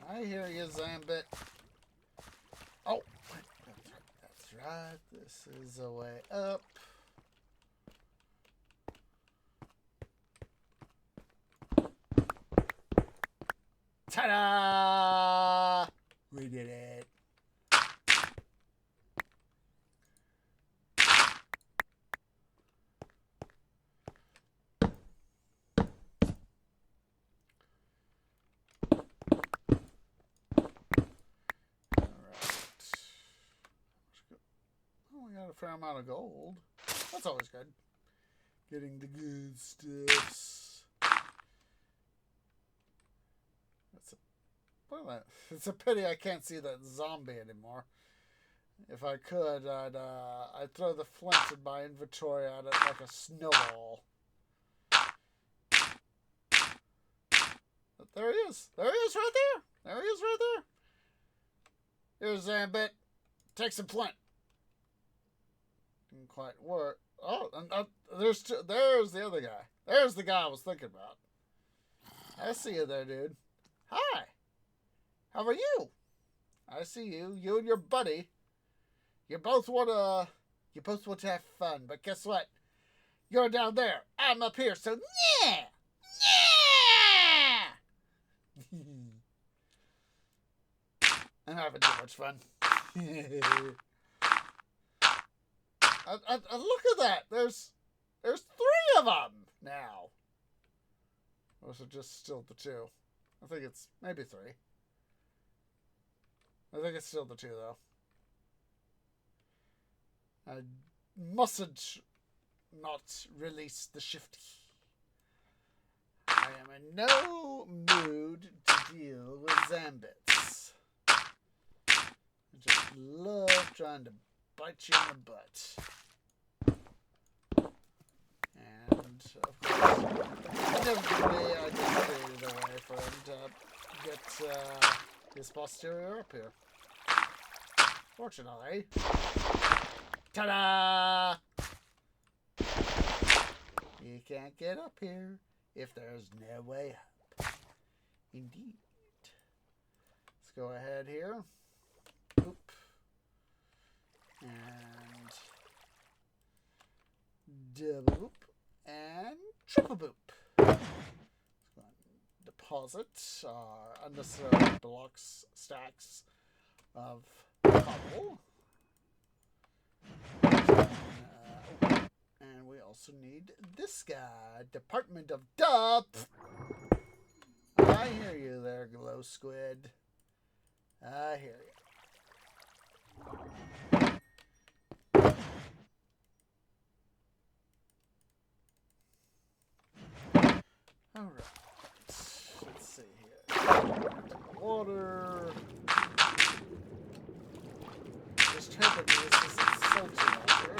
I hear you, Zambit. Oh, that's right. This is a way up. Ta-da! We did it. We got a fair amount of gold. That's always good. Getting the good stuffs. It's a pity I can't see that zombie anymore. If I could, I'd throw the flint in my inventory at it like a snowball. But there he is. There he is right there. There he is right there. Here's Zambit. Take some flint. Didn't quite work. Oh, and there's the other guy. There's the guy I was thinking about. I see you there, dude. Hi. How are you? I see you. You and your buddy. You both want to have fun, but guess what? You're down there. I'm up here, so yeah! Yeah! I'm having too much fun. Look at that. There's 3 of them now. Or is it just still the 2? I think it's maybe 3. I think it's still the 2, though. I mustn't not release the shifty. I am in no mood to deal with Zambits. I just love trying to bite you in the butt. And, of course, inevitably I just created a way for him to get his posterior up here. Fortunately. Ta-da! You can't get up here if there's no way up. Indeed. Let's go ahead here. Boop. And double boop. And triple boop. Let's go and deposit our unnecessary blocks, stacks of cobble. And we also need this guy, Department of Depth. I hear you there, Glow Squid. I hear you. Alright. Let's see here. Water. Just hoping this isn't salty water.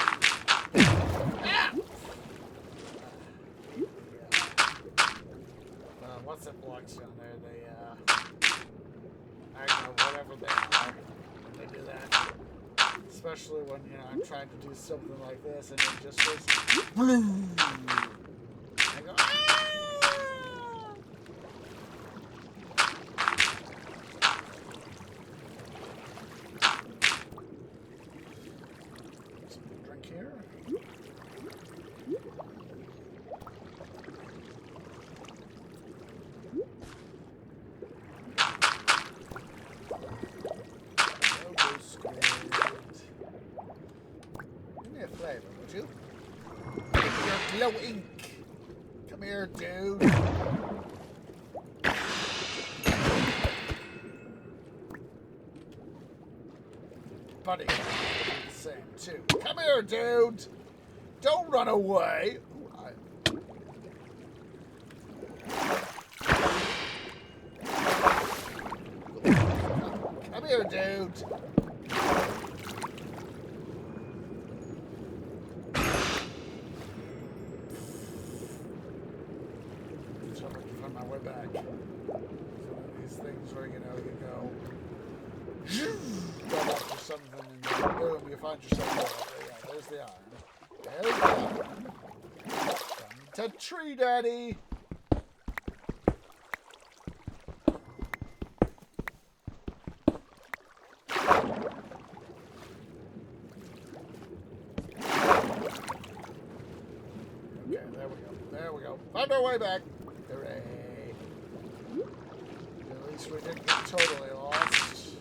What's that blocks down there? They, I don't know, whatever they are. They do that. Especially when, I'm trying to do something like this and it just goes, boom! I go, ah! Some drink here. Flavor, would you? Your glow ink. Come here, dude. Buddy, do the same too. Come here, dude. Don't run away. dude. So I can find my way back. So these things where, you know, you go after something and then boom, you find yourself there. Yeah, there's the iron. There's the iron. Come to tree daddy. There we go. Find our way back. Hooray. At least we didn't get totally lost.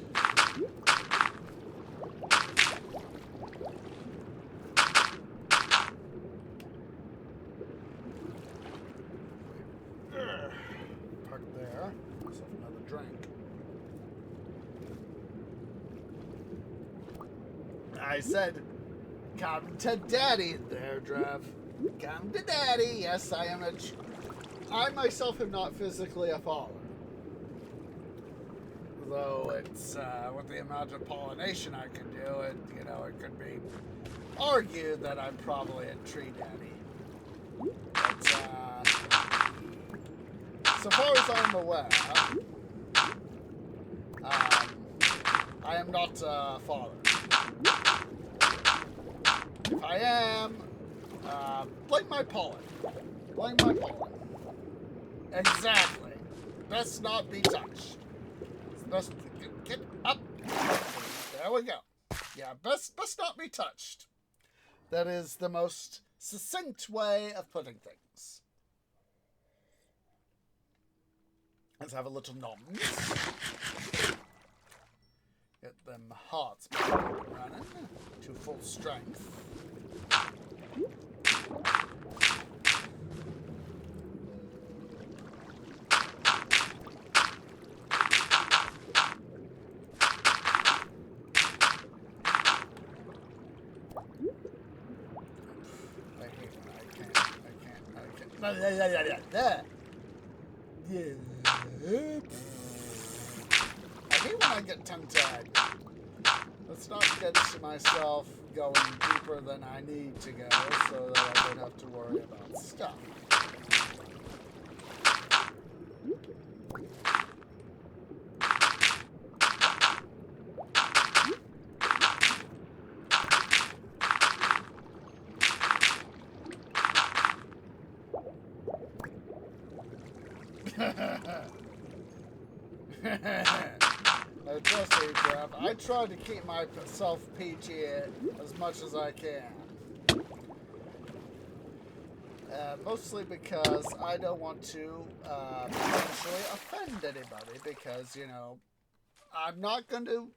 Park there. Myself another drink. I said, come to daddy there, Drev. Come to daddy. Yes, I am I myself am not physically a faller. Though it's, with the amount of pollination I can do, it could be argued that I'm probably a tree daddy. But, so far as I'm aware, I am not a father. If I am, blame my pollen. Blame my pollen. Exactly. Best not be touched. Best get up. There we go. Yeah, best not be touched. That is the most succinct way of putting things. Let's have a little noms. Get them hearts running to full strength. I hate when I get tongue-tied. Let's not get to myself going deeper than I need to go so that I don't have to worry about stuff. Trust me, Jeff. I try to keep myself PG as much as I can. Mostly because I don't want to potentially offend anybody because, I'm not going to,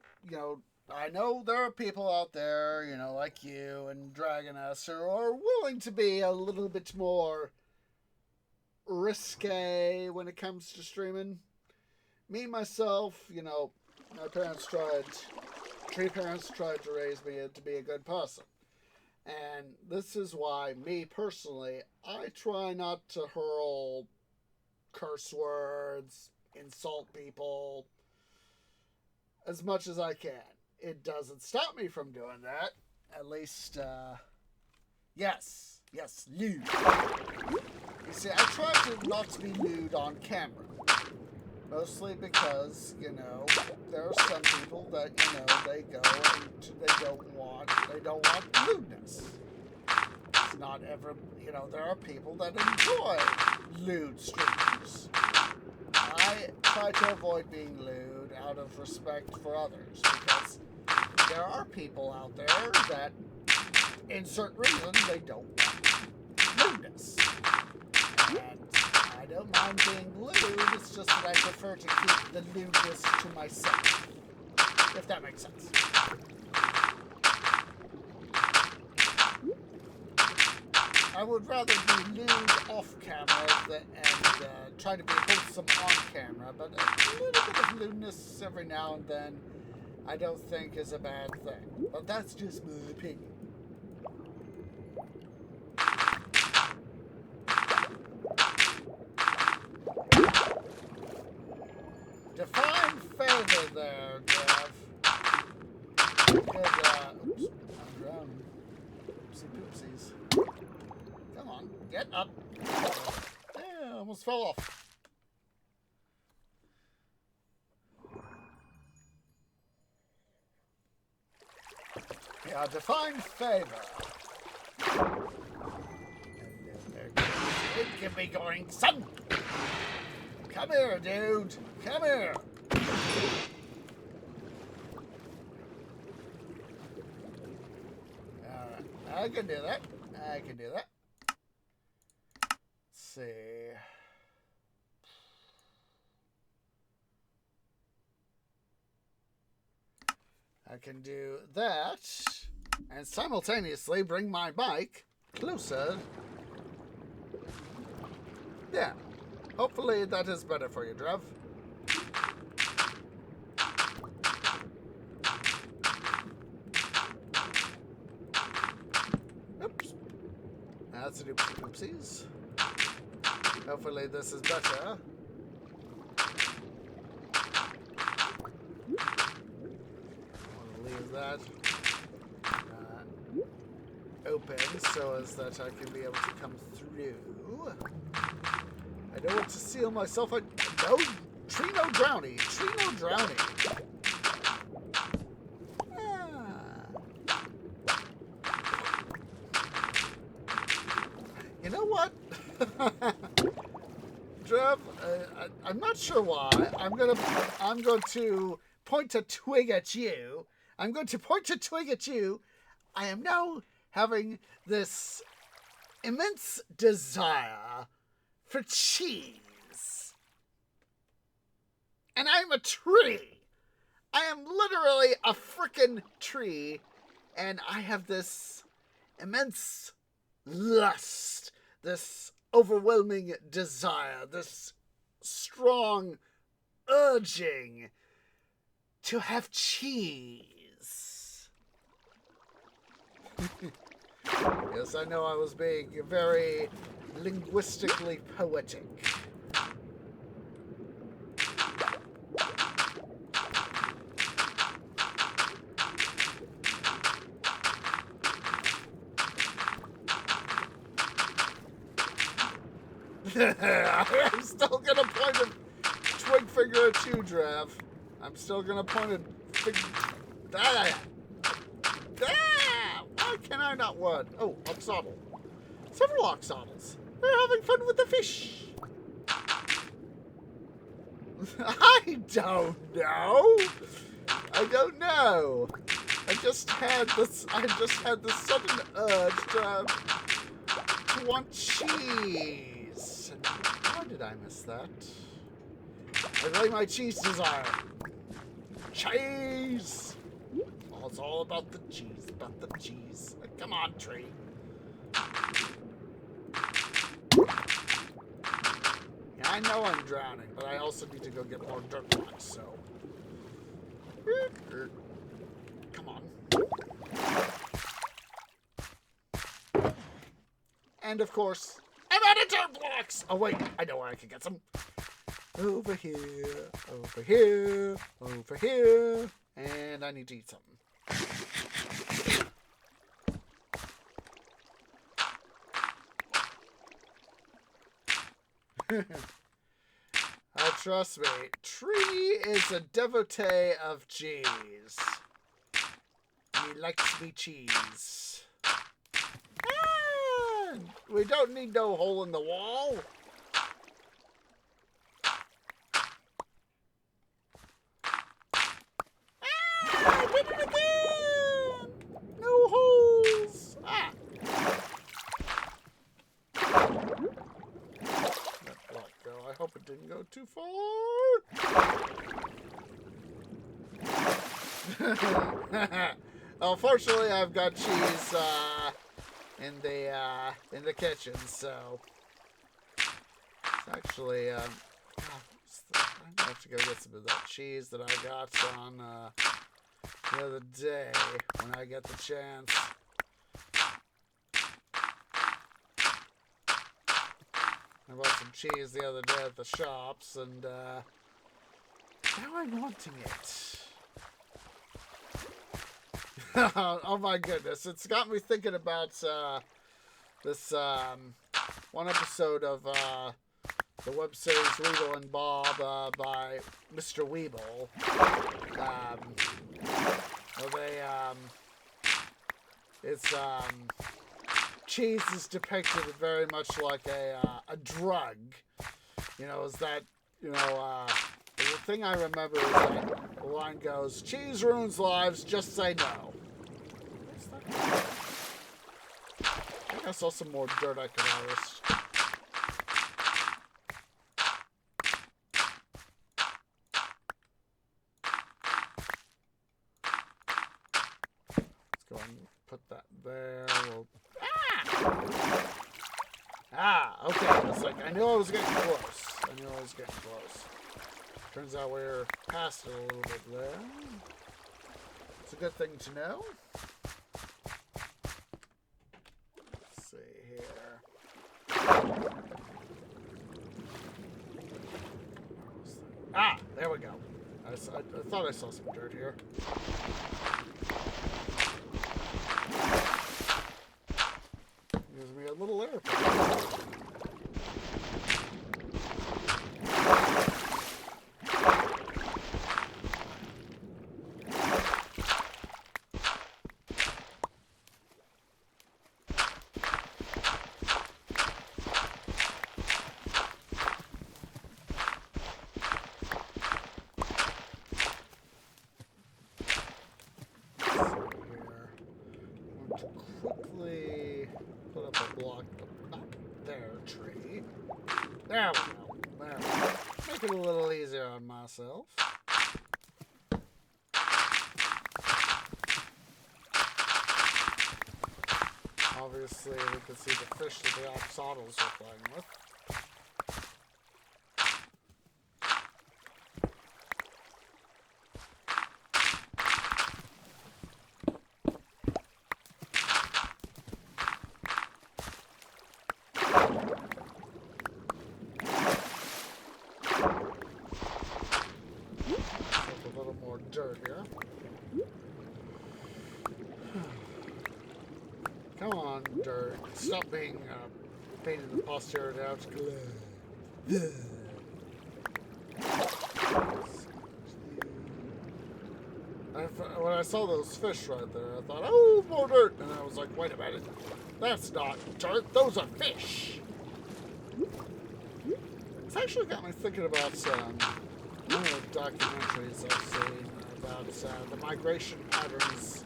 I know there are people out there, like you and Dragoness who are willing to be a little bit more risque when it comes to streaming. Me, myself, my tree parents tried to raise me to be a good person. And this is why, me personally, I try not to hurl curse words, insult people, as much as I can. It doesn't stop me from doing that. At least, yes, lewd. You see, I try to not to be lewd on camera. Mostly because, there are some people that, they go and they don't want lewdness. It's not ever, there are people that enjoy lewd streamers. I try to avoid being lewd out of respect for others because there are people out there that, in certain reasons, they don't want lewdness. And I don't mind being lewd, it's just that I prefer to keep the lewdness to myself. If that makes sense. I would rather be lewd off camera and try to be wholesome on camera, but a little bit of lewdness every now and then I don't think is a bad thing. But that's just my opinion. Define favor there, Jeff. Oops, I'm drowning. Oopsie poopsies. Come on, get up. Yeah, almost fell off. Yeah, define favor. It can be going, son. Come here, dude. Come here. Alright, I can do that. I can do that. Let's see. I can do that and simultaneously bring my mic closer. Yeah. Hopefully that is better for you, Drev. Oops. That's a oopsies. Hopefully this is better. Leave that open so as that I can be able to come through. I don't want to seal myself. No, tree no drowning. Tree no drowning. You know what? Drev, I'm not sure why. I'm going to point a twig at you. I'm going to point a twig at you. I am now having this immense desire for cheese. And I'm a tree. I am literally a frickin' tree. And I have this immense lust, this overwhelming desire, this strong urging to have cheese. Yes, I know I was being very linguistically poetic. I'm still gonna point a twig finger at you, Drav. I'm still gonna point a finger. Why can I not word? Oh, oxodal. Several oxodals. They're having fun with the fish. I don't know. I don't know. I just had this sudden urge to want cheese. How did I miss that? I really my cheese desire. Cheese! Oh, it's all about the cheese, Come on, tree. Yeah, I know I'm drowning, but I also need to go get more dirt blocks, so. Come on. And of course, I'm out of dirt blocks! Oh wait, I know where I can get some. Over here, over here, over here. And I need to eat something. Trust me, Tree is a devotee of cheese. He likes me cheese. We don't need no hole in the wall. I did it again! No holes! Let block go. I hope it didn't go too far. Unfortunately, I've got cheese in the kitchen, so it's actually I'm gonna have to go get some of that cheese that I got on the other day when I get the chance. I bought some cheese the other day at the shops, and now I'm wanting it. Oh my goodness. It's got me thinking about this one episode of the web series Weeble and Bob by Mr. Weeble. It's cheese is depicted very much like a drug. You know, is that, you know, the thing I remember is that the line goes, cheese ruins lives, just say no. I think I saw some more dirt I could harvest. Let's go and put that there. Okay. It's like, I knew I was getting close. Turns out we're past it a little bit there. It's a good thing to know. Let's see here. There we go. I thought I saw some dirt here. Gives me a little airplane. Quickly put up a block up there, tree. There we go. Make it a little easier on myself. Obviously, we can see the fish that the axolotls are playing with. Dirt here. Come on, dirt. Stop being pain in the posterior out. When I saw those fish right there, I thought, oh, more dirt. And I was like, wait a minute. That's not dirt. Those are fish. It's actually got me thinking about one of the documentaries I've seen about the migration patterns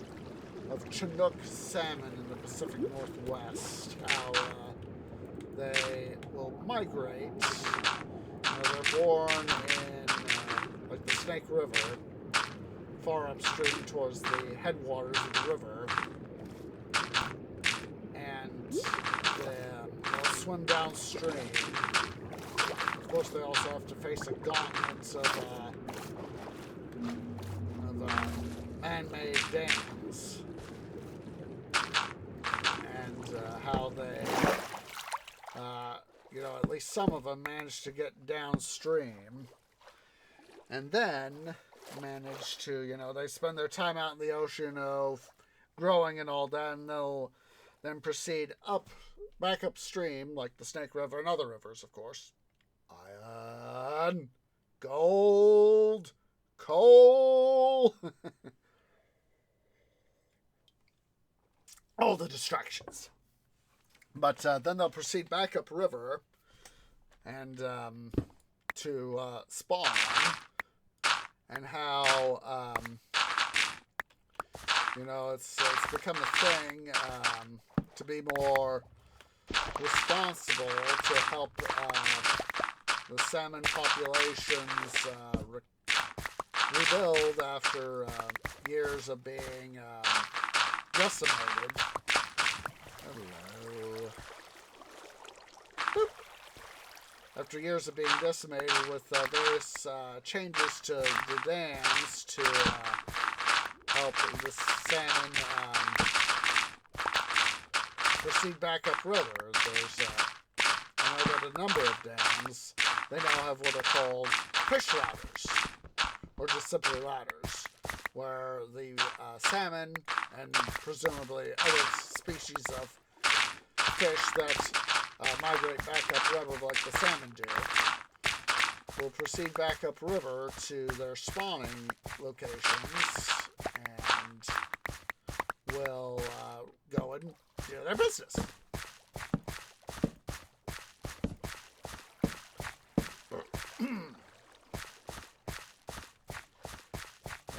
of Chinook salmon in the Pacific Northwest. How they will migrate. They're born in like the Snake River, far upstream towards the headwaters of the river, and they'll swim downstream. Of course, they also have to face a gauntlet of man-made dams, and how they, at least some of them manage to get downstream, and then manage to, they spend their time out in the ocean growing and all that, and they'll then proceed back upstream, like the Snake River and other rivers, of course. Iron, gold, coal, all the distractions. But then they'll proceed back upriver and to spawn, and how it's become a thing to be more responsible to help the salmon populations rebuild after years of being decimated. Hello. Boop. After years of being decimated with various changes to the dams to help the salmon proceed back upriver. I know that a number of dams, they now have what are called fish ladders, or just simply ladders, where the salmon and presumably other species of fish that migrate back upriver like the salmon do, will proceed back upriver to their spawning locations and will go and do their business.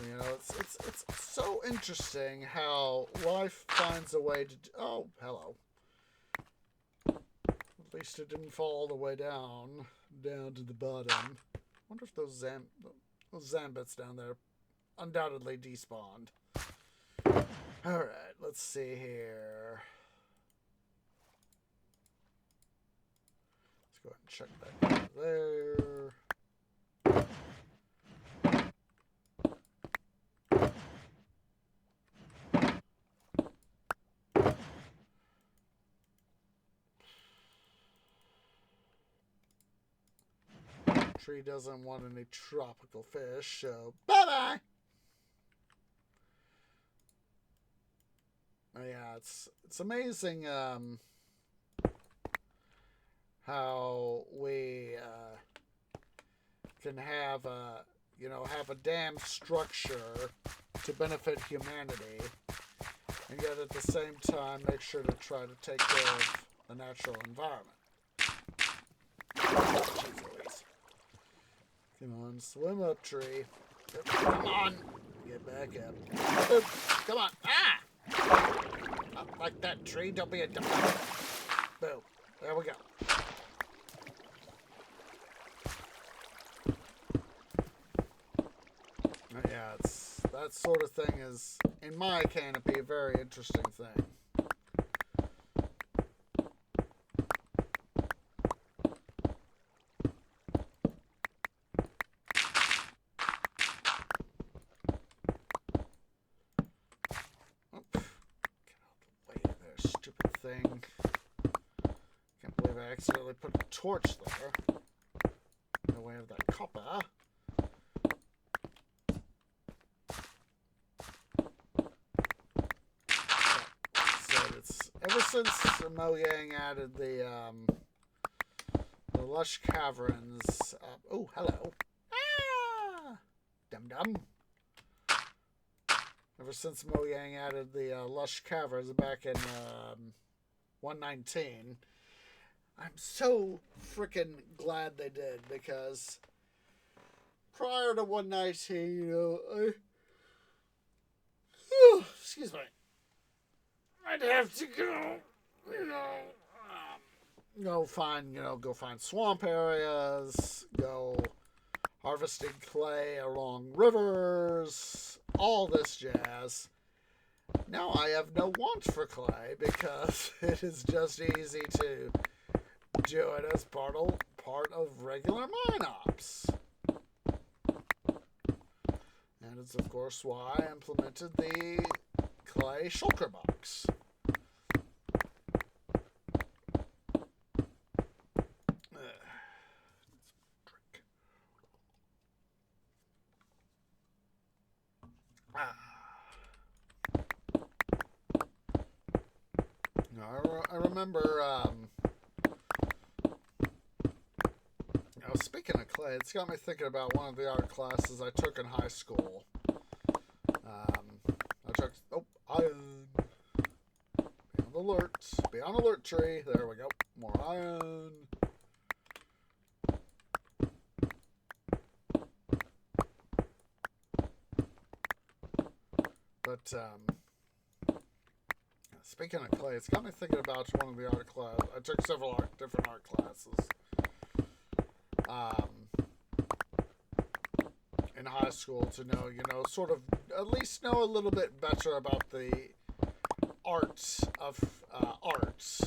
You know, it's so interesting how life finds a way to. Oh, hello. At least it didn't fall all the way down to the bottom. Wonder if those Zambits down there undoubtedly despawned. All right, let's see here. Let's go ahead and check that over there. Tree doesn't want any tropical fish, so bye-bye! Yeah, it's amazing how we can have a dam structure to benefit humanity, and yet at the same time make sure to try to take care of the natural environment. Jeez Louise. Come on, swim up, tree. Come on. Get back up. Oop, come on. Ah! Not like that, tree. Don't be a dumb. Boom. There we go. Yeah, that sort of thing is, in my canopy, a very interesting thing. Thing. Can't believe I accidentally put a torch there. No way of that copper. So it's ever since Mojang added the lush caverns. Oh, hello. Ah, dum dum. Ever since Mojang added the lush caverns back in 119, I'm so freaking glad they did, because prior to 119, excuse me, I'd have to go find swamp areas, go harvesting clay along rivers, all this jazz. Now I have no want for clay because it is just easy to do it as part of regular mine ops. And it's of course why I implemented the clay shulker box. I remember, speaking of clay, it's got me thinking about one of the art classes I took in high school. I took, iron. Be on alert, tree. There we go. More iron. But, speaking of clay, it's got me thinking about one of the art classes. I took several different art classes in high school to know, sort of at least know a little bit better about the art of art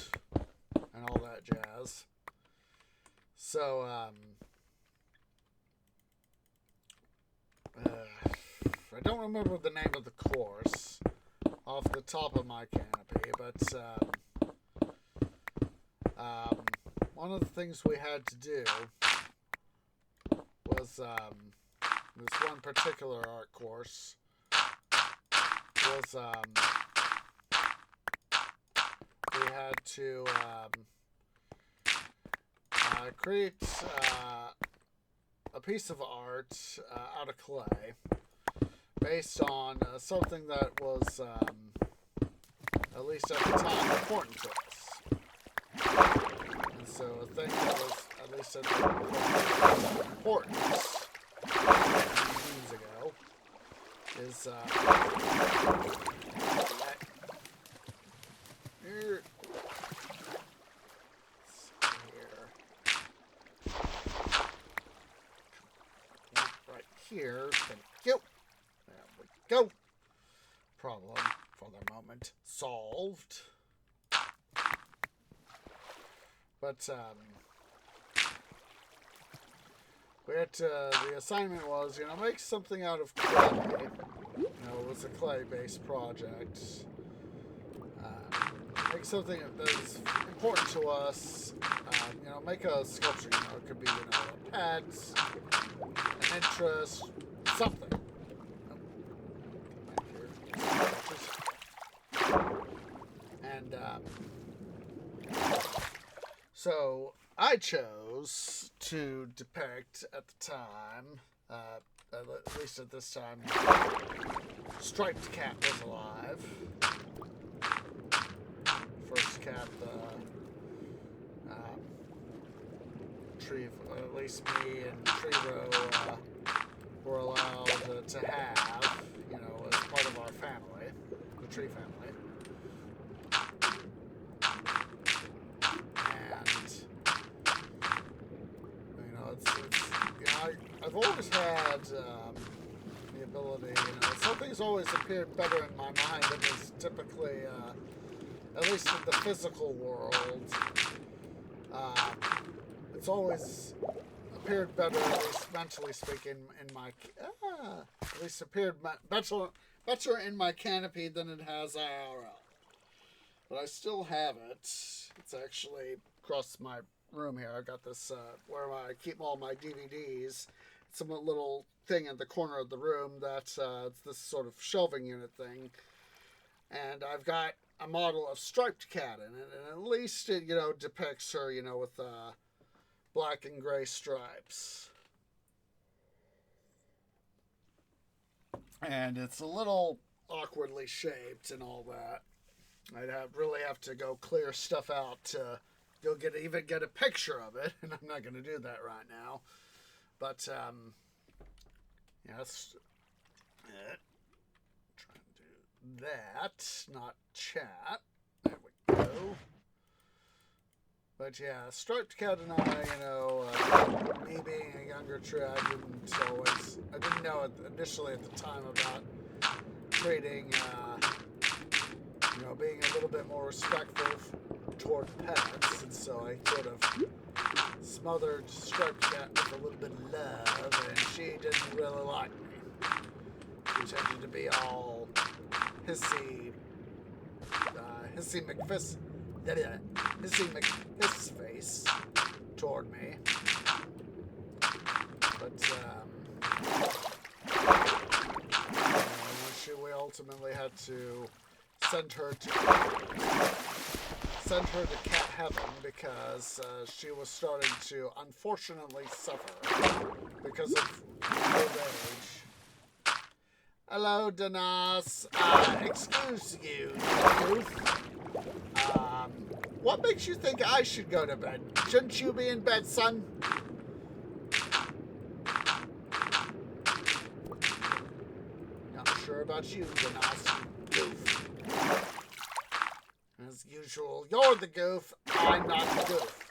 and all that jazz. So, I don't remember the name of the course off the top of my canopy, but one of the things we had to do was this one particular art course was we had to create a piece of art out of clay based on something that was, at least at the time, important to us. And so a thing that was, at least at the importance years ago, is here. Right here. Thank you. There we go. Problem for the moment solved. But we had to, the assignment was, make something out of clay. It was a clay-based project. Make something that is important to us. Make a sculpture. It could be, a pet, an interest, something. And so I chose to depict at the time, at least at this time, Striped Cat was alive. First cat tree, at least me and Tree were allowed to have, as part of our family, the tree family. And, I've always had the ability, something's always appeared better in my mind than is typically, at least in the physical world. It's always appeared better, at least mentally speaking, in my at least appeared better in my canopy than it has IRL. But I still have it. It's actually across my room here. I got this where I keep all my DVDs. It's a little thing in the corner of the room that's it's this sort of shelving unit thing, and I've got a model of Striped Cat in it, and at least it depicts her with black and gray stripes, and it's a little awkwardly shaped and all that. I'd really have to go clear stuff out to go get a picture of it, and I'm not going to do that right now. But that's it. Trying to do that, not chat. There we go. But yeah, Striped Cat and I, me being a younger tree, I didn't know it initially at the time about creating, being a little bit more respectful toward pets, and so I sort of smothered Striped Cat with a little bit of love, and she didn't really like me. She tended to be all hissy McFist face toward me. But we ultimately had to send her to cat heaven because she was starting to unfortunately suffer because of old age. Hello, Danas. Excuse you, goof. What makes you think I should go to bed? Shouldn't you be in bed, son? Not sure about you, Danas, goof. As usual, you're the goof, I'm not the goof.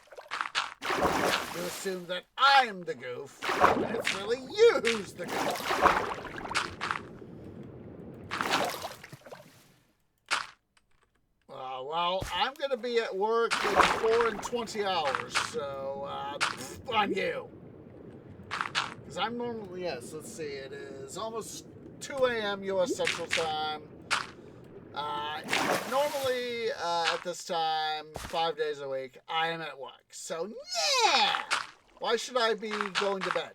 You assume that I'm the goof, but it's really you who's the goof. Well, I'm going to be at work in 4 and 20 hours, so on you. Because I'm normally, yes, let's see, it is almost 2 a.m. U.S. Central Time. Normally, at this time, 5 days a week, I am at work. So, yeah! Why should I be going to bed?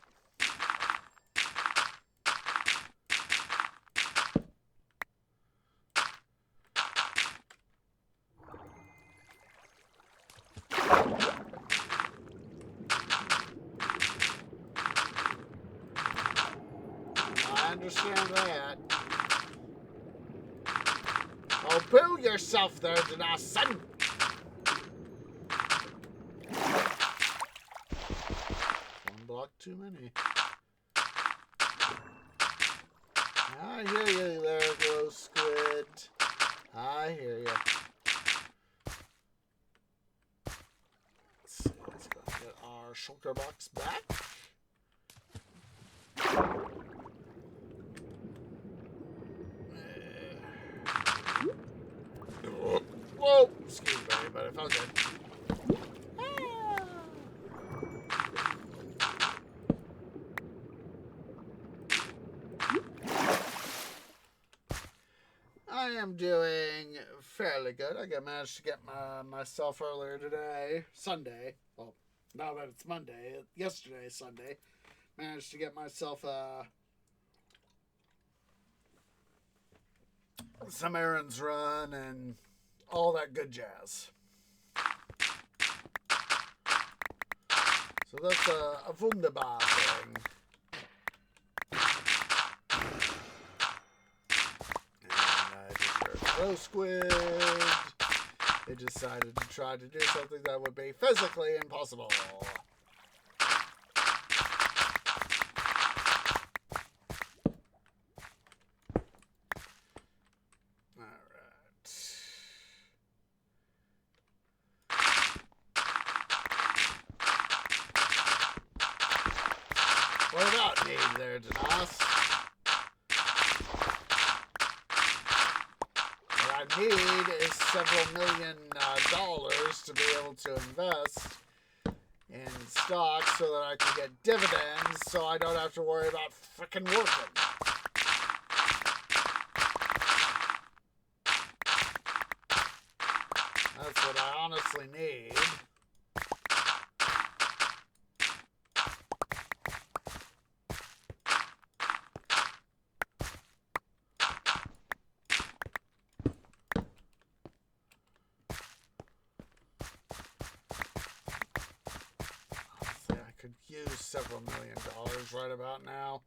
understand that. Oh, boo yourself there, Danason. One block too many. I hear you there, glow squid. I hear you. Let's see, let's go get our shulker box back. Whoa! Excuse me, but it felt good. I am doing fairly good. I managed to get myself earlier today, Sunday. Well, now that it's Monday, yesterday, Sunday, managed to get myself some errands run and all that good jazz. So that's a wunderbar thing. And I just heard Glow Squid. They decided to try to do something that would be physically impossible. What about me there, Danas? What I need is several $million to be able to invest in stocks so that I can get dividends so I don't have to worry about frickin' working. That's what I honestly need. Could use several $1 million right about now.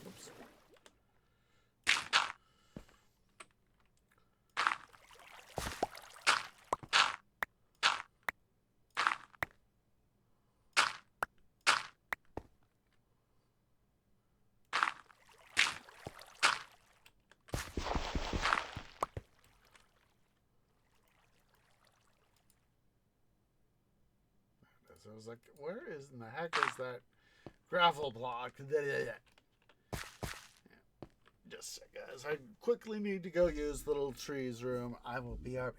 Oops. I was like, where in the heck is that gravel block? Just a sec, guys. I quickly need to go use Little Tree's room. I will BRB.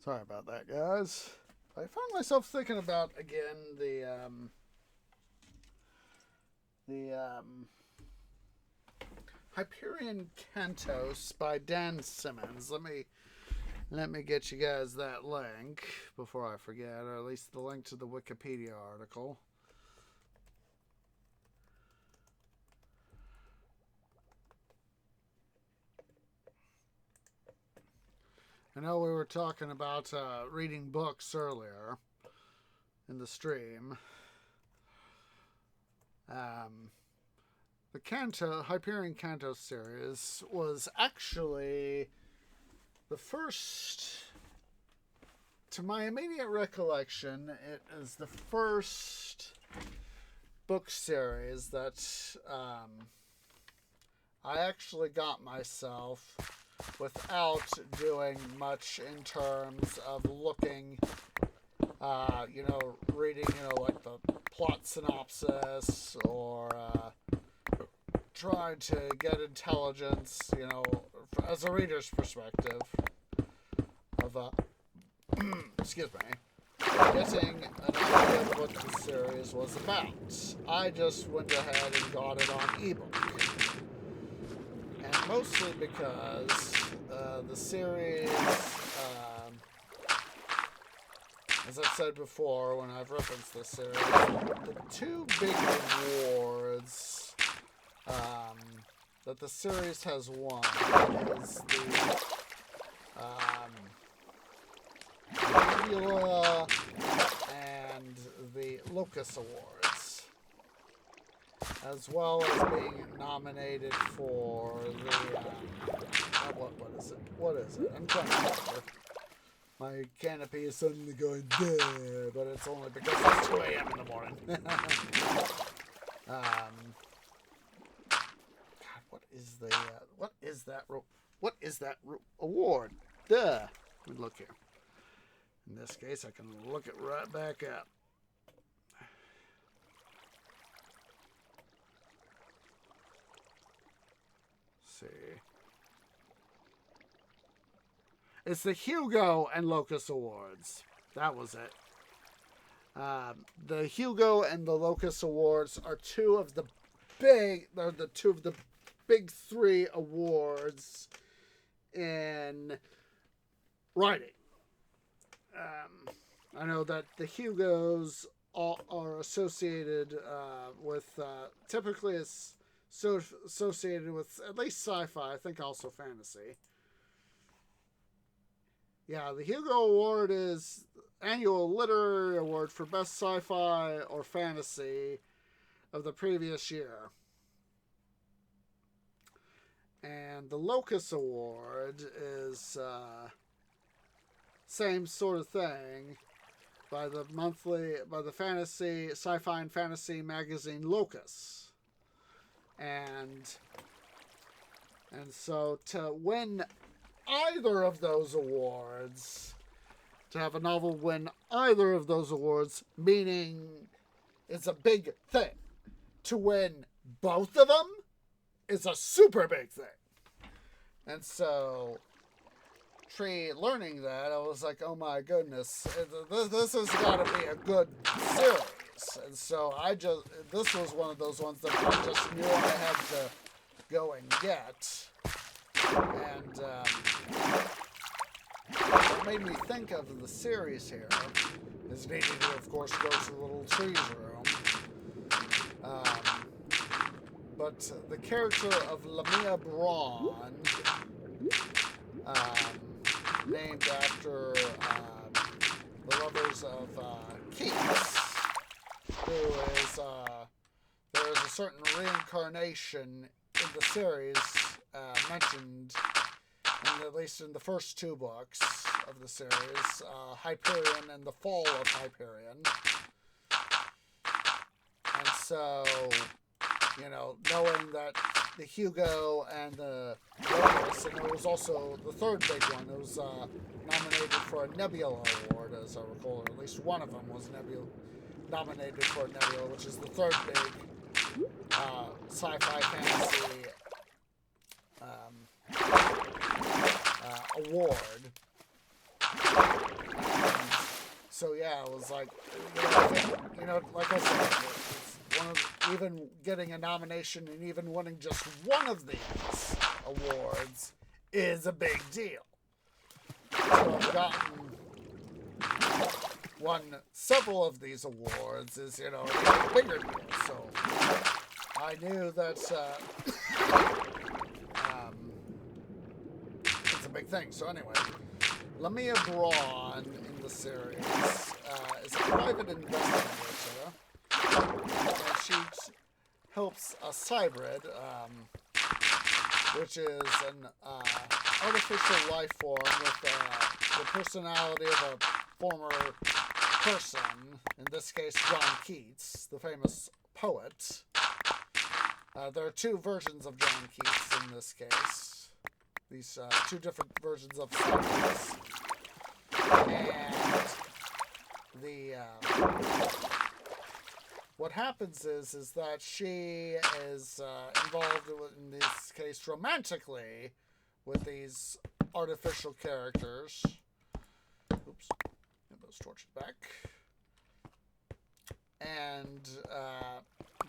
Sorry about that, guys. I found myself thinking about, again, the Hyperion Cantos by Dan Simmons. Let me get you guys that link before I forget, or at least the link to the Wikipedia article. I know we were talking about reading books earlier in the stream. The Hyperion Canto series was actually the first, to my immediate recollection, it is the first book series that I actually got myself without doing much in terms of looking, reading, like the plot synopsis or trying to get intelligence, as a reader's perspective of, excuse me, getting an idea of what the series was about. I just went ahead and got it on ebook. And mostly because the series, as I've said before when I've referenced this series, the two big awards that the series has won is the Nebula and the Locus Awards, as well as being nominated for the what is it? I'm trying to remember. My canopy is suddenly going there, but it's only because it's 2 a.m. in the morning. God, what is that award? Duh. Let me look here. In this case, I can look it right back up. See. It's the Hugo and Locus Awards. That was it. The Hugo and the Locus Awards are two of the big three awards in writing. I know that the Hugos are associated with typically is associated with at least sci-fi. I think also fantasy. Yeah, the Hugo Award is annual literary award for best sci-fi or fantasy of the previous year. And the Locus Award is same sort of thing by the fantasy, sci-fi and fantasy magazine Locus. And so to win either of those awards, to have a novel win either of those awards, meaning it's a big thing. To win both of them is a super big thing. And so, learning that, I was like, oh my goodness, this has got to be a good series. And so this was one of those ones that I just knew I had to go and get. And what made me think of the series here is needing to, of course, go to the little trees room. But the character of Lamia Braun, named after the lovers of Keats, who is, there is a certain reincarnation in the series mentioned, at least in the first two books of the series, Hyperion and the Fall of Hyperion. And so, knowing that the Hugo and the Locus, and there was also the third big one, it was nominated for a Nebula Award, as I recall, or at least one of them was nominated for a Nebula, which is the third big sci-fi fantasy award. So yeah, it was like, like I said, it's one of, even getting a nomination and even winning just one of these awards is a big deal. So I've won several of these awards is, a bigger deal. So I knew that it's a big thing. So anyway, Lamia Braun in the series is a private investigator, and she helps a hybrid, which is an artificial life form with the personality of a former person, in this case John Keats, the famous poet. There are two versions of John Keats in this case. These two different versions of subjects. And the what happens is that she is involved in this case romantically with these artificial characters. Oops, get those torches back. And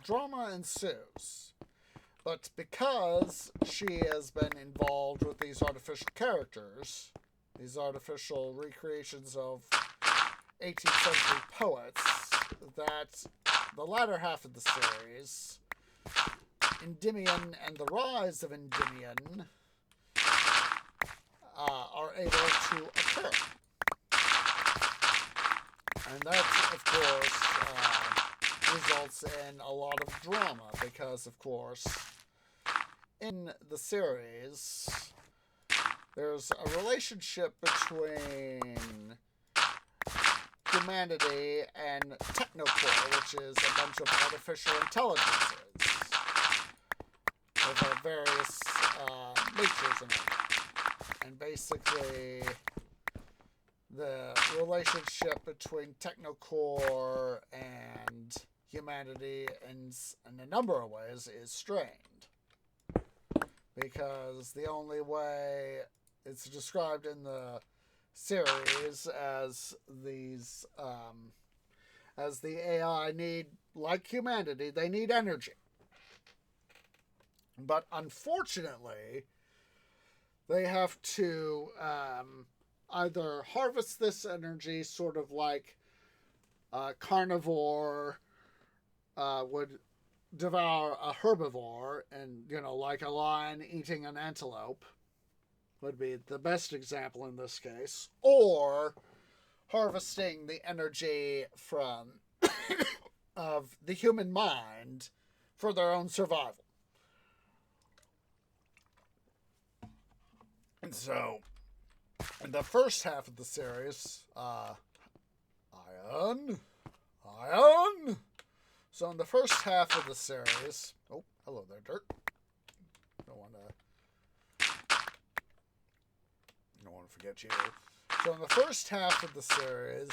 drama ensues. But because she has been involved with these artificial characters, these artificial recreations of 18th century poets, that the latter half of the series, Endymion and the Rise of Endymion, are able to occur. And that, of course, results in a lot of drama because, of course, in the series, there's a relationship between humanity and Technocore, which is a bunch of artificial intelligences of various natures in it. And basically, the relationship between Technocore and humanity in a number of ways is strained. Because the only way it's described in the series as these, as the AI need, like humanity, they need energy. But unfortunately, they have to either harvest this energy sort of like a carnivore would devour a herbivore, and, like a lion eating an antelope would be the best example in this case, or harvesting the energy from of the human mind for their own survival. And so, in the first half of the series, Ion. So in the first half of the series, oh, hello there, Dirt. Don't want to forget you. So in the first half of the series,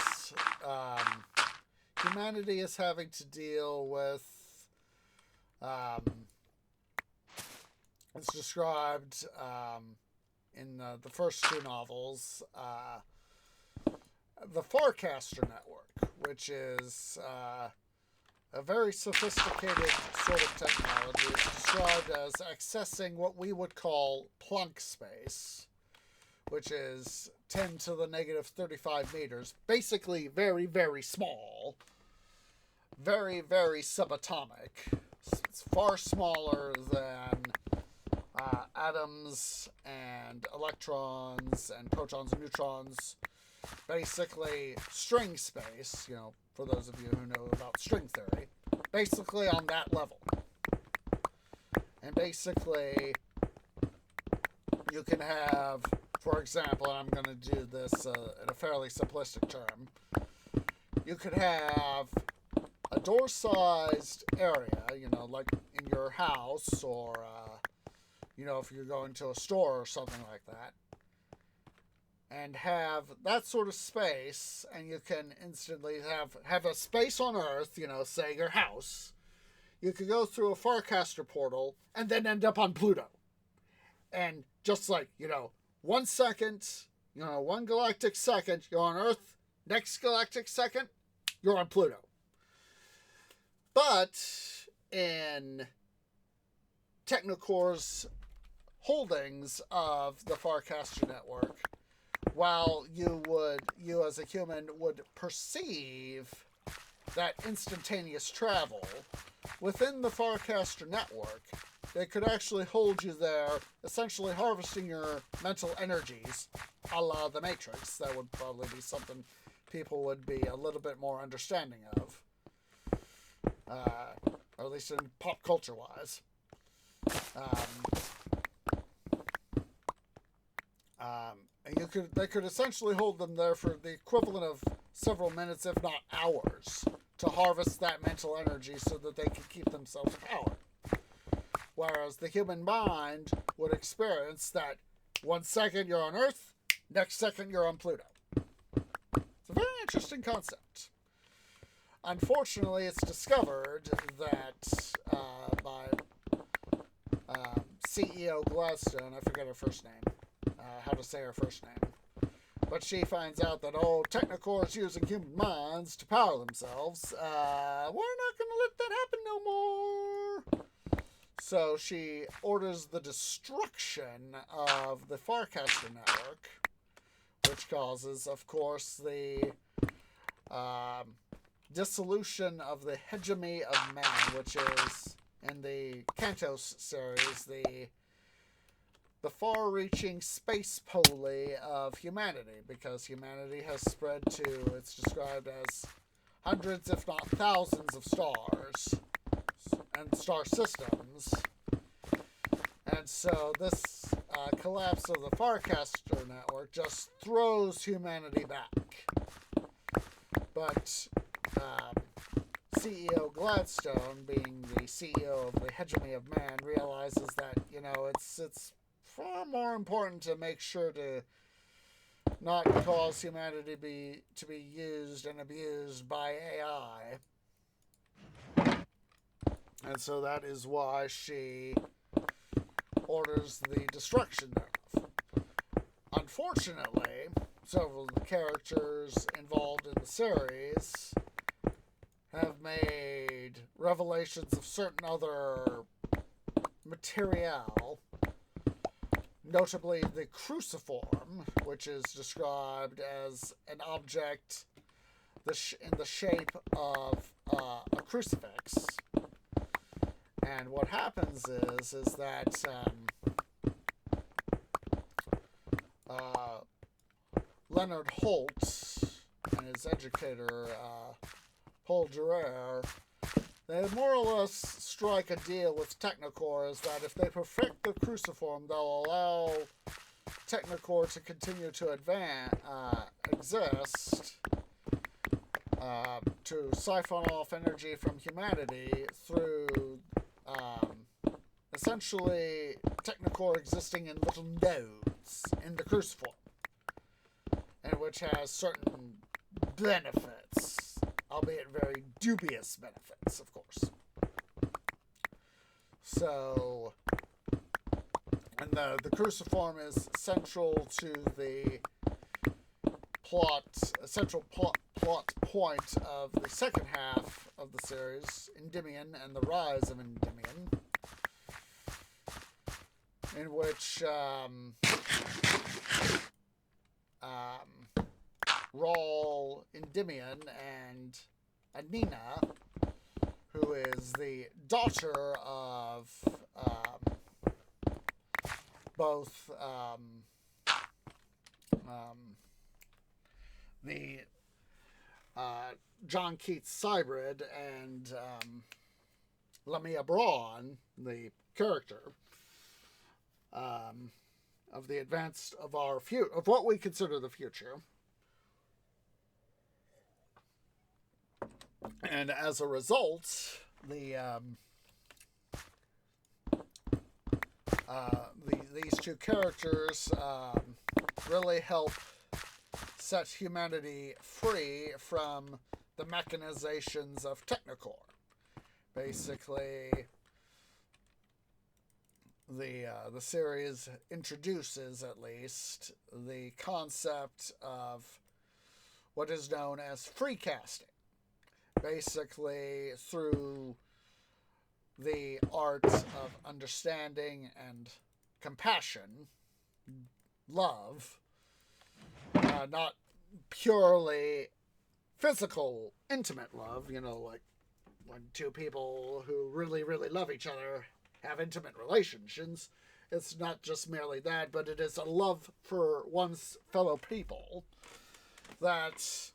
humanity is having to deal with, it's described in the first two novels, the Farcaster Network, which is a very sophisticated sort of technology. It's described as accessing what we would call Planck space, which is 10 to the negative 35 meters. Basically very, very small. Very, very subatomic. It's far smaller than atoms and electrons and protons and neutrons. Basically string space, for those of you who know about string theory, basically on that level. And basically, you can have, for example, and I'm going to do this in a fairly simplistic term, you could have a door-sized area, like in your house, or, if you're going to a store or something like that, and have that sort of space, and you can instantly have a space on Earth, say your house. You could go through a Farcaster portal and then end up on Pluto. And just like, 1 second, 1 galactic second, you're on Earth, Next galactic second, you're on Pluto. But in Technocore's holdings of the Farcaster network, while you as a human would perceive that instantaneous travel within the Farcaster network, they could actually hold you there, essentially harvesting your mental energies, a la the Matrix. That would probably be something people would be a little bit more understanding of, or at least in pop culture wise. And they could essentially hold them there for the equivalent of several minutes, if not hours, to harvest that mental energy so that they could keep themselves powered. Whereas the human mind would experience that 1 second you're on Earth, next second you're on Pluto. It's a very interesting concept. Unfortunately, it's discovered that by CEO Gladstone, I forget her first name, how to say her first name, but she finds out that, Technocore is using human minds to power themselves. We're not going to let that happen no more. So she orders the destruction of the Farcaster network, which causes, of course, the dissolution of the hegemony of man, which is, in the Cantos series, the far-reaching space pole of humanity, because humanity has spread to, it's described as hundreds, if not thousands, of stars and star systems. And so this collapse of the Farcaster network just throws humanity back. But CEO Gladstone, being the CEO of the hegemony of man, realizes that, it's far more important to make sure to not cause humanity to be used and abused by AI. And so that is why she orders the destruction thereof. Unfortunately, several of the characters involved in the series have made revelations of certain other material, notably the cruciform, which is described as an object in the shape of a crucifix. And what happens is that Leonard Holt and his educator, Paul Durer, they more or less strike a deal with Technocore, is that if they perfect the cruciform, they'll allow Technocore to continue to exist, to siphon off energy from humanity through essentially Technocore existing in little nodes in the cruciform, and which has certain benefits, albeit very dubious benefits, of course. So, and the cruciform is central to the central plot point of the second half of the series, Endymion and the Rise of Endymion, in which Raul Endymion and Anina, who is the daughter of both the John Keats Cybrid and Lamia Braun, the character of the advanced of what we consider the future. And as a result, these two characters really help set humanity free from the mechanizations of Technocore. Basically, the series introduces, at least, the concept of what is known as free casting. Basically, through the art of understanding and compassion, love, not purely physical, intimate love, like when two people who really, really love each other have intimate relationships. It's not just merely that, but it is a love for one's fellow people that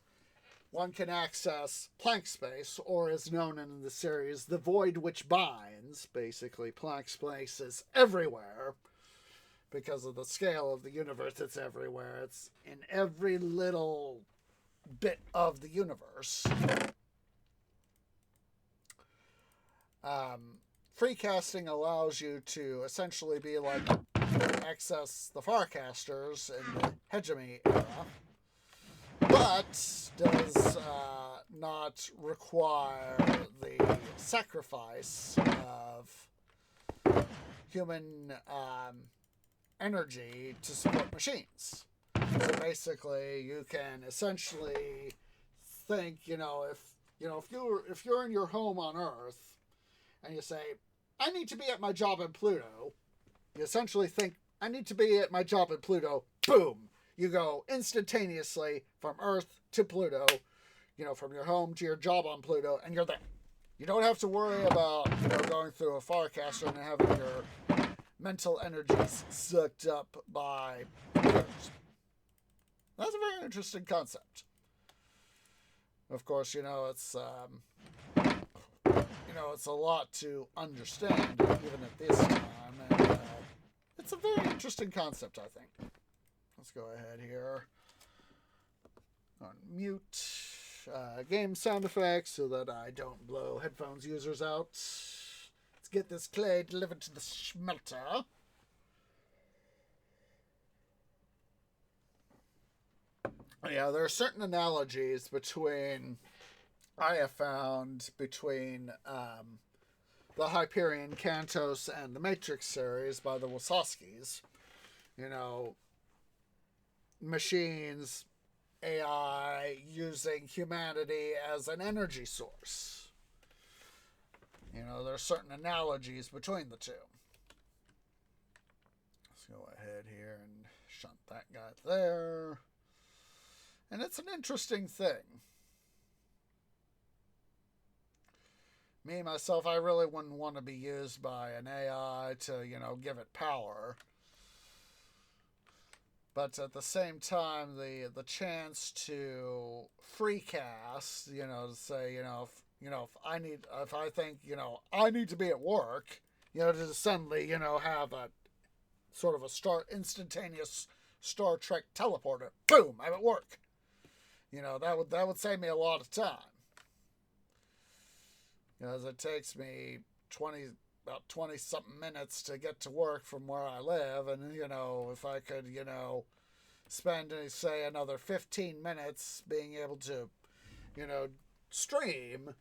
one can access Planck space, or as known in the series, the void which binds. Basically, Planck space is everywhere. Because of the scale of the universe, it's everywhere. It's in every little bit of the universe. Free casting allows you to essentially be like access the Farcasters in the hegemony era, but does not require the sacrifice of human energy to support machines. So basically, you can essentially think, if you're in your home on Earth and you say, I need to be at my job in Pluto, you essentially think, I need to be at my job in Pluto. Boom! You go instantaneously from Earth to Pluto, from your home to your job on Pluto, and you're there. You don't have to worry about going through a Farcaster and having your mental energies sucked up by computers. That's a very interesting concept. Of course, it's it's a lot to understand even at this time, and it's a very interesting concept, I think. Let's go ahead here. Unmute game sound effects so that I don't blow headphones users out. Let's get this clay delivered to the smelter. Yeah, there are certain analogies I have found between the Hyperion Cantos and the Matrix series by the Wachowskis. Machines, AI using humanity as an energy source. There are certain analogies between the two. Let's go ahead here and shunt that guy there. And it's an interesting thing. Me, myself, I really wouldn't want to be used by an AI to, give it power. But at the same time, the chance to free cast, to say, if I think, I need to be at work, to suddenly, have a sort of a instantaneous Star Trek teleporter. Boom, I'm at work. That would save me a lot of time. As it takes me about 20 something minutes to get to work from where I live, and if I could spend say another 15 minutes being able to stream,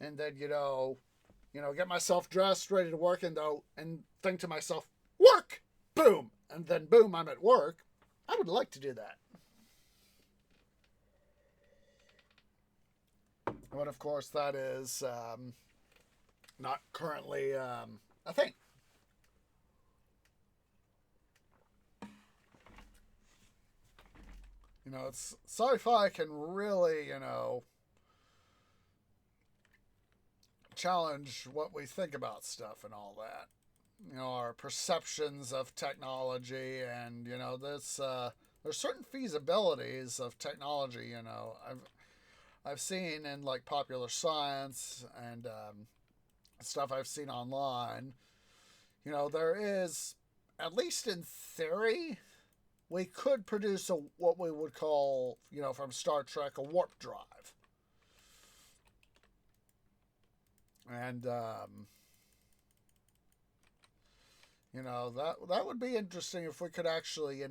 and then get myself dressed, ready to work, and think to myself, work, boom, and then boom, I'm at work. I would like to do that. But of course, that is not currently a thing. It's sci-fi can really, challenge what we think about stuff and all that. Our perceptions of technology, and there's certain feasibilities of technology. I've seen in like popular science and stuff I've seen online, there is, at least in theory, we could produce what we would call, from Star Trek, a warp drive. And, that would be interesting if we could actually,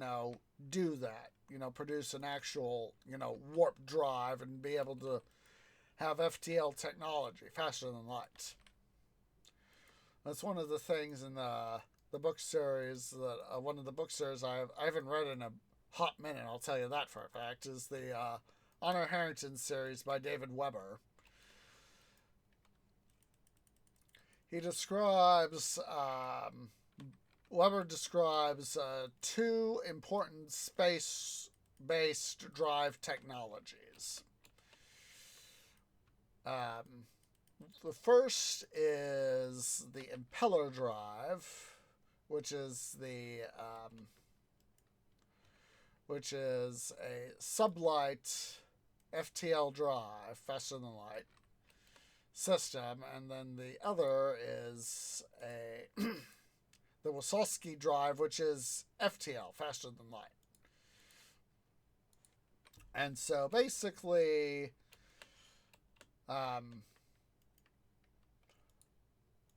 do that. Produce an actual, warp drive and be able to have FTL technology, faster than light. That's one of the things in the book series one of the book series I haven't read in a hot minute, I'll tell you that for a fact, is the Honor Harrington series by David Weber. He describes, Weber describes two important space-based drive technologies. The first is the impeller drive, which is a sublight FTL drive, faster than light system, and then the other is the Wysocki drive, which is FTL, faster than light. And so basically,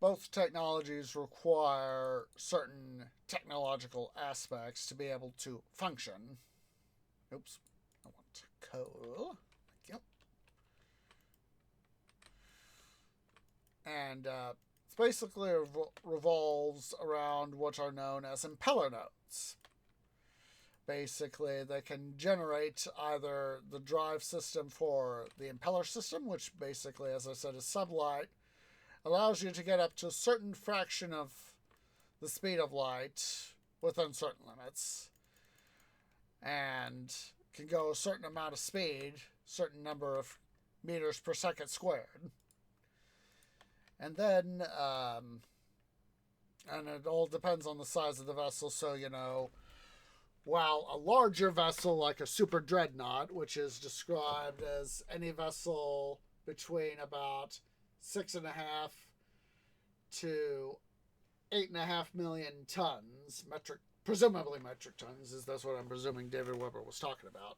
both technologies require certain technological aspects to be able to function. Oops, I want coal. Thank you. And it basically revolves around what are known as impeller nodes. Basically, they can generate either the drive system for the impeller system, which basically, as I said, is sublight, allows you to get up to a certain fraction of the speed of light within certain limits, and can go a certain amount of speed, certain number of meters per second squared. And then, and it all depends on the size of the vessel, so, while a larger vessel like a super dreadnought, which is described as any vessel between about 6.5 to 8.5 million tons, presumably metric tons, that's what I'm presuming David Weber was talking about,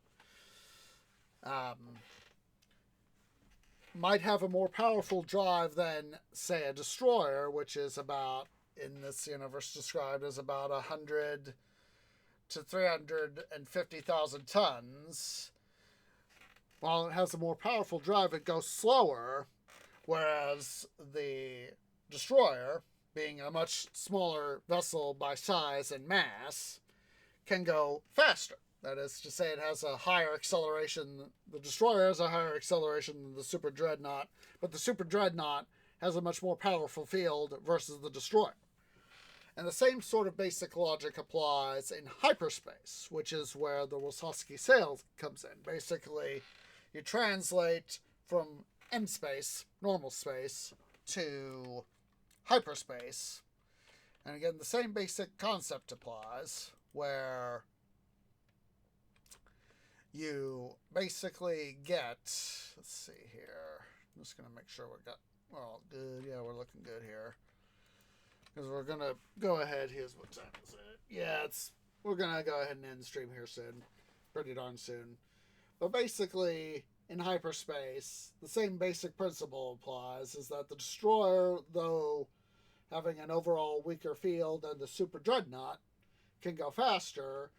might have a more powerful drive than, say, a destroyer, which is about, in this universe, described as about 100 to 350,000 tons. While it has a more powerful drive, it goes slower, whereas the destroyer, being a much smaller vessel by size and mass, can go faster. That is to say, it has a higher acceleration. The destroyer has a higher acceleration than the super dreadnought, but the super dreadnought has a much more powerful field versus the destroyer. And the same sort of basic logic applies in hyperspace, which is where the Wysocki sail comes in. Basically, you translate from end space, normal space, to hyperspace. And again, the same basic concept applies, where you basically get, let's see here, I'm just going to make sure we got, well, good, yeah, we're looking good here. Because we're going to go ahead, here's what time is it? Yeah, we're going to go ahead and end the stream here soon. Pretty darn soon. But basically, in hyperspace, the same basic principle applies, is that the destroyer, though having an overall weaker field than the super dreadnought, can go faster,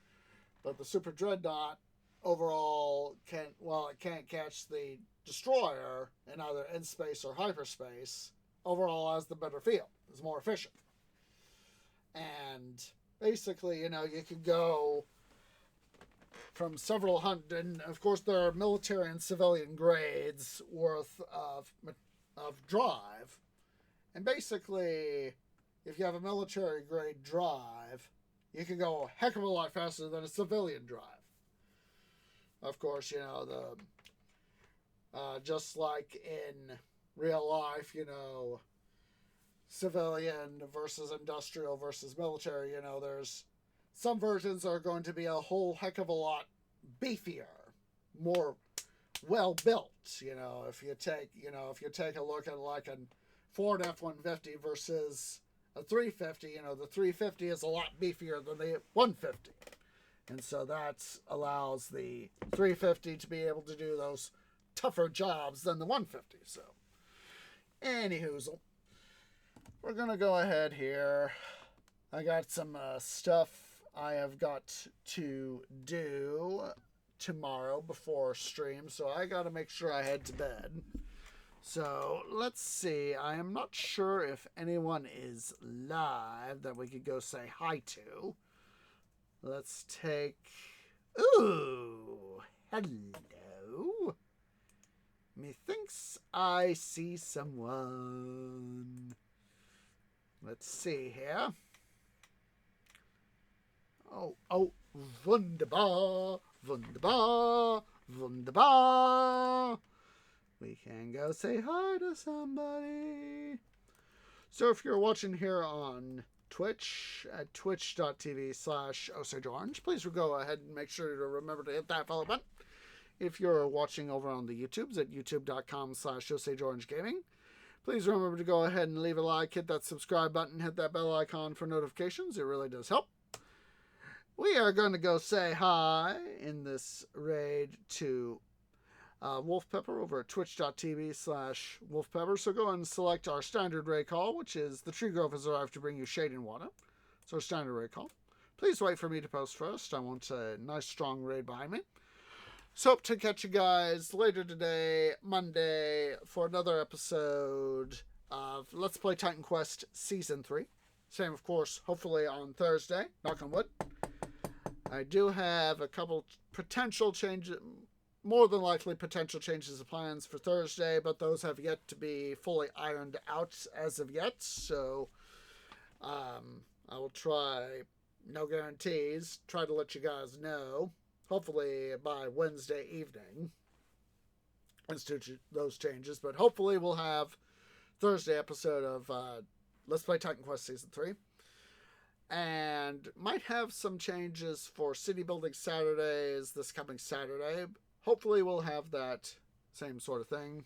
but the super dreadnought overall can't catch the destroyer in either end space or hyperspace, overall has the better field, is more efficient. And basically, you can go from several hundred, and of course there are military and civilian grades worth of drive. And basically, if you have a military grade drive, you can go a heck of a lot faster than a civilian drive. Of course, just like in real life, civilian versus industrial versus military, there's some versions are going to be a whole heck of a lot beefier, more well built. If you take a look at like a Ford F-150 versus a 350, the 350 is a lot beefier than the 150. And so that allows the 350 to be able to do those tougher jobs than the 150. So, anywhoozle, we're going to go ahead here. I got some stuff I have got to do tomorrow before stream, so I got to make sure I head to bed. So, let's see. I am not sure if anyone is live that we could go say hi to. Let's take... Ooh, hello. Methinks I see someone. Let's see here. Oh, wunderbar, wunderbar, wunderbar. We can go say hi to somebody. So if you're watching here on Twitch at twitch.tv/OsageOrange, please go ahead and make sure to remember to hit that follow button. If you're watching over on the YouTubes at youtube.com/OsageOrangeGaming, please remember to go ahead and leave a like, hit that subscribe button, hit that bell icon for notifications. It really does help. We are going to go say hi in this raid to Wolf Pepper over at twitch.tv/Wolf Pepper. So go ahead and select our standard raid call, which is the tree grove has arrived to bring you shade and water. So standard raid call. Please wait for me to post first. I want a nice strong raid behind me. So hope to catch you guys later today, Monday, for another episode of Let's Play Titan Quest Season 3. Same, of course, hopefully on Thursday. Knock on wood. I do have a couple potential changes, more than likely potential changes of plans for Thursday, but those have yet to be fully ironed out as of yet. So I will try, no guarantees, try to let you guys know, hopefully by Wednesday evening, as to those changes. But hopefully we'll have Thursday episode of Let's Play Titan Quest Season 3. And might have some changes for City Building Saturdays this coming Saturday. Hopefully we'll have that same sort of thing.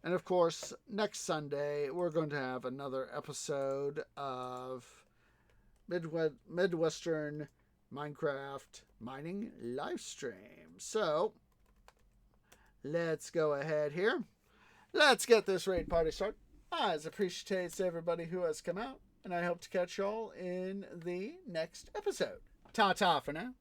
And of course, next Sunday, we're going to have another episode of Midwestern Minecraft Mining Livestream. So, let's go ahead here. Let's get this raid party started. As appreciates everybody who has come out. And I hope to catch y'all in the next episode. Ta-ta for now.